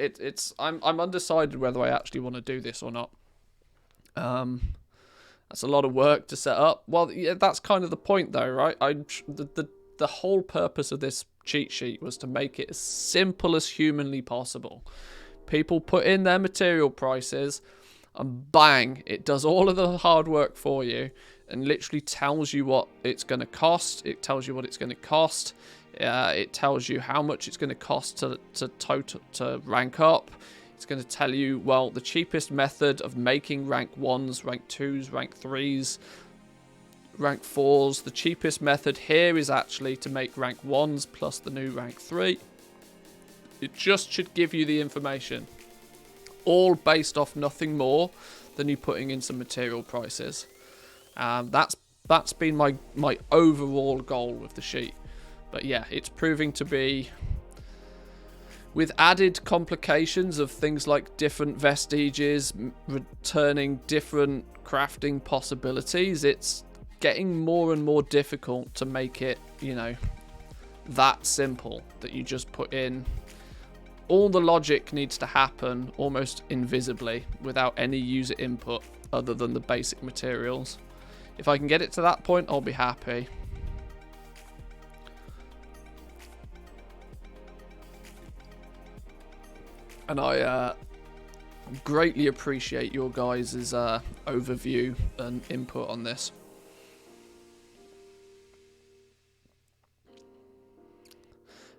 I'm undecided whether I actually want to do this or not. That's a lot of work to set up. Well, yeah, that's kind of the point though, right? The whole purpose of this cheat sheet was to make it as simple as humanly possible. People put in their material prices and bang, it does all of the hard work for you and literally tells you what it's going to cost. It tells you what it's going to cost. It tells you how much it's going to cost to rank up. It's going to tell you, well, the cheapest method of making rank 1s, rank 2s, rank 3s, rank 4s. The cheapest method here is actually to make rank 1s plus the new rank 3. It just should give you the information. All based off nothing more than you putting in some material prices. That's been my overall goal with the sheet. But yeah, it's proving to be, with added complications of things like different vestiges, returning different crafting possibilities, it's getting more and more difficult to make it, you know, that simple that you just put in. All the logic needs to happen almost invisibly without any user input other than the basic materials. If I can get it to that point, I'll be happy. And I greatly appreciate your guys' overview and input on this.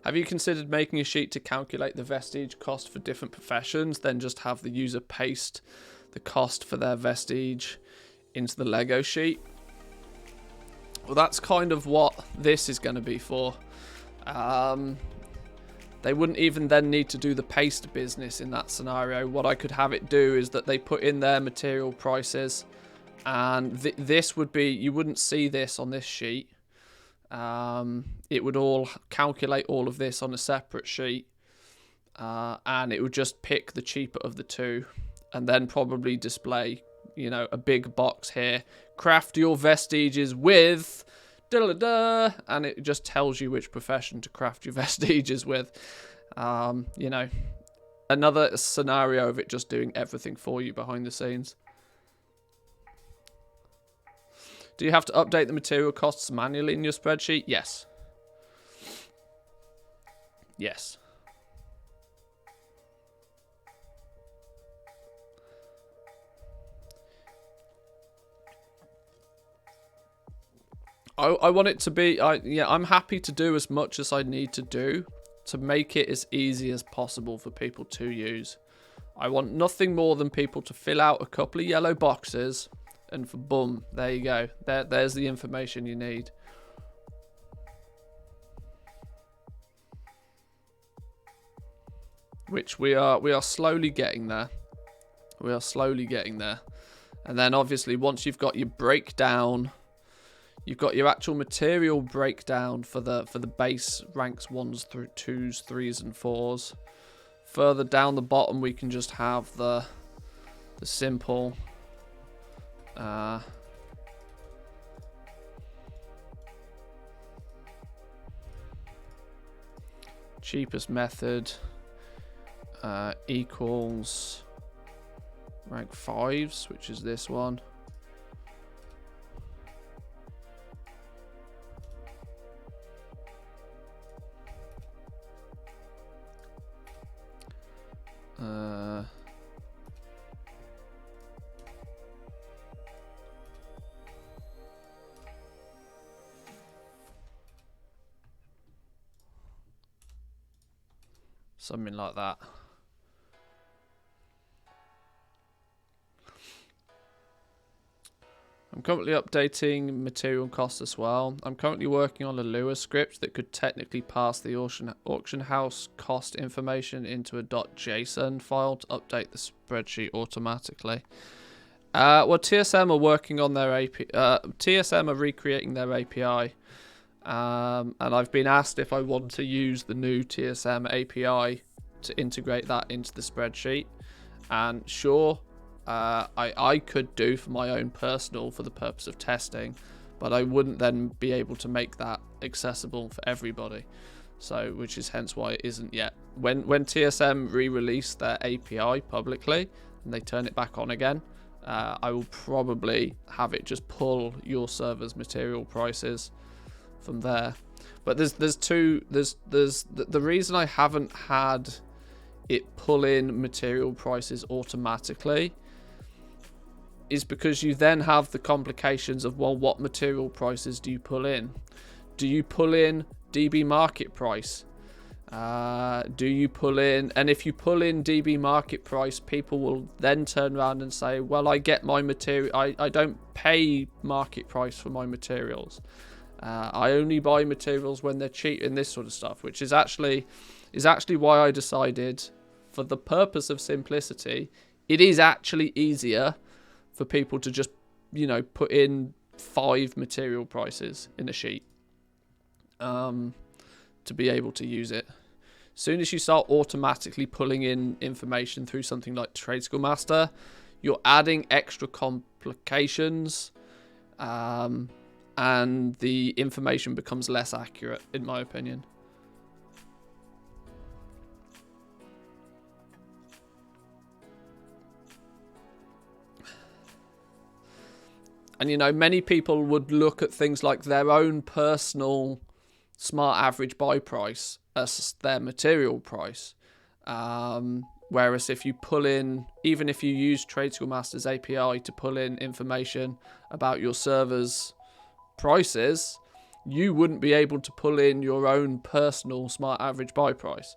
Have you considered making a sheet to calculate the vestige cost for different professions, then just have the user paste the cost for their vestige into the Lego sheet? Well, that's kind of what this is going to be for. They wouldn't even then need to do the paste business in that scenario. What I could have it do is that they put in their material prices, and this would be, you wouldn't see this on this sheet. It would all calculate all of this on a separate sheet, and it would just pick the cheaper of the two, and then probably display, you know, a big box here. Craft your vestiges with da-da-da, and it just tells you which profession to craft your vestiges with. You know, another scenario of it just doing everything for you behind the scenes. Do you have to update the material costs manually in your spreadsheet? Yes. Yes. I want it to be, I'm happy to do as much as I need to do to make it as easy as possible for people to use. I want nothing more than people to fill out a couple of yellow boxes, and for boom, there you go. There's the information you need. Which we are slowly getting there. We are slowly getting there. And then obviously once you've got your breakdown, you've got your actual material breakdown for the base ranks 1s through 2s, 3s and 4s. Further down the bottom we can just have the simple cheapest method equals rank 5s, which is this one. Something like that. I'm currently updating material costs as well. I'm currently working on a Lua script that could technically pass the auction house cost information into a .json file to update the spreadsheet automatically. Well, TSM are working on their API. TSM are recreating their API. And I've been asked if I want to use the new TSM API to integrate that into the spreadsheet. And sure, I could do for my own personal for the purpose of testing, but I wouldn't then be able to make that accessible for everybody. So, which is hence why it isn't yet. When TSM re-release their API publicly and they turn it back on again, I will probably have it just pull your server's material prices from there. But the reason I haven't had it pull in material prices automatically is because you then have the complications of, well, what material prices do you pull in? Do you pull in DB market price? Do you pull in, and if you pull in DB market price, people will then turn around and say, well, I get my material, I don't pay market price for my materials. I only buy materials when they're cheap and this sort of stuff, which is actually why I decided, for the purpose of simplicity, it is actually easier for people to just, you know, put in 5 material prices in a sheet to be able to use it. As soon as you start automatically pulling in information through something like Trade School Master, you're adding extra complications, and the information becomes less accurate, in my opinion. And, you know, many people would look at things like their own personal smart average buy price as their material price. Whereas if you pull in, even if you use Trade School Master's API to pull in information about your server's prices, you wouldn't be able to pull in your own personal smart average buy price.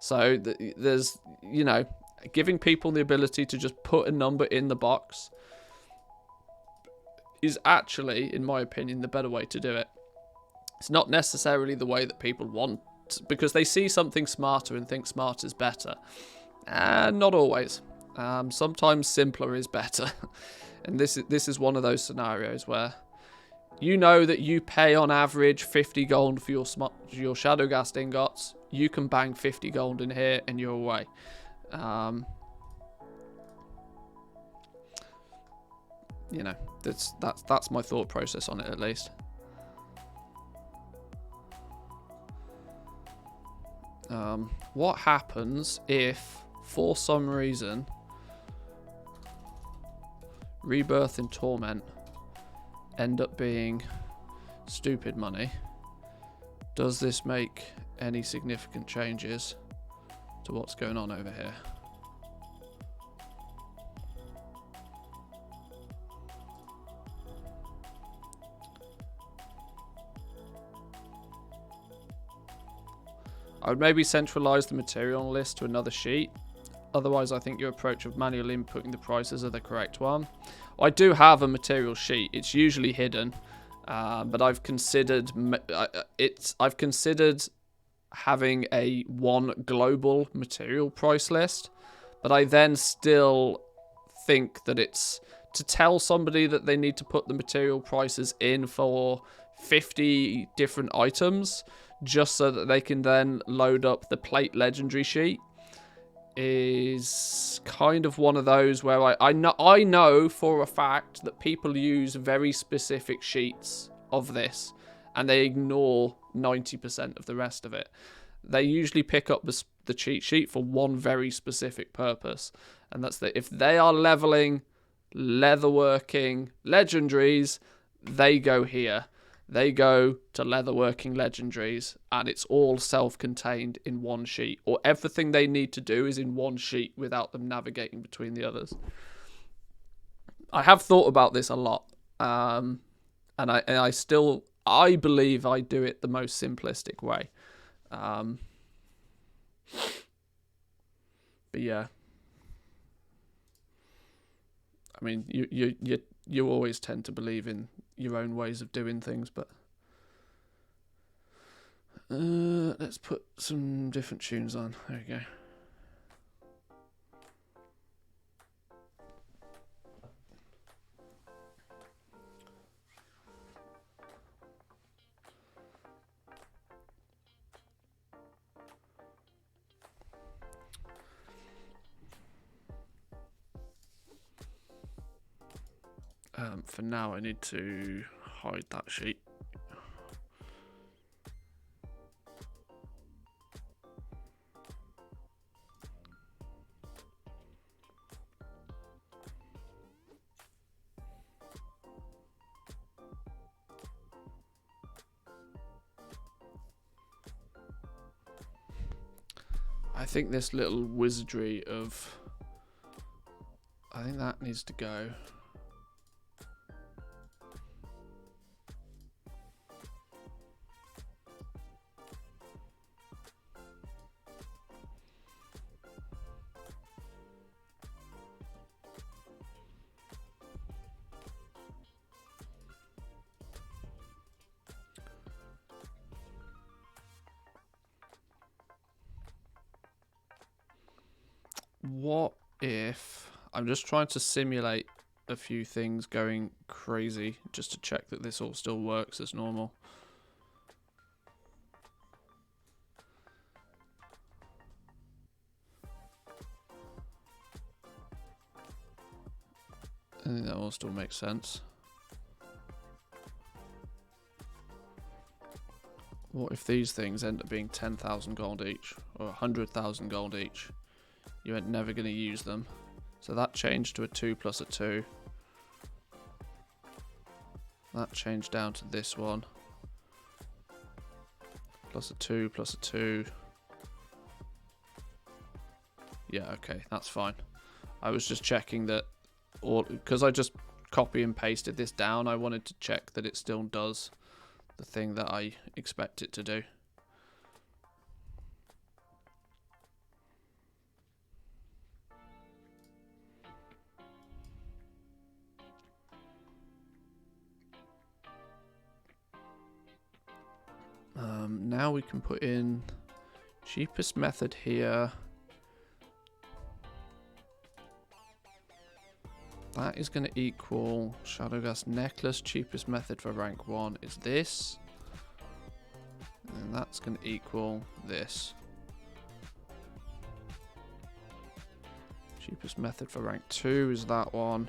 So there's, you know, giving people the ability to just put a number in the box is actually, in my opinion, the better way to do it. It's not necessarily the way that people want, because they see something smarter and think smarter is better. And not always. Sometimes simpler is better. And this is one of those scenarios where you know that you pay on average 50 gold for your Shadowghast ingots. You can bang 50 gold in here and you're away. You know, that's my thought process on it, at least. What happens if, for some reason, Rebirth and Torment end up being stupid money? Does this make any significant changes to what's going on over here? I would maybe centralize the material list to another sheet. Otherwise, I think your approach of manually inputting the prices are the correct one. I do have a material sheet. It's usually hidden, but I've considered having a one global material price list. But I then still think that it's to tell somebody that they need to put the material prices in for 50 different items just so that they can then load up the plate legendary sheet is kind of one of those where I know for a fact that people use very specific sheets of this and they ignore 90% of the rest of it. They usually pick up the cheat sheet for one very specific purpose, and that's that if they are leveling leatherworking legendaries, they go here. They go to leatherworking legendaries, and it's all self-contained in one sheet. Or everything they need to do is in one sheet without them navigating between the others. I have thought about this a lot, and I believe I do it the most simplistic way. But yeah, I mean, you always tend to believe in your own ways of doing things, but let's put some different tunes on. There we go. For now, I need to hide that sheet. I think this little wizardry of... I think that needs to go. What if... I'm just trying to simulate a few things going crazy just to check that this all still works as normal. I think that all still makes sense. What if these things end up being 10,000 gold each, or 100,000 gold each? You ain't never going to use them. So that changed to a 2 plus a 2. That changed down to this one. Plus a 2, plus a 2. Yeah, okay, that's fine. I was just checking that, because I just copy and pasted this down, I wanted to check that it still does the thing that I expect it to do. Now we can put in cheapest method here. That is going to equal Shadowgas necklace. Cheapest method for rank 1 is this. And that's going to equal this. Cheapest method for rank 2 is that one.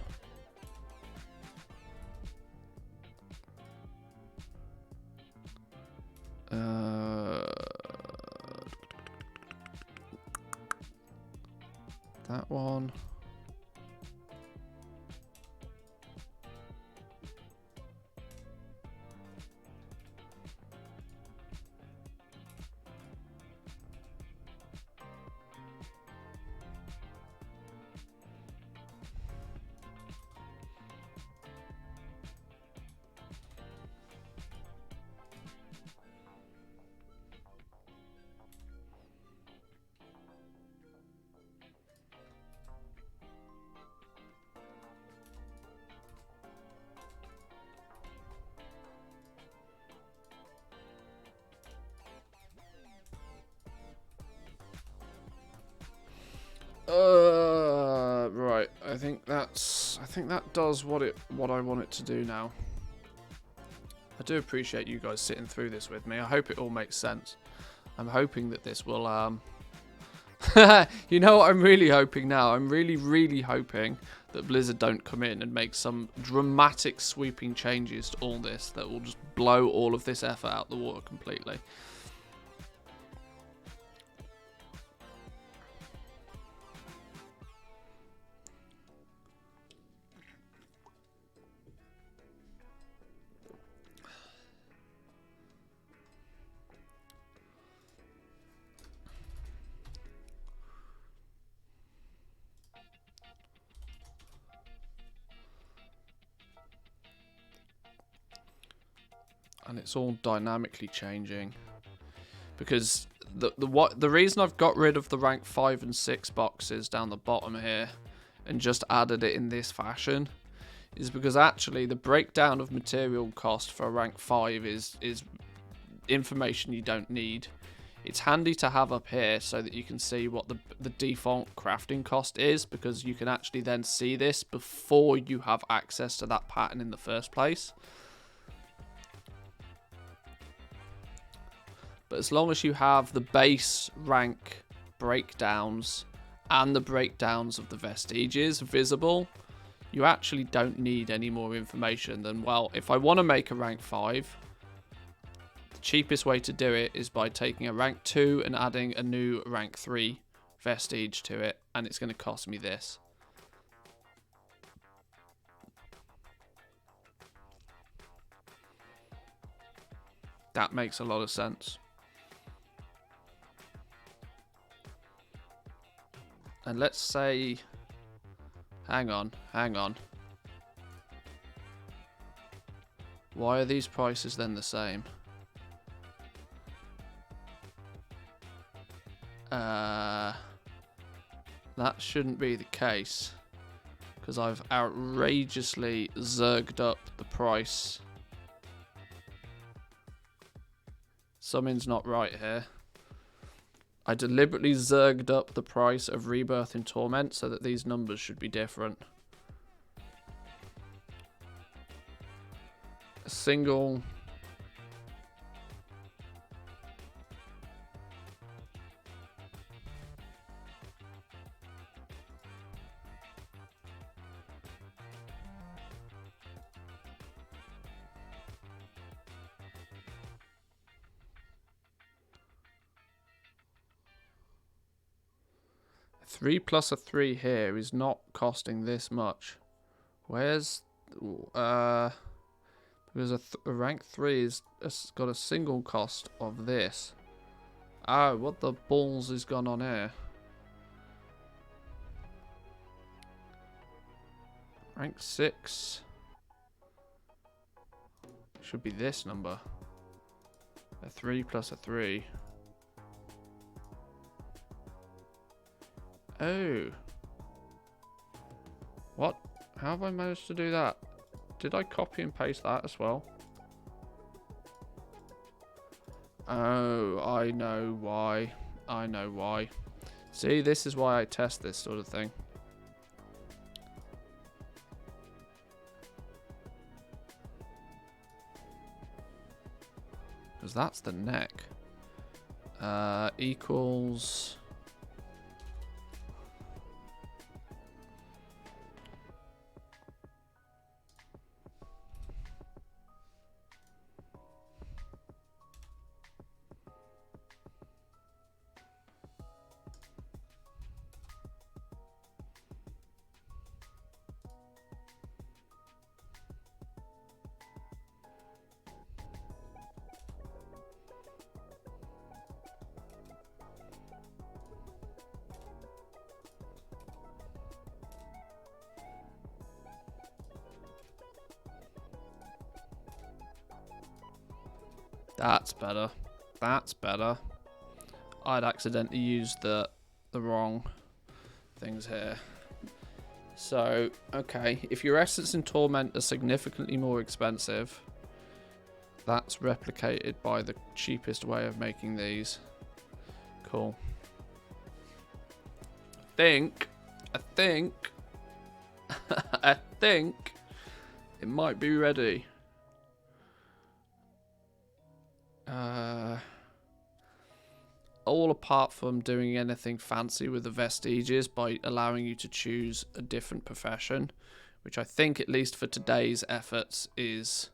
That one. Right. I think that does what I want it to do now. I do appreciate you guys sitting through this with me. I hope it all makes sense. I'm hoping that this will you know what I'm really hoping now? I'm really hoping that Blizzard don't come in and make some dramatic sweeping changes to all this that will just blow all of this effort out the water completely. And it's all dynamically changing, because the reason I've got rid of the rank 5 and 6 boxes down the bottom here and just added it in this fashion is because actually the breakdown of material cost for a rank 5 is information you don't need. It's handy to have up here so that you can see what the default crafting cost is, because you can actually then see this before you have access to that pattern in the first place. But as long as you have the base rank breakdowns and the breakdowns of the vestiges visible, you actually don't need any more information than, well, if I want to make a rank 5, the cheapest way to do it is by taking a rank 2 and adding a new rank 3 vestige to it, and it's going to cost me this. That makes a lot of sense. And let's say, hang on. Why are these prices then the same? That shouldn't be the case, because I've outrageously zerged up the price. Something's not right here. I deliberately zerged up the price of Rebirth in Torment so that these numbers should be different. A single... Three plus a 3 here is not costing this much. Where's... because a rank 3 is got a single cost of this. Oh, what the balls is gone on here? Rank 6 should be this number. A 3 plus a 3. Oh. What? How have I managed to do that? Did I copy and paste that as well? Oh, I know why. I know why. See, this is why I test this sort of thing. Because that's the neck. Equals... That's better. That's better. I'd accidentally used the wrong things here. So, okay, if your Essence and Torment are significantly more expensive, that's replicated by the cheapest way of making these. Cool. I think I think it might be ready. All apart from doing anything fancy with the vestiges by allowing you to choose a different profession, which I think, at least for today's efforts, is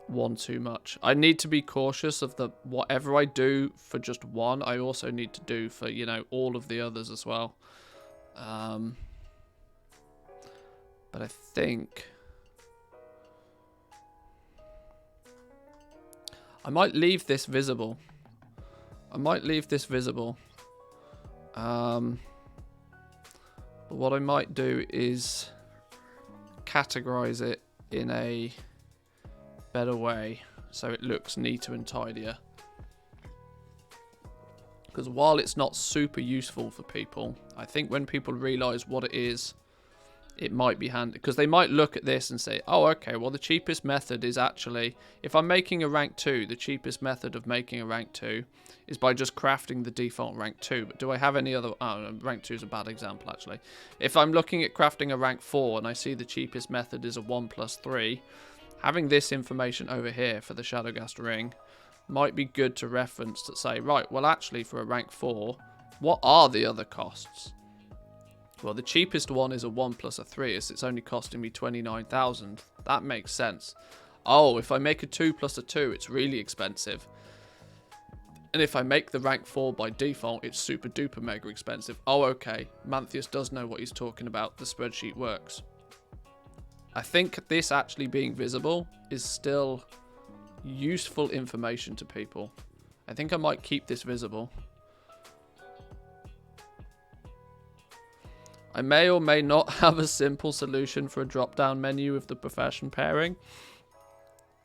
one too much. I need to be cautious of the whatever I do for just one, I also need to do for, you know, all of the others as well. But I think I might leave this visible. But what I might do is categorize it in a better way so it looks neater and tidier. Because while it's not super useful for people, I think when people realize what it is, it might be handy, because they might look at this and say, oh, okay, well, the cheapest method is actually, if I'm making a rank 2, the cheapest method of making a rank 2 is by just crafting the default rank 2. But do I have any other... Oh, rank 2 is a bad example, actually. If I'm looking at crafting a rank 4 and I see the cheapest method is a 1+3, having this information over here for the Shadowgast ring might be good to reference to say, right, well, actually, for a rank 4, what are the other costs? Well, the cheapest one is a 1+3, as it's only costing me 29,000. That makes sense. Oh, if I make a 2+2, it's really expensive. And if I make the rank 4 by default, it's super duper mega expensive. Oh, okay. Manthius does know what he's talking about. The spreadsheet works. I think this actually being visible is still useful information to people. I think I might keep this visible. I may or may not have a simple solution for a drop-down menu with the profession pairing.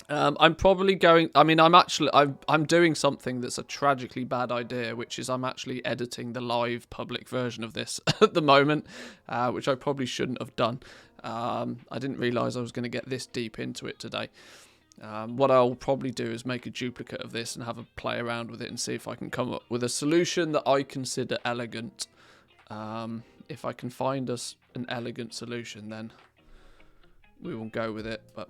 I'm probably going... I mean, I'm doing something that's a tragically bad idea, which is I'm actually editing the live public version of this at the moment, which I probably shouldn't have done. I didn't realise I was going to get this deep into it today. What I'll probably do is make a duplicate of this and have a play around with it and see if I can come up with a solution that I consider elegant. If I can find us an elegant solution, then we will go with it. But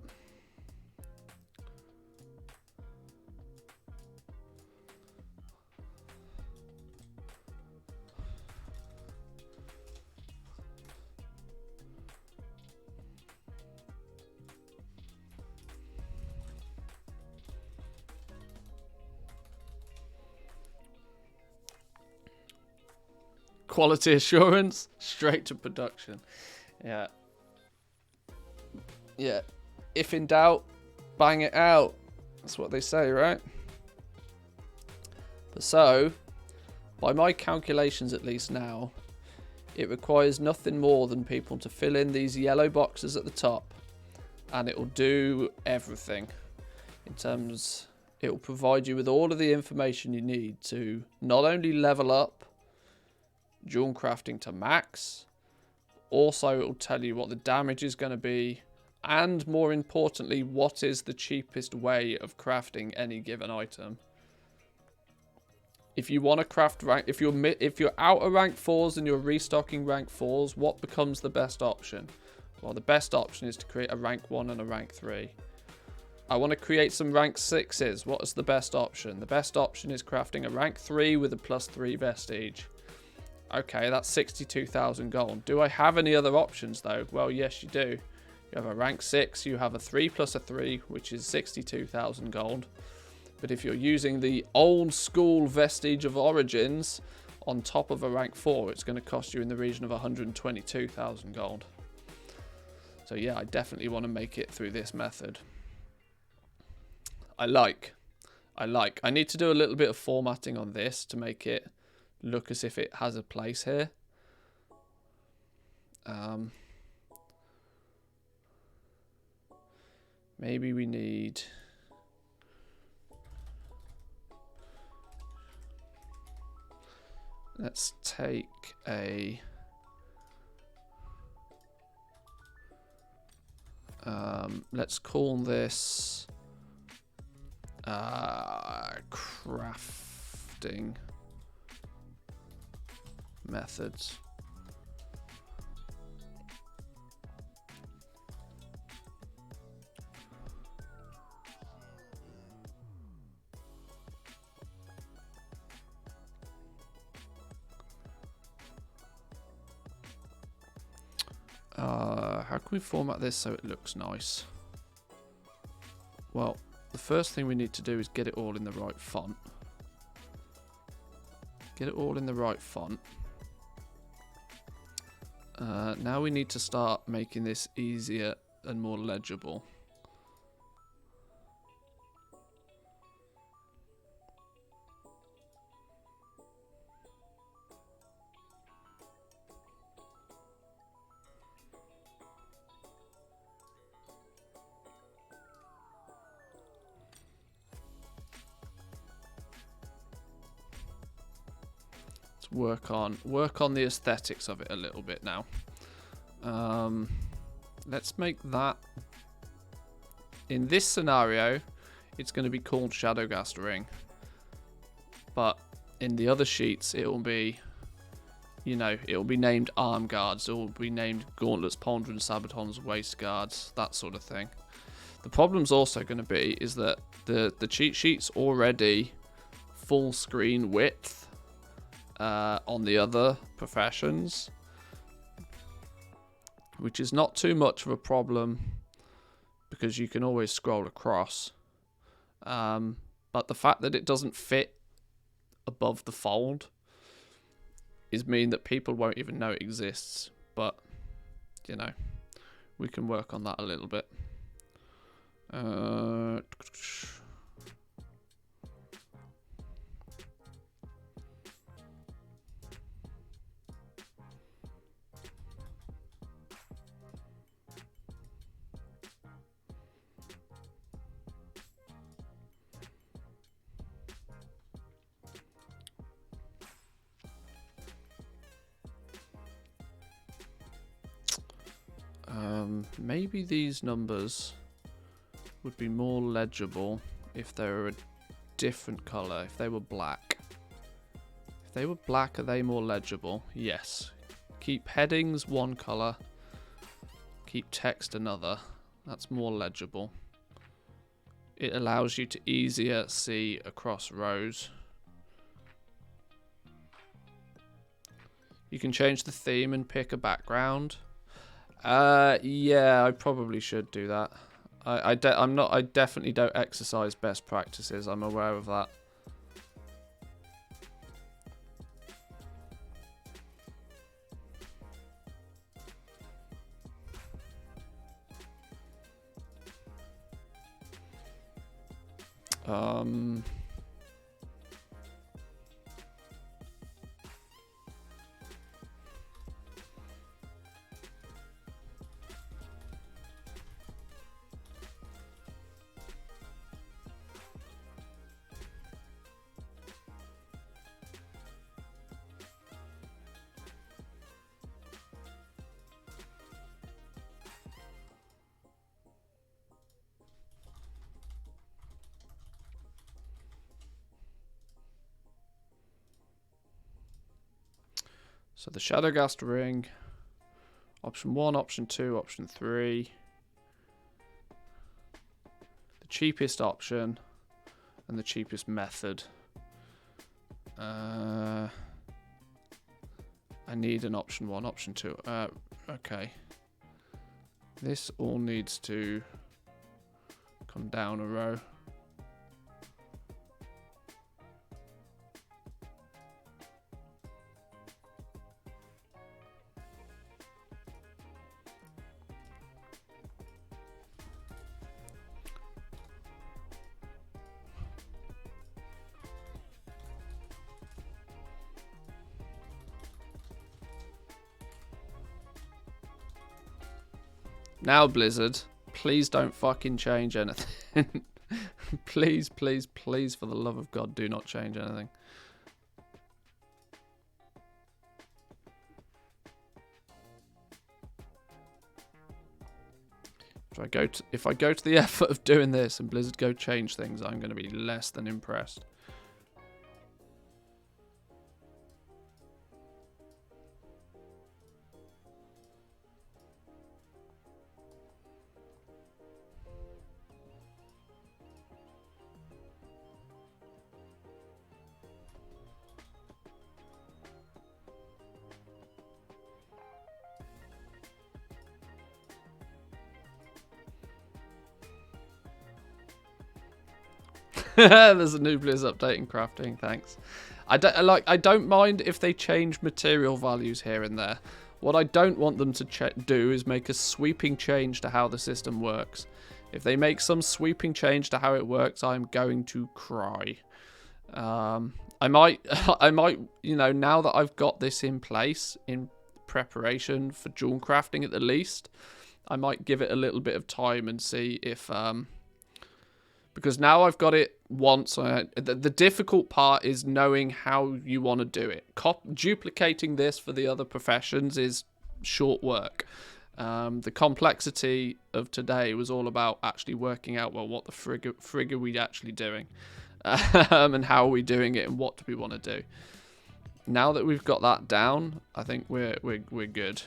quality assurance, straight to production. Yeah. If in doubt, bang it out. That's what they say, right? But so, by my calculations at least now, it requires nothing more than people to fill in these yellow boxes at the top, and it will do everything. In terms, it will provide you with all of the information you need to not only level up Jewel crafting to max, also it will tell you what the damage is going to be, and more importantly, what is the cheapest way of crafting any given item. if you want to craft rank, if you're out of rank 4s and you're restocking rank 4s, what becomes the best option? Well, the best option is to create a rank 1 and a rank 3. I want to create some rank 6s. What is the best option? The best option is crafting a rank 3 with a +3 vestige. Okay, that's 62,000 gold. Do I have any other options though? Well, yes, you do. You have a rank 6, you have a 3 plus a 3, which is 62,000 gold. But if you're using the old school Vestige of Origins on top of a rank 4, it's going to cost you in the region of 122,000 gold. So yeah, I definitely want to make it through this method. I need to do a little bit of formatting on this to make it look as if it has a place here. Maybe we need... Let's take a... let's call this... crafting methods. How can we format this so it looks nice? Well, the first thing we need to do is get it all in the right font. Get it all in the right font. Now we need to start making this easier and more legible. Work on the aesthetics of it a little bit now. Let's make that, in this scenario, it's going to be called Shadowgast Ring, but in the other sheets it will be, you know, it will be named Arm Guards, it will be named Gauntlets, Pauldrons, Sabatons, Waist Guards, that sort of thing. The problem's also going to be is that the cheat sheet's already full screen width on the other professions, which is not too much of a problem because you can always scroll across, but the fact that it doesn't fit above the fold is mean that people won't even know it exists. But you know, we can work on that a little bit. Maybe these numbers would be more legible if they were a different color, if they were black. If they were black, are they more legible? Yes. Keep headings one color, keep text another. That's more legible. It allows you to easier see across rows. You can change the theme and pick a background. Yeah, I probably should do that. I definitely don't exercise best practices. I'm aware of that. So the Shadowgast ring, option 1, option 2, option 3. The cheapest option and the cheapest method. I need an option 1, option 2. Okay. This all needs to come down a row. Now, Blizzard, please don't fucking change anything. Please, please, please, for the love of God, do not change anything. If I go to the effort of doing this and Blizzard go change things, I'm going to be less than impressed. There's a new Blizz update in crafting. Thanks. I don't mind if they change material values here and there. What I don't want them to do is make a sweeping change to how the system works. If they make some sweeping change to how it works, I'm going to cry. I might, you know, now that I've got this in place in preparation for jewel crafting at the least, I might give it a little bit of time and see if because now I've got it once. The difficult part is knowing how you want to do it. Duplicating this for the other professions is short work. The complexity of today was all about actually working out, well, what the frig are we actually doing? And how are we doing it and what do we want to do? Now that we've got that down, I think we're good.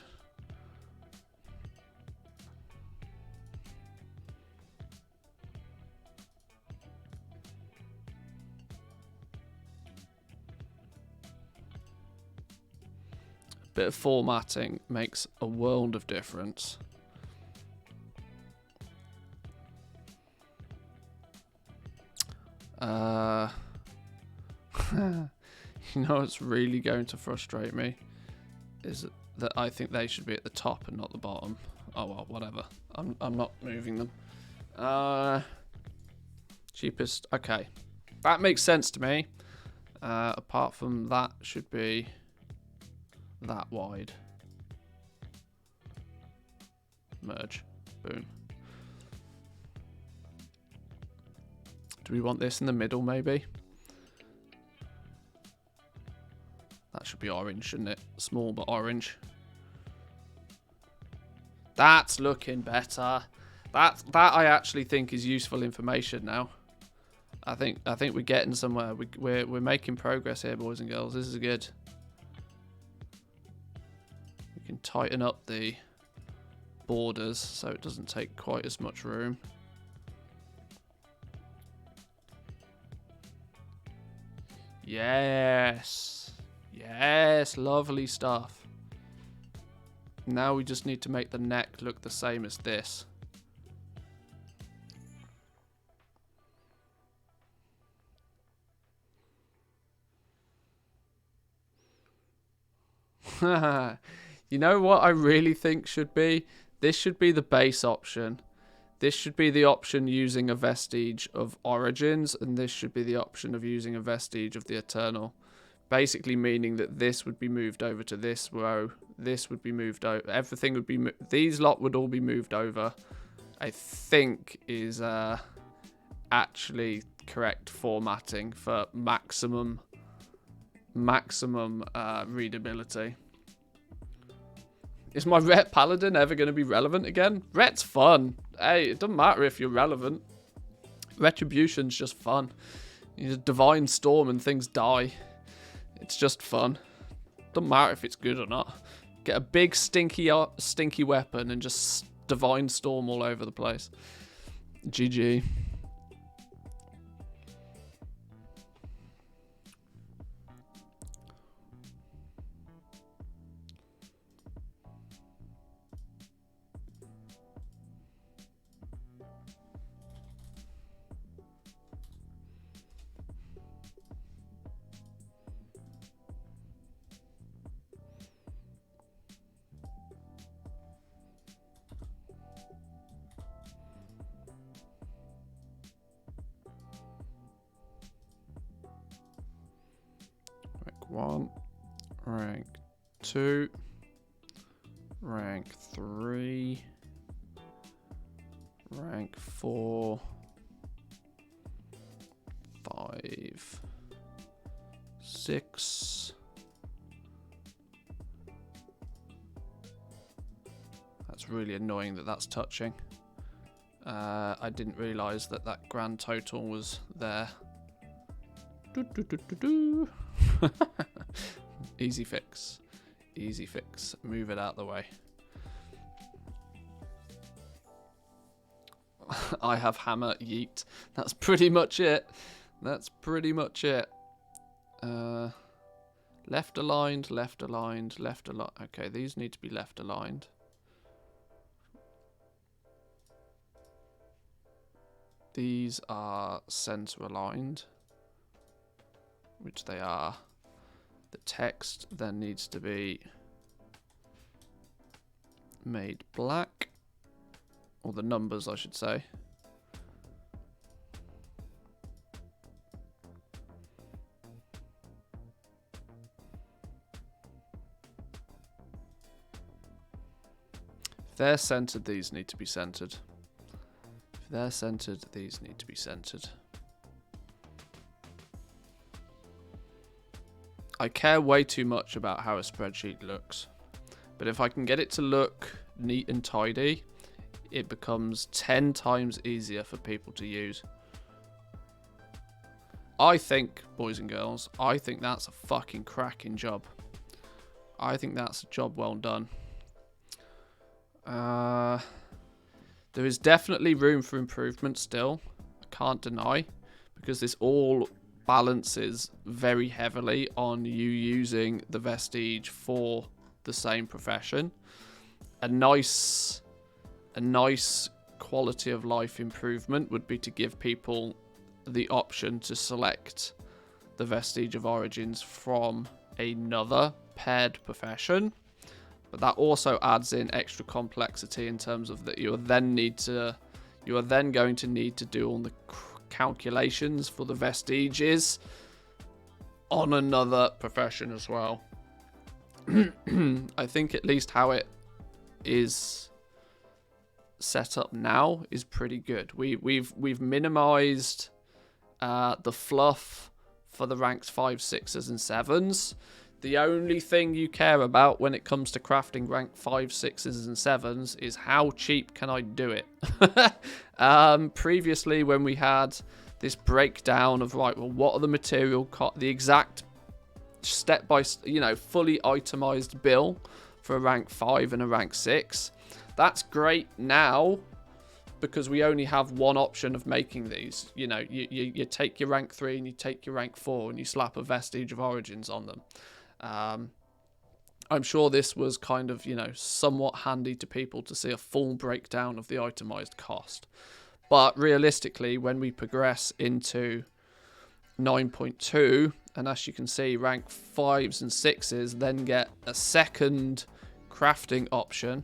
Bit of formatting makes a world of difference. You know what's really going to frustrate me is that I think they should be at the top and not the bottom. Oh well, whatever. I'm not moving them. Cheapest. Okay, that makes sense to me. Apart from that, should be that wide. Merge. Boom. Do we want this in the middle, maybe? That should be orange, shouldn't it? Small but orange. That's looking better. That I actually think is useful information now. I think we're getting somewhere. We're making progress here, boys and girls. This is good. We can tighten up the borders so it doesn't take quite as much room. Yes. Yes, lovely stuff. Now we just need to make the neck look the same as this. You know what I really think should be? This should be the base option. This should be the option using a vestige of Origins, and this should be the option of using a vestige of the Eternal. Basically meaning that this would be moved over to this row. This would be moved over. Everything would be... These lot would all be moved over. I think is actually correct formatting for maximum readability. Is my Ret Paladin ever going to be relevant again? Ret's fun. Hey, it doesn't matter if you're relevant. Retribution's just fun. You just Divine Storm and things die. It's just fun. Doesn't matter if it's good or not. Get a big stinky weapon and just divine storm all over the place. GG. Rank 1, rank 2, rank 3, rank 4, 5, 6. That's really annoying that that's touching. I didn't realise that that grand total was there. Easy fix. Easy fix. Move it out the way. I have hammer, yeet. That's pretty much it. That's pretty much it. Left aligned, left aligned, left aligned. Okay, these need to be left aligned. These are center aligned, which they are. The text then needs to be made black, or the numbers I should say. If they're centered, these need to be centered. If they're centered, these need to be centered. I care way too much about how a spreadsheet looks, but if I can get it to look neat and tidy, it becomes 10 times easier for people to use. I think, boys and girls, I think that's a fucking cracking job. I think that's a job well done. There is definitely room for improvement still, I can't deny, because this all balances very heavily on you using the vestige for the same profession. A nice quality of life improvement would be to give people the option to select the vestige of origins from another paired profession, but that also adds in extra complexity in terms of that you are then going to need to do all the calculations for the vestiges on another profession as well. I think at least how it is set up now is pretty good. We've minimized the fluff for the ranks 5, 6s and 7s. The only thing you care about when it comes to crafting rank 5, 6s and 7s is how cheap can I do it. Previously, when we had this breakdown of, right, well, what are the material the exact step by, fully itemized bill for a rank 5 and a rank 6, that's great now because we only have one option of making these. You take your rank 3 and you take your rank 4 and you slap a vestige of origins on them. I'm sure this was kind of, somewhat handy to people to see a full breakdown of the itemized cost. But realistically, when we progress into 9.2, and as you can see, rank 5s and 6s then get a second crafting option.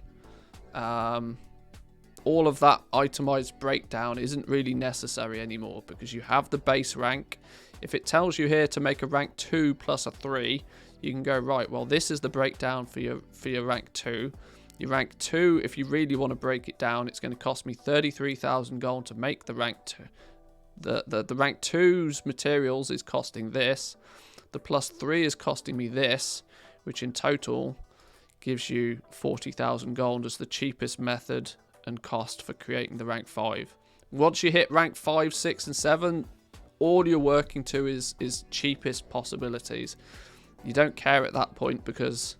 All of that itemized breakdown isn't really necessary anymore because you have the base rank. If it tells you here to make a rank 2 plus a 3, you can go, right, well, this is the breakdown for your rank 2. Your rank 2, if you really want to break it down, it's going to cost me 33,000 gold to make the rank 2. The rank 2's materials is costing this. The plus 3 is costing me this, which in total gives you 40,000 gold as the cheapest method and cost for creating the rank 5. Once you hit rank 5, 6 and 7, all you're working to is cheapest possibilities. You don't care at that point because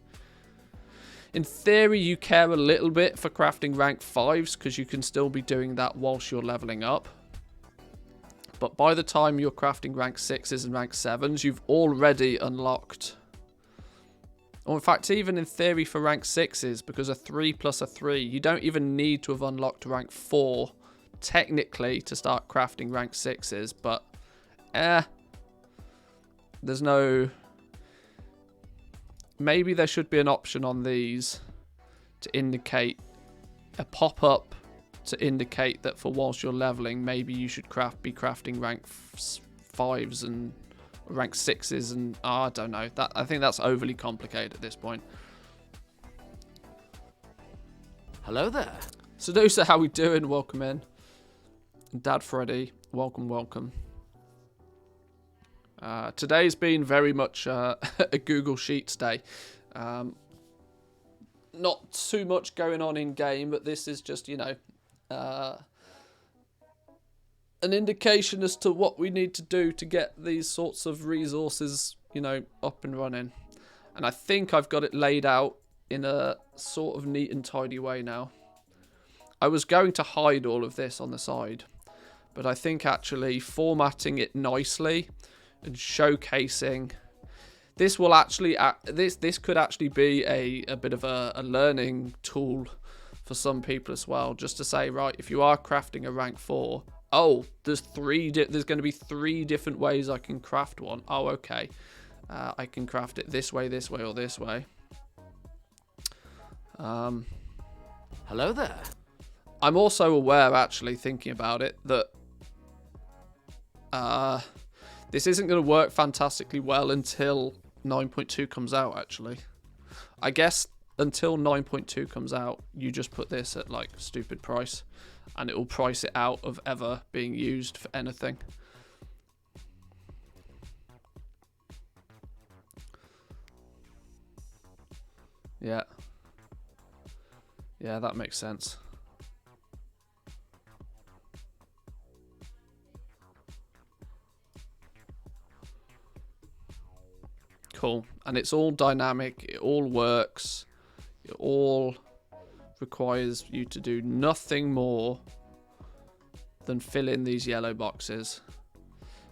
in theory you care a little bit for crafting rank 5s because you can still be doing that whilst you're leveling up. But by the time you're crafting rank 6s and rank 7s, you've already unlocked... Or in fact, even in theory for rank 6s, because a 3 plus a 3, you don't even need to have unlocked rank 4, technically, to start crafting rank 6s, but, there's no... Maybe there should be an option on these to indicate a pop-up to indicate that for whilst you're leveling, maybe you should be crafting rank 5s and rank 6s and I don't know. I think that's overly complicated at this point. Hello there. Seducer, how we doing? Welcome in. Dad Freddy, welcome. Today's been very much a Google Sheets day. Not too much going on in game, but this is just, you know, an indication as to what we need to do to get these sorts of resources, you know, up and running. And I think I've got it laid out in a sort of neat and tidy way now. I was going to hide all of this on the side, but I think actually formatting it nicely and showcasing this will actually this could actually be a bit of a learning tool for some people as well, just to say, right, if you are crafting a rank 4, oh, there's going to be 3 different ways I can craft one. Oh, okay, I can craft it this way, or this way. Hello there. I'm also aware, actually, thinking about it, that this isn't going to work fantastically well until 9.2 comes out, actually. I guess until 9.2 comes out, you just put this at, like, stupid price, and it will price it out of ever being used for anything. Yeah. Yeah, that makes sense. Cool. And it's all dynamic. It all works. It all requires you to do nothing more than fill in these yellow boxes.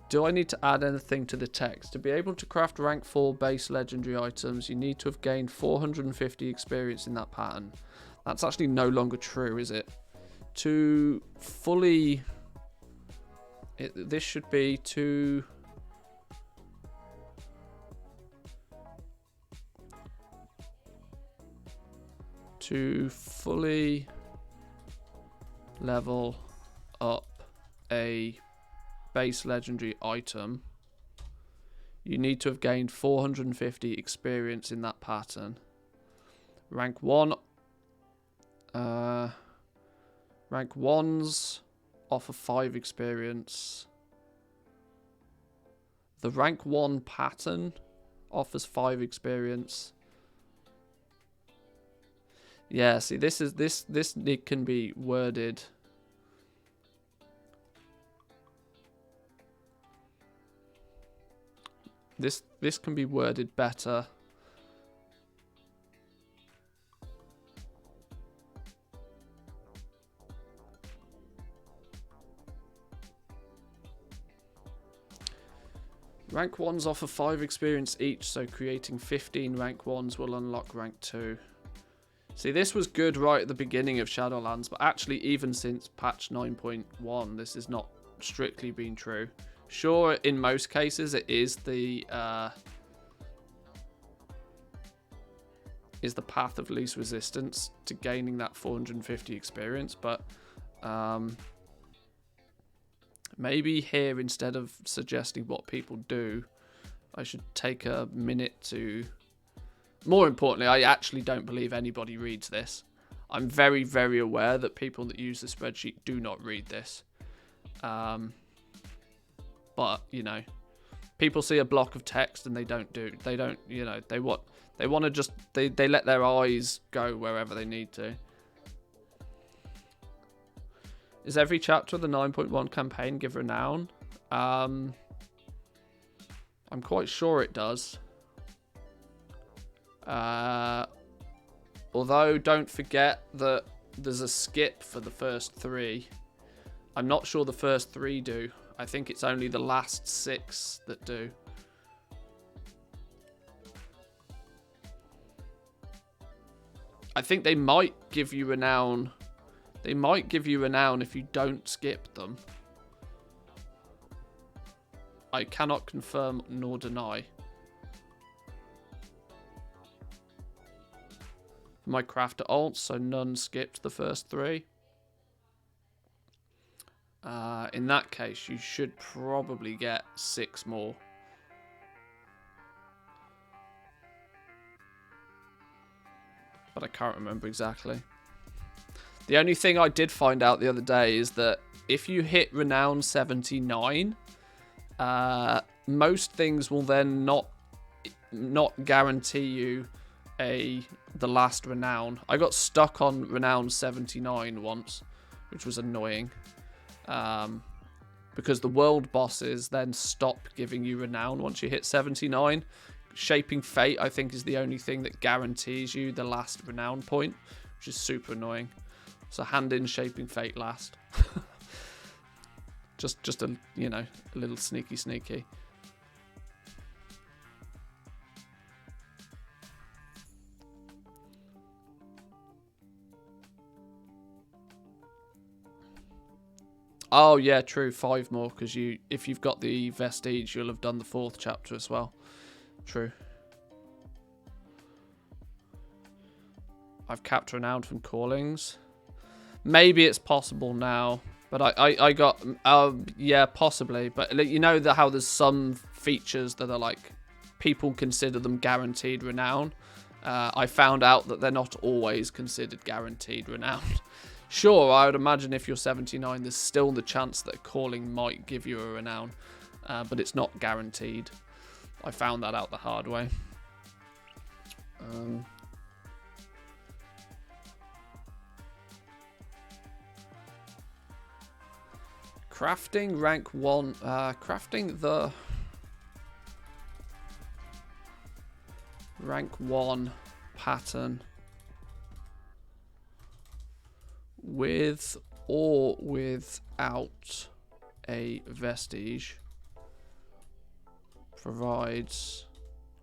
Do I need to add anything to the text? To be able to craft rank 4 base legendary items, you need to have gained 450 experience in that pattern. That's actually no longer true, is it? To fully... this should be to... To fully level up a base legendary item, you need to have gained 450 experience in that pattern. Rank 1, rank 1s offer 5 experience. The rank 1 pattern offers 5 experience. Yeah, see, this it can be worded. This can be worded better. Rank 1s offer 5 experience each, so creating 15 rank 1s will unlock rank 2. See, this was good right at the beginning of Shadowlands, but actually even since patch 9.1, this has not strictly been true. Sure, in most cases it is the path of least resistance to gaining that 450 experience, but maybe here, instead of suggesting what people do, I should take a minute to... More importantly, I actually don't believe anybody reads this. I'm very, very aware that people that use the spreadsheet do not read this. But, you know, people see a block of text and they don't, you know, they want to just, they let their eyes go wherever they need to. Is every chapter of the 9.1 campaign give renown? I'm quite sure it does. Although, don't forget that there's a skip for the first 3. I'm not sure the first 3 do. I think it's only the last 6 that do. I think they might give you renown. They might give you renown if you don't skip them. I cannot confirm nor deny. My crafter alt, so none skipped the first 3. In that case, you should probably get 6 more. But I can't remember exactly. The only thing I did find out the other day is that if you hit Renown 79, most things will then not guarantee you the last Renown. I got stuck on Renown 79 once, which was annoying. Because the world bosses then stop giving you Renown once you hit 79. Shaping Fate, I think, is the only thing that guarantees you the last Renown point, which is super annoying. So hand in Shaping Fate last. just a, you know, a little sneaky. Oh yeah, true. 5 more, because if you've got the Vestige, you'll have done the 4th chapter as well. True. I've capped renown from callings. Maybe it's possible now, but I got yeah, possibly. But you know how there's some features that are like people consider them guaranteed renown. I found out that they're not always considered guaranteed renown. Sure, I would imagine if you're 79, there's still the chance that a calling might give you a renown, but it's not guaranteed. I found that out the hard way. Crafting rank 1. Crafting the rank 1 pattern with or without a vestige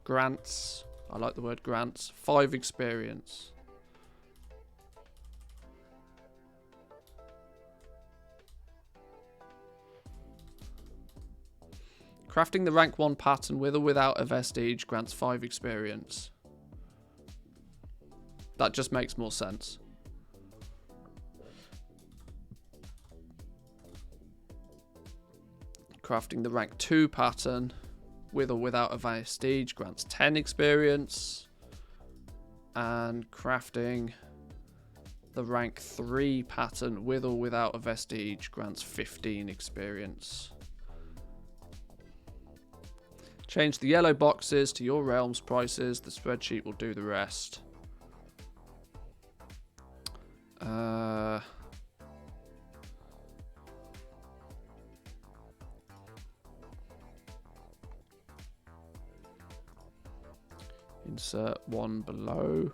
grants, I like the word grants, 5 experience. Crafting the rank 1 pattern with or without a vestige grants 5 experience. That just makes more sense. Crafting the rank 2 pattern with or without a vestige grants 10 experience. And crafting the rank 3 pattern with or without a vestige grants 15 experience. Change the yellow boxes to your realm's prices. The spreadsheet will do the rest. Insert one below.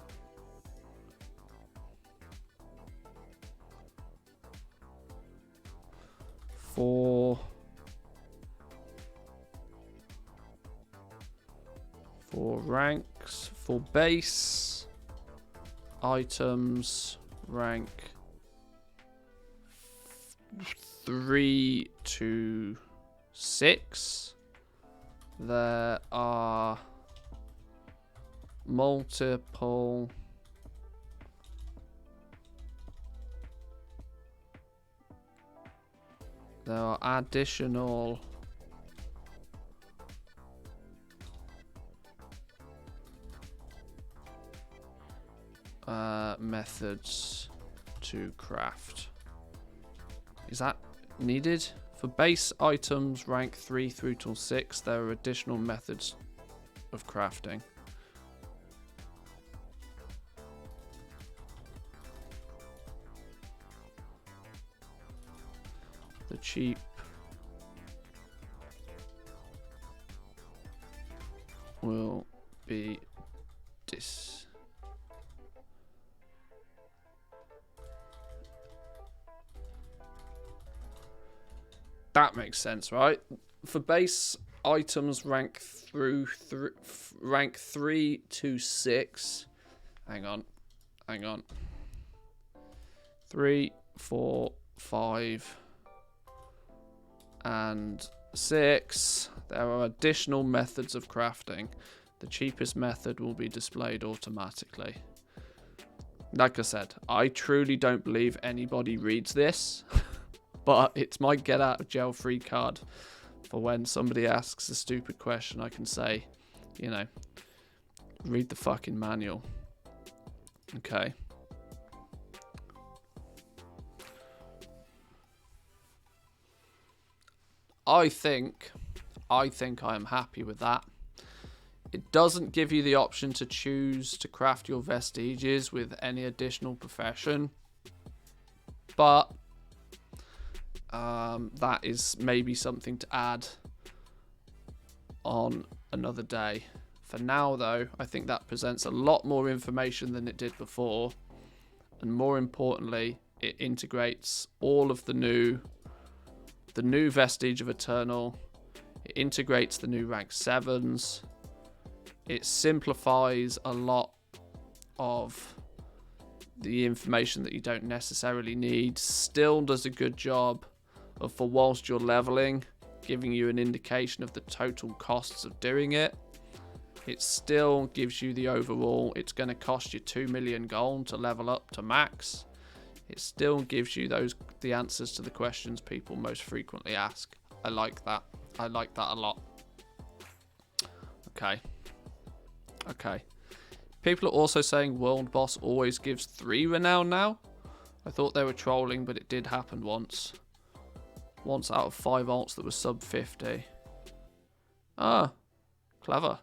For ranks, for base items, rank 3 to 6, there are multiple additional methods to craft. Is that needed? For base items rank 3 through till 6, there are additional methods of crafting. The cheap will be discounted That makes sense, right? For base items rank rank 3 to 6. Hang on. 3, 4, 5, and 6. There are additional methods of crafting. The cheapest method will be displayed automatically. Like I said, I truly don't believe anybody reads this, but it's my get out of jail free card for when somebody asks a stupid question. I can say, you know, read the fucking manual. Okay. I think I am happy with that. It doesn't give you the option to choose to craft your vestiges with any additional profession, but that is maybe something to add on another day. For now, though, I think that presents a lot more information than it did before, and more importantly, it integrates all of the new vestige of Eternal. It integrates the new rank 7s. It simplifies a lot of the information that you don't necessarily need. Still does a good job of, for whilst you're leveling, giving you an indication of the total costs of doing it. It still gives you the overall, it's going to cost you 2 million gold to level up to max. It still gives you the answers to the questions people most frequently ask. I like that. I like that a lot. Okay. People are also saying World Boss always gives 3 renown now. I thought they were trolling, but it did happen once. Once out of 5 alts that was sub 50. Ah, clever.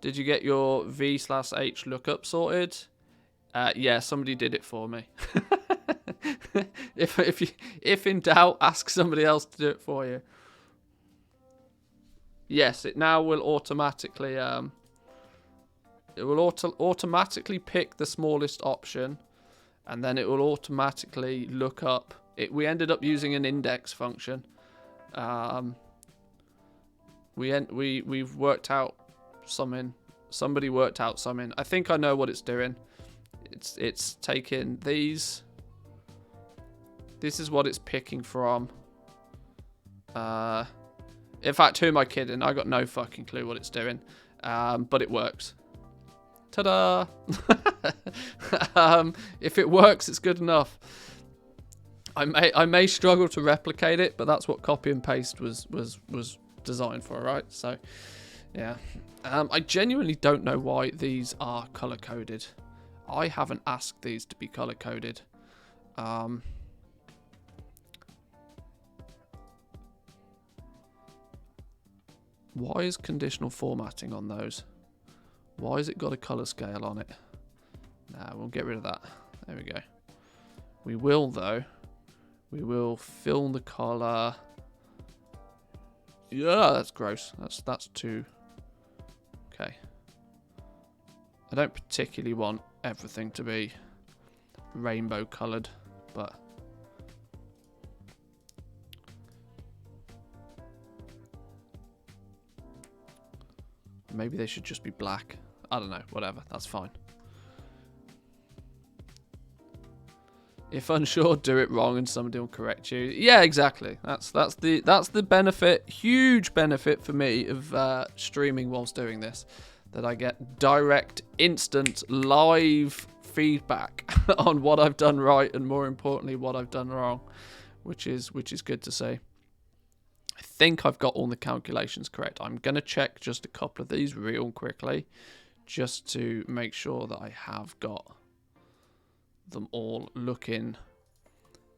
Did you get your V/H lookup sorted? Yeah, somebody did it for me. If in doubt, ask somebody else to do it for you. Yes, it now will automatically automatically pick the smallest option, and then it will automatically look up. We ended up using an index function. We've worked out something. Somebody worked out something. I think I know what it's doing. It's taking these. This is what it's picking from. In fact, who am I kidding? I got no fucking clue what it's doing. But it works. Ta-da! If it works, it's good enough. I may struggle to replicate it, but that's what copy and paste was designed for, right? So, yeah. I genuinely don't know why these are color-coded. I haven't asked these to be color-coded. Why is conditional formatting on those? Why has it got a color scale on it? Nah, we'll get rid of that. There we go. We will, though. We will fill the color. Yeah, that's gross. That's too. Okay. I don't particularly want everything to be rainbow colored, but maybe they should just be black. I don't know. Whatever. That's fine. If unsure, do it wrong and somebody will correct you. Yeah, exactly. That's the benefit, huge benefit for me of streaming whilst doing this, that I get direct, instant, live feedback on what I've done right and, more importantly, what I've done wrong, which is good to see. I think I've got all the calculations correct. I'm going to check just a couple of these real quickly, just to make sure that I have got them all looking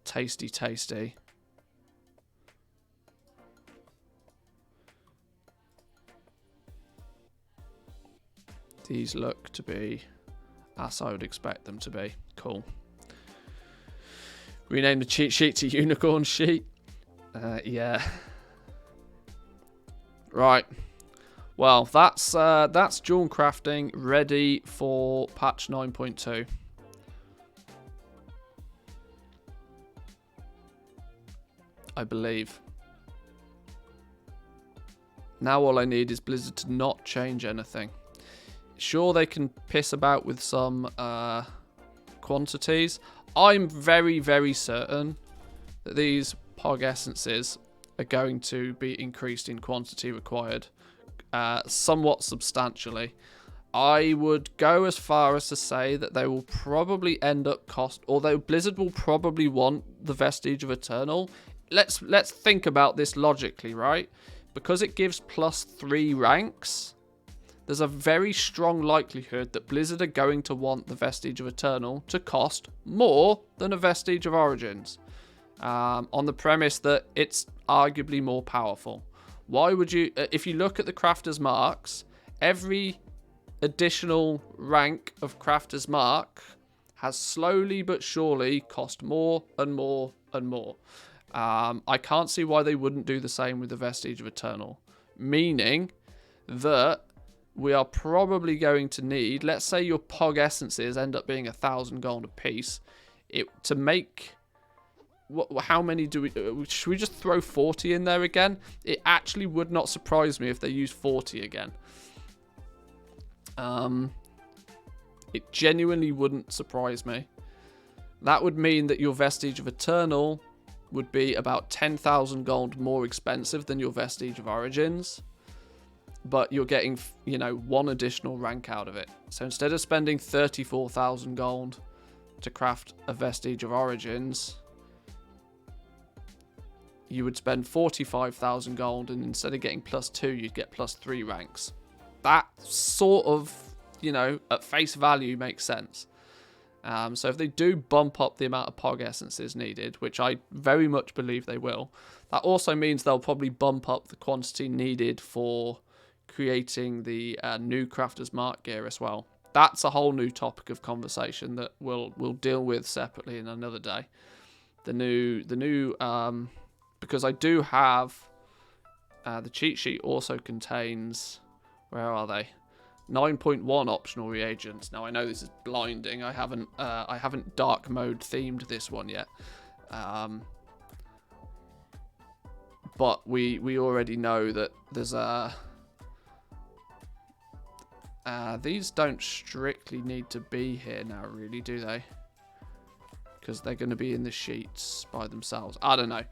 tasty. These look to be as I would expect them to be. Cool. Rename the cheat sheet to unicorn sheet. Yeah. Right. Well, that's dual crafting ready for patch 9.2. I believe. Now all I need is Blizzard to not change anything. Sure, they can piss about with some quantities. I'm very, very certain that these Pog Essences are going to be increased in quantity required somewhat substantially. I would go as far as to say that they will probably end up although Blizzard will probably want the Vestige of Eternal. Let's think about this logically, right? Because it gives +3 ranks, there's a very strong likelihood that Blizzard are going to want the Vestige of Eternal to cost more than a Vestige of Origins. On the premise that it's arguably more powerful. Why would you... if you look at the Crafter's Marks, every additional rank of Crafter's Mark has slowly but surely cost more and more and more. I can't see why they wouldn't do the same with the Vestige of Eternal. Meaning that we are probably going to need... let's say your Pog Essences end up being 1,000 gold a piece. To make... how many do we... should we just throw 40 in there again? It actually would not surprise me if they use 40 again. It genuinely wouldn't surprise me. That would mean that your Vestige of Eternal would be about 10,000 gold more expensive than your Vestige of Origins. But you're getting, you know, 1 additional rank out of it. So instead of spending 34,000 gold to craft a Vestige of Origins, you would spend 45,000 gold, and instead of getting +2, you'd get +3 ranks. That sort of, you know, at face value makes sense. So if they do bump up the amount of Pog Essences needed, which I very much believe they will, that also means they'll probably bump up the quantity needed for creating the new Crafter's Mark gear as well. That's a whole new topic of conversation that we'll deal with separately in another day. The new because I do have the cheat sheet also contains, where are they? 9.1 optional reagents. Now I know this is blinding. I haven't dark mode themed this one yet, but we already know that there's these don't strictly need to be here now, really, do they? Because they're going to be in the sheets by themselves. I don't know.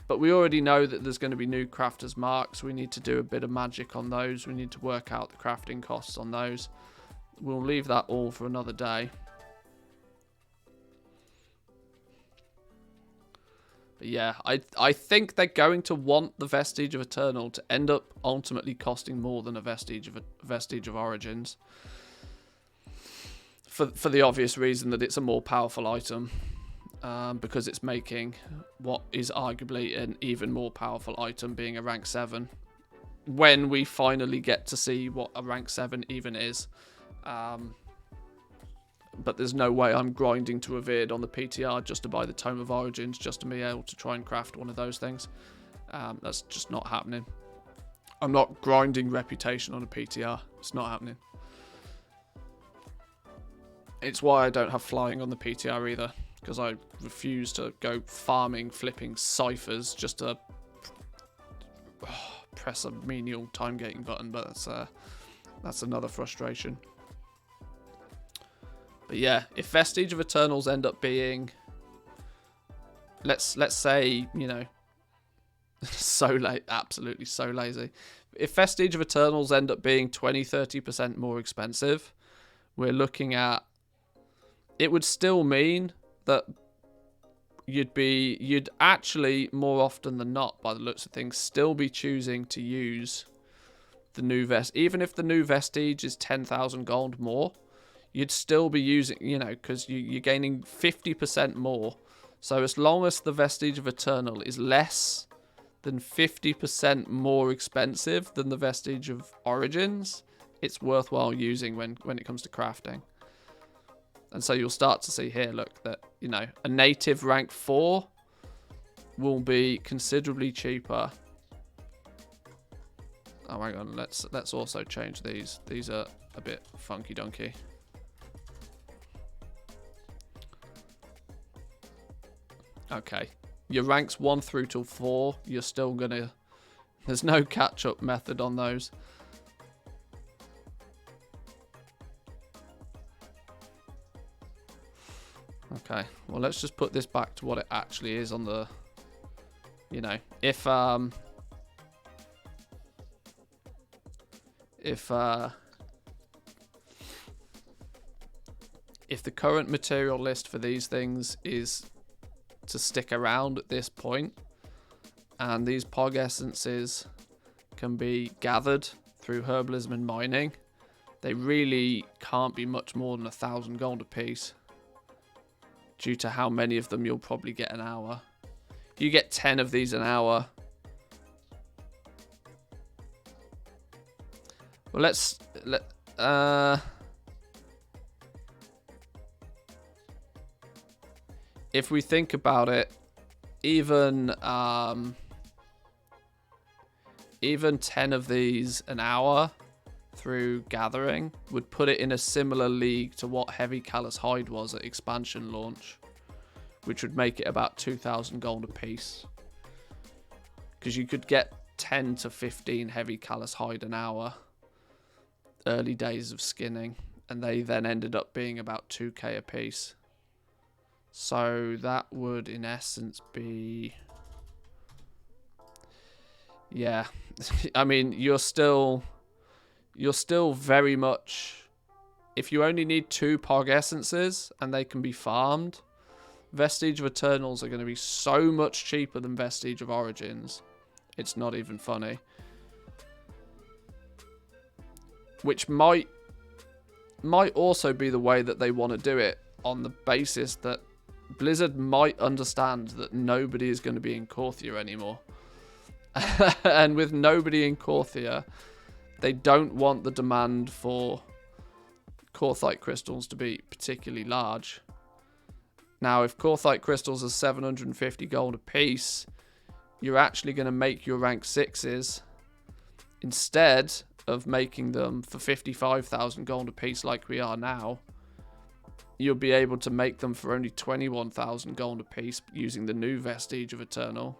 But we already know that there's going to be new Crafter's Marks. We need to do a bit of magic on those. We need to work out the crafting costs on those. We'll leave that all for another day. But yeah, I think they're going to want the Vestige of Eternal to end up ultimately costing more than a Vestige of Origins. For the obvious reason that it's a more powerful item. Because it's making what is arguably an even more powerful item being a rank 7. When we finally get to see what a rank 7 even is. But there's no way I'm grinding to a vid on the PTR just to buy the Tome of Origins, just to be able to try and craft one of those things. That's just not happening. I'm not grinding reputation on a PTR. It's not happening. It's why I don't have flying on the PTR either. Because I refuse to go farming, flipping ciphers just to press a menial time gating button, but that's another frustration. But yeah, if Vestige of Eternals end up being, let's say, you know, absolutely so lazy. If Vestige of Eternals end up being 20-30% more expensive, we're looking at, it would still mean that you'd actually, more often than not, by the looks of things, still be choosing to use the new even if the new Vestige is 10,000 gold more, you'd still be using, you know, because you're gaining 50% more. So as long as the Vestige of Eternal is less than 50% more expensive than the Vestige of Origins, it's worthwhile using when it comes to crafting. And so you'll start to see here, look, that, you know, a native rank 4 will be considerably cheaper. Oh, hang on, let's also change these. These are a bit funky donkey. Okay. your ranks 1 through till 4, you're still gonna... There's no catch-up method on those. Okay, well, let's just put this back to what it actually is on the... You know, if the current material list for these things is to stick around at this point, and these pog essences can be gathered through herbalism and mining, they really can't be much more than 1,000 gold apiece, due to how many of them you'll probably get an hour. You get 10 of these an hour. Well, if we think about it, even 10 of these an hour through gathering would put it in a similar league to what Heavy Callous Hide was at expansion launch, which would make it about 2,000 gold apiece. Because you could get 10 to 15 Heavy Callous Hide an hour early days of skinning, and they then ended up being about 2k a piece. So that would in essence be, yeah, I mean, you're still very much, if you only need 2 pog essences and they can be farmed, Vestige of Eternals are going to be so much cheaper than Vestige of Origins. It's not even funny. Which might also be the way that they want to do it, on the basis that Blizzard might understand that nobody is going to be in Korthia anymore. And with nobody in Korthia, they don't want the demand for Korthite crystals to be particularly large. Now, if Korthite crystals are 750 gold a piece, you're actually going to make your rank 6s instead of making them for 55,000 gold a piece like we are now. You'll be able to make them for only 21,000 gold a piece using the new Vestige of Eternal.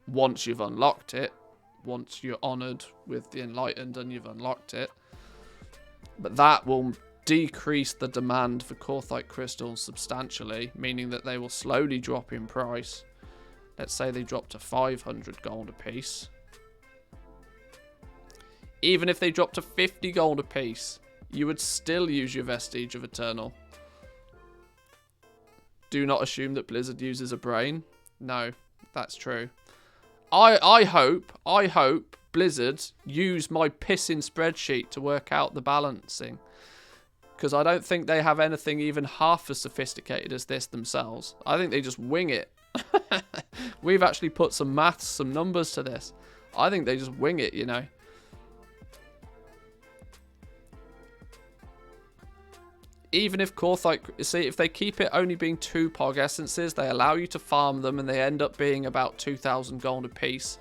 Once you've unlocked it, once you're honoured with the Enlightened and you've unlocked it. But that will decrease the demand for Korthite crystals substantially, meaning that they will slowly drop in price. Let's say they drop to 500 gold a piece. Even if they drop to 50 gold a piece, you would still use your Vestige of Eternal. Do not assume that Blizzard uses a brain. No, that's true. I hope Blizzard use my pissing spreadsheet to work out the balancing. Because I don't think they have anything even half as sophisticated as this themselves. I think they just wing it. We've actually put some maths, some numbers to this. I think they just wing it, you know. Even if Korthite... See, if they keep it only being 2 pog essences, they allow you to farm them and they end up being about 2,000 gold a piece.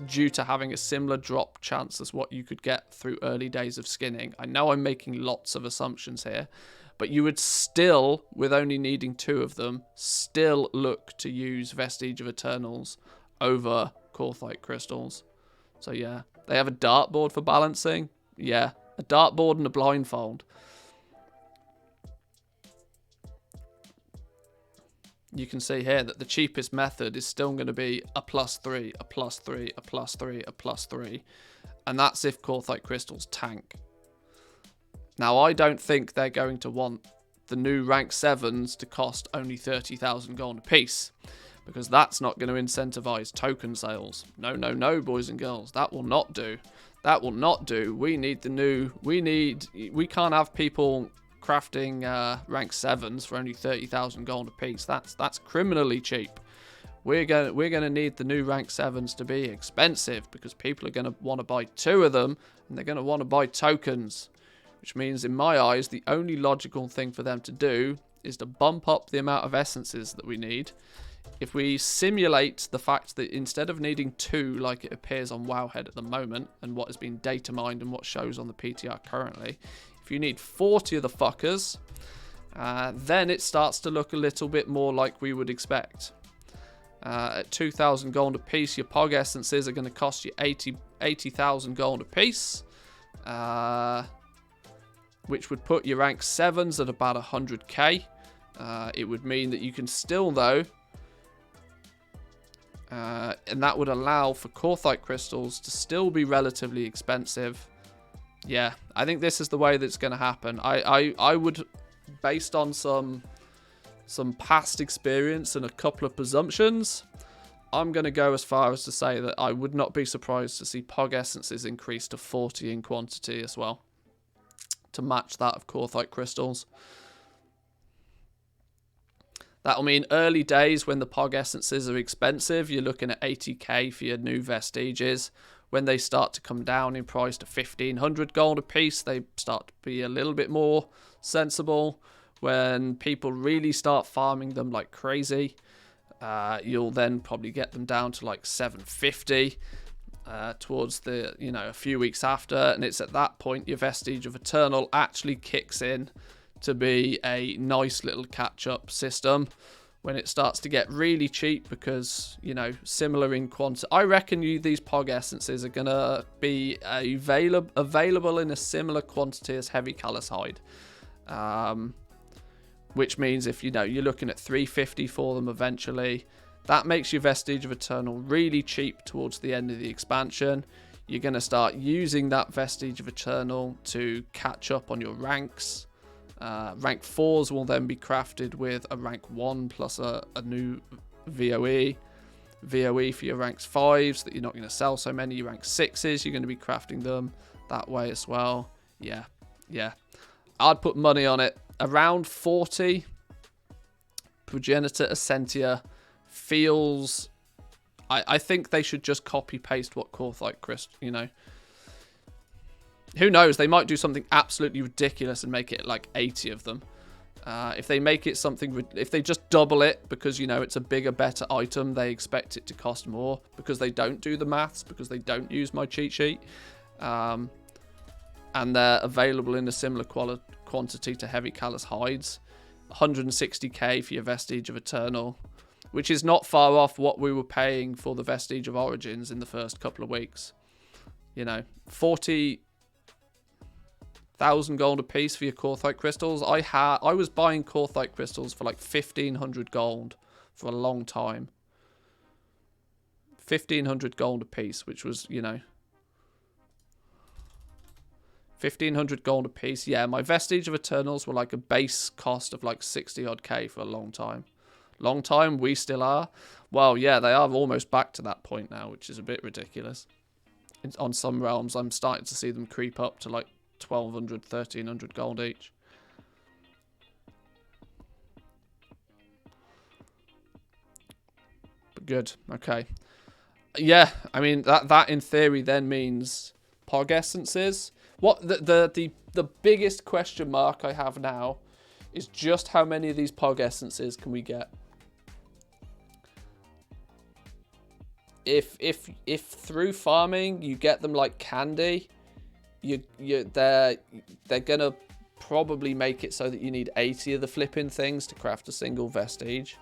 Due to having a similar drop chance as what you could get through early days of skinning. I know I'm making lots of assumptions here, but you would still, with only needing 2 of them, still look to use Vestige of Eternals over Korthite crystals. So yeah, they have a dartboard for balancing. Yeah, a dartboard and a blindfold. You can see here that the cheapest method is still going to be a +3, a +3, a +3, a +3. And that's if Korthite crystals tank. Now, I don't think they're going to want the new rank 7s to cost only 30,000 gold a piece, because that's not going to incentivize token sales. No, no, no, boys and girls. That will not do. That will not do. We need the new... We can't have people crafting rank 7s for only 30,000 gold a piece. That's criminally cheap. We're gonna need the new rank 7s to be expensive, because people are gonna want to buy 2 of them, and they're gonna want to buy tokens, which means in my eyes the only logical thing for them to do is to bump up the amount of essences that we need. If we simulate the fact that instead of needing 2 like it appears on Wowhead at the moment, and what has been data mined and what shows on the PTR currently, if you need 40 of the fuckers, then it starts to look a little bit more like we would expect. At 2,000 gold a piece, your Pog Essences are going to cost you 80,000 gold a piece. Which would put your rank 7s at about 100k. It would mean that you can still, though, and that would allow for Korthite crystals to still be relatively expensive. Yeah, I think this is the way that's going to happen. I would, based on some past experience and a couple of presumptions, I'm going to go as far as to say that I would not be surprised to see Pog Essences increase to 40 in quantity as well, to match that of Korthite crystals. That'll mean early days when the Pog Essences are expensive, you're looking at 80k for your new Vestiges. When they start to come down in price to 1,500 gold a piece, they start to be a little bit more sensible. When people really start farming them like crazy, you'll then probably get them down to like 750 towards the, a few weeks after. And it's at that point your Vestige of Eternal actually kicks in to be a nice little catch-up system when it starts to get really cheap, because, similar in quantity. I reckon these Pog Essences are going to be available in a similar quantity as Heavy Callous Hide. Which means if, you're looking at 350 for them eventually, that makes your Vestige of Eternal really cheap towards the end of the expansion. You're going to start using that Vestige of Eternal to catch up on your ranks. Rank 4s will then be crafted with a rank 1 plus a new VOE. VOE for your ranks 5s that you're not going to sell so many. Your rank 6s, you're going to be crafting them that way as well. Yeah. I'd put money on it. Around 40. Progenitor Essentia feels... I think they should just copy-paste what Korthite Crystal, Who knows? They might do something absolutely ridiculous and make it like 80 of them. If they make it something... If they just double it because, it's a bigger, better item, they expect it to cost more because they don't do the maths, because they don't use my cheat sheet. And they're available in a similar quantity to Heavy Callous Hides. 160k for your Vestige of Eternal, which is not far off what we were paying for the Vestige of Origins in the first couple of weeks. 40,000 gold a piece for your Korthite crystals. I was buying Korthite crystals for like 1,500 gold for a long time. 1,500 gold a piece, which was, 1,500 gold a piece. Yeah, my Vestige of Eternals were like a base cost of like 60 odd K for a long time. Long time, we still are. Well, yeah, they are almost back to that point now, which is a bit ridiculous. On some realms, I'm starting to see them creep up to like 1,200, 1,300 gold each. But good, okay. Yeah, I mean, that in theory then means Pog Essences. What the biggest question mark I have now is just how many of these Pog Essences can we get? If through farming you get them like candy, they're gonna probably make it so that you need 80 of the flipping things to craft a single Vestige.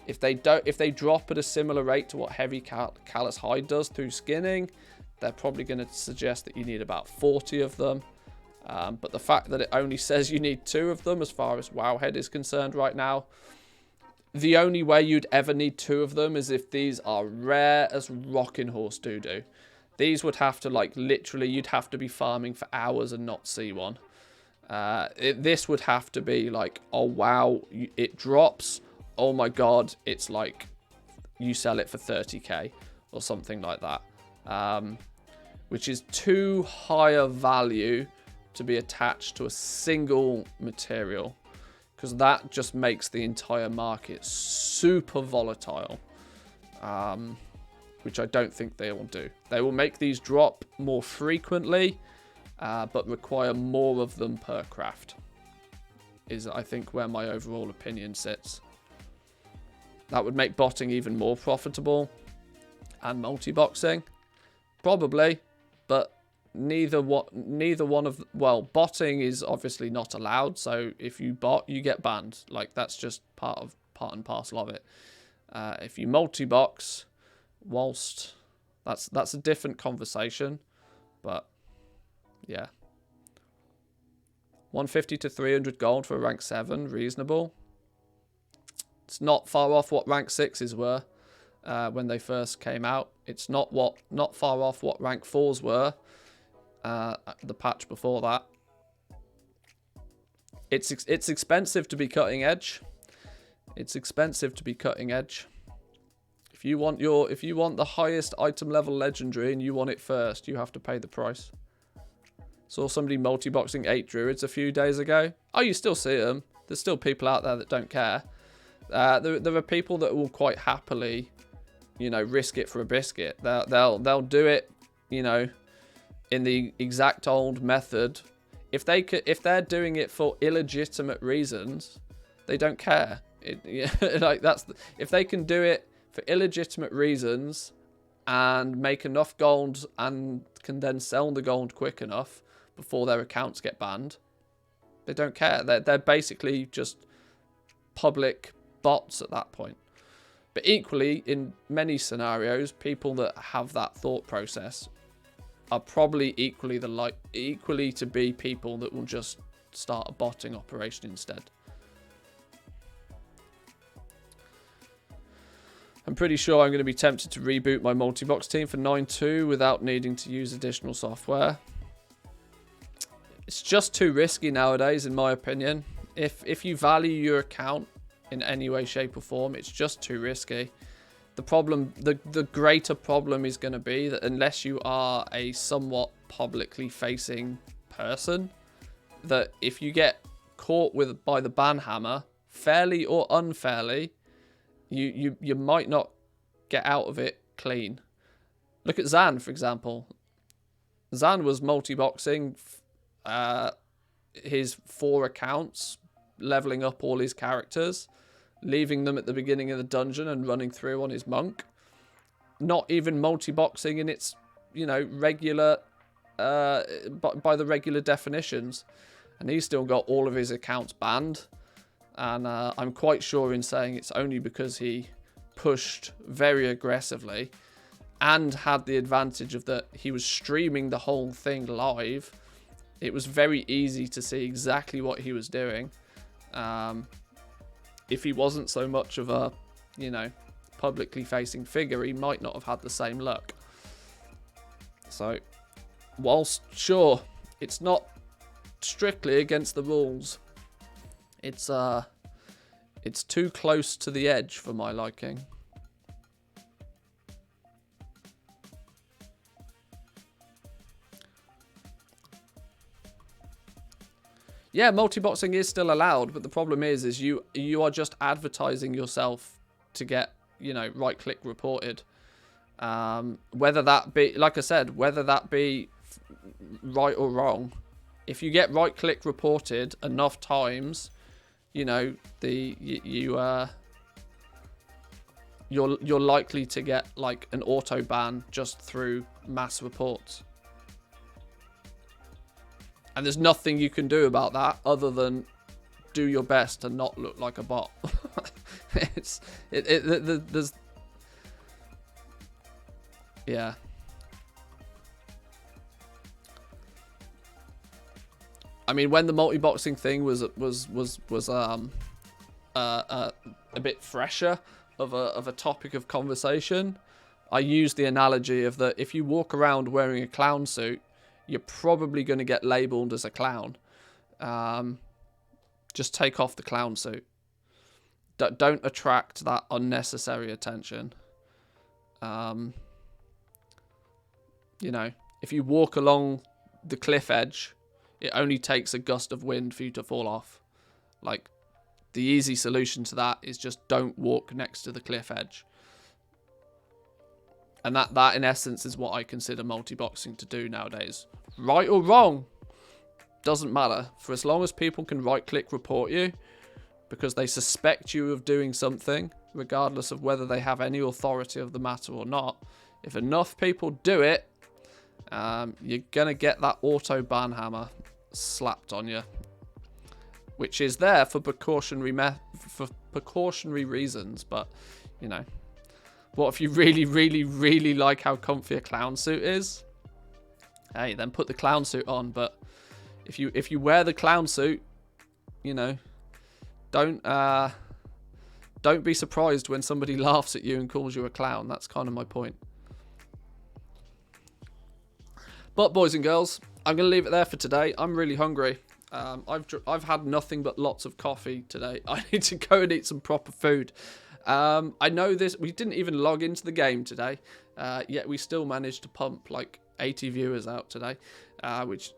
If they drop at a similar rate to what Heavy Callous Hide does through skinning, they're probably going to suggest that you need about 40 of them. But the fact that it only says you need 2 of them as far as Wowhead is concerned right now, the only way you'd ever need 2 of them is if these are rare as rocking horse doo-doo. These would have to, like, literally, you'd have to be farming for hours and not see one. This would have to be like, oh wow, it drops. Oh my god, it's like you sell it for 30k or something like that. Which is too high a value to be attached to a single material, because that just makes the entire market super volatile, which I don't think they will do. They will make these drop more frequently, but require more of them per craft, is I think where my overall opinion sits. That would make botting even more profitable, and multi-boxing. Probably, but neither one of... Well, botting is obviously not allowed, so if you bot, you get banned. Like, that's just part and parcel of it. If you multi-box, whilst that's a different conversation, but yeah. 150 to 300 gold for rank 7, reasonable. It's not far off what rank 6s were when they first came out. It's not far off what rank 4s were the patch before that. It's expensive to be cutting edge. It's expensive to be cutting edge. If you want the highest item level legendary and you want it first, you have to pay the price. Saw somebody multi-boxing 8 druids a few days ago. Oh, you still see them. There's still people out there that don't care. There are people that will quite happily, you know, risk it for a biscuit. They'll do it, you know, in the exact old method. If they're doing it for illegitimate reasons, they don't care. If they can do it for illegitimate reasons and make enough gold and can then sell the gold quick enough before their accounts get banned, they don't care. They're basically just public bots at that point. But equally, in many scenarios, people that have that thought process are probably equally to be people that will just start a botting operation instead. I'm pretty sure I'm going to be tempted to reboot my multi-box team for 9.2 without needing to use additional software. It's just too risky nowadays, in my opinion. If you value your account in any way, shape or form, it's just too risky. The problem, the greater problem is going to be that unless you are a somewhat publicly facing person, that if you get caught by the ban hammer, fairly or unfairly, you might not get out of it clean. Look at Zan, for example. Zan was multi-boxing his 4 accounts, leveling up all his characters, leaving them at the beginning of the dungeon and running through on his monk. Not even multi-boxing in its, you know, regular, by the regular definitions. And he's still got all of his accounts banned. And I'm quite sure in saying it's only because he pushed very aggressively and had the advantage of that he was streaming the whole thing live. It was very easy to see exactly what he was doing. If he wasn't so much of a, you know, publicly facing figure, he might not have had the same luck. So, whilst, sure, it's not strictly against the rules, it's too close to the edge for my liking. Yeah, multi-boxing is still allowed, but the problem is you are just advertising yourself to get, you know, right-click reported. Whether that be, like I said, whether that be right or wrong, if you get right-click reported enough times, you know, you're likely to get like an auto ban just through mass reports. And there's nothing you can do about that other than do your best and not look like a bot. There's yeah. I mean, when the multi-boxing thing was a bit fresher of a topic of conversation, I used the analogy of that if you walk around wearing a clown suit, you're probably going to get labelled as a clown. Just take off the clown suit. Don't attract that unnecessary attention. You know, if you walk along the cliff edge, it only takes a gust of wind for you to fall off. Like, the easy solution to that is just don't walk next to the cliff edge. And that in essence is what I consider multi-boxing to do nowadays. Right or wrong, doesn't matter. For as long as people can right-click report you because they suspect you of doing something, regardless of whether they have any authority of the matter or not, if enough people do it, you're going to get that auto ban hammer slapped on you. Which is there for precautionary reasons, but you know. What if you really, really, really like how comfy a clown suit is? Hey, then put the clown suit on. But if you wear the clown suit, you know, don't be surprised when somebody laughs at you and calls you a clown. That's kind of my point. But boys and girls, I'm going to leave it there for today. I'm really hungry. I've had nothing but lots of coffee today. I need to go and eat some proper food. I know this. We didn't even log into the game today, yet we still managed to pump like 80 viewers out today, which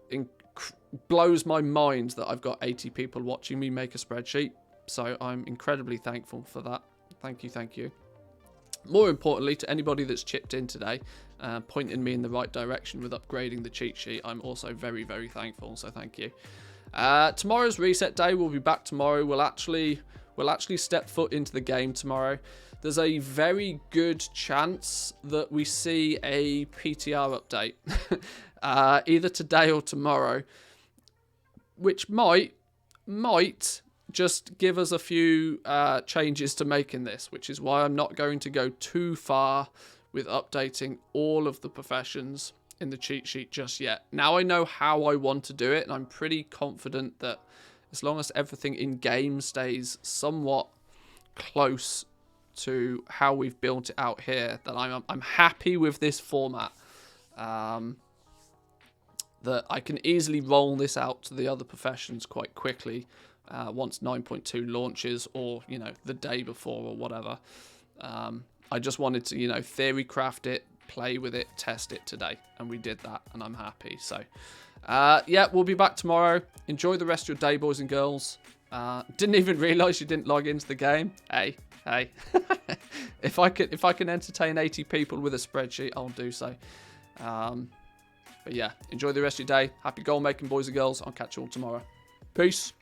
blows my mind that I've got 80 people watching me make a spreadsheet. So I'm incredibly thankful for that. Thank you, thank you. More importantly, to anybody that's chipped in today, pointing me in the right direction with upgrading the cheat sheet, I'm also very, very thankful. So thank you. Tomorrow's reset day. We'll be back tomorrow. We'll actually step foot into the game tomorrow. There's a very good chance that we see a PTR update either today or tomorrow, which might just give us a few changes to make in this, which is why I'm not going to go too far with updating all of the professions in the cheat sheet just yet. Now I know how I want to do it, and I'm pretty confident that as long as everything in game stays somewhat close to how we've built it out here, that I'm happy with this format. That I can easily roll this out to the other professions quite quickly once 9.2 launches, or you know, the day before or whatever. I just wanted to, you know, theory craft it, play with it, test it today, and we did that, and I'm happy. So yeah, we'll be back tomorrow. Enjoy the rest of your day, boys and girls. Didn't even realize you didn't log into the game. Hey if I can entertain 80 people with a spreadsheet, I'll do so. But yeah, enjoy the rest of your day. Happy goal making, boys and girls. I'll catch you all tomorrow. Peace.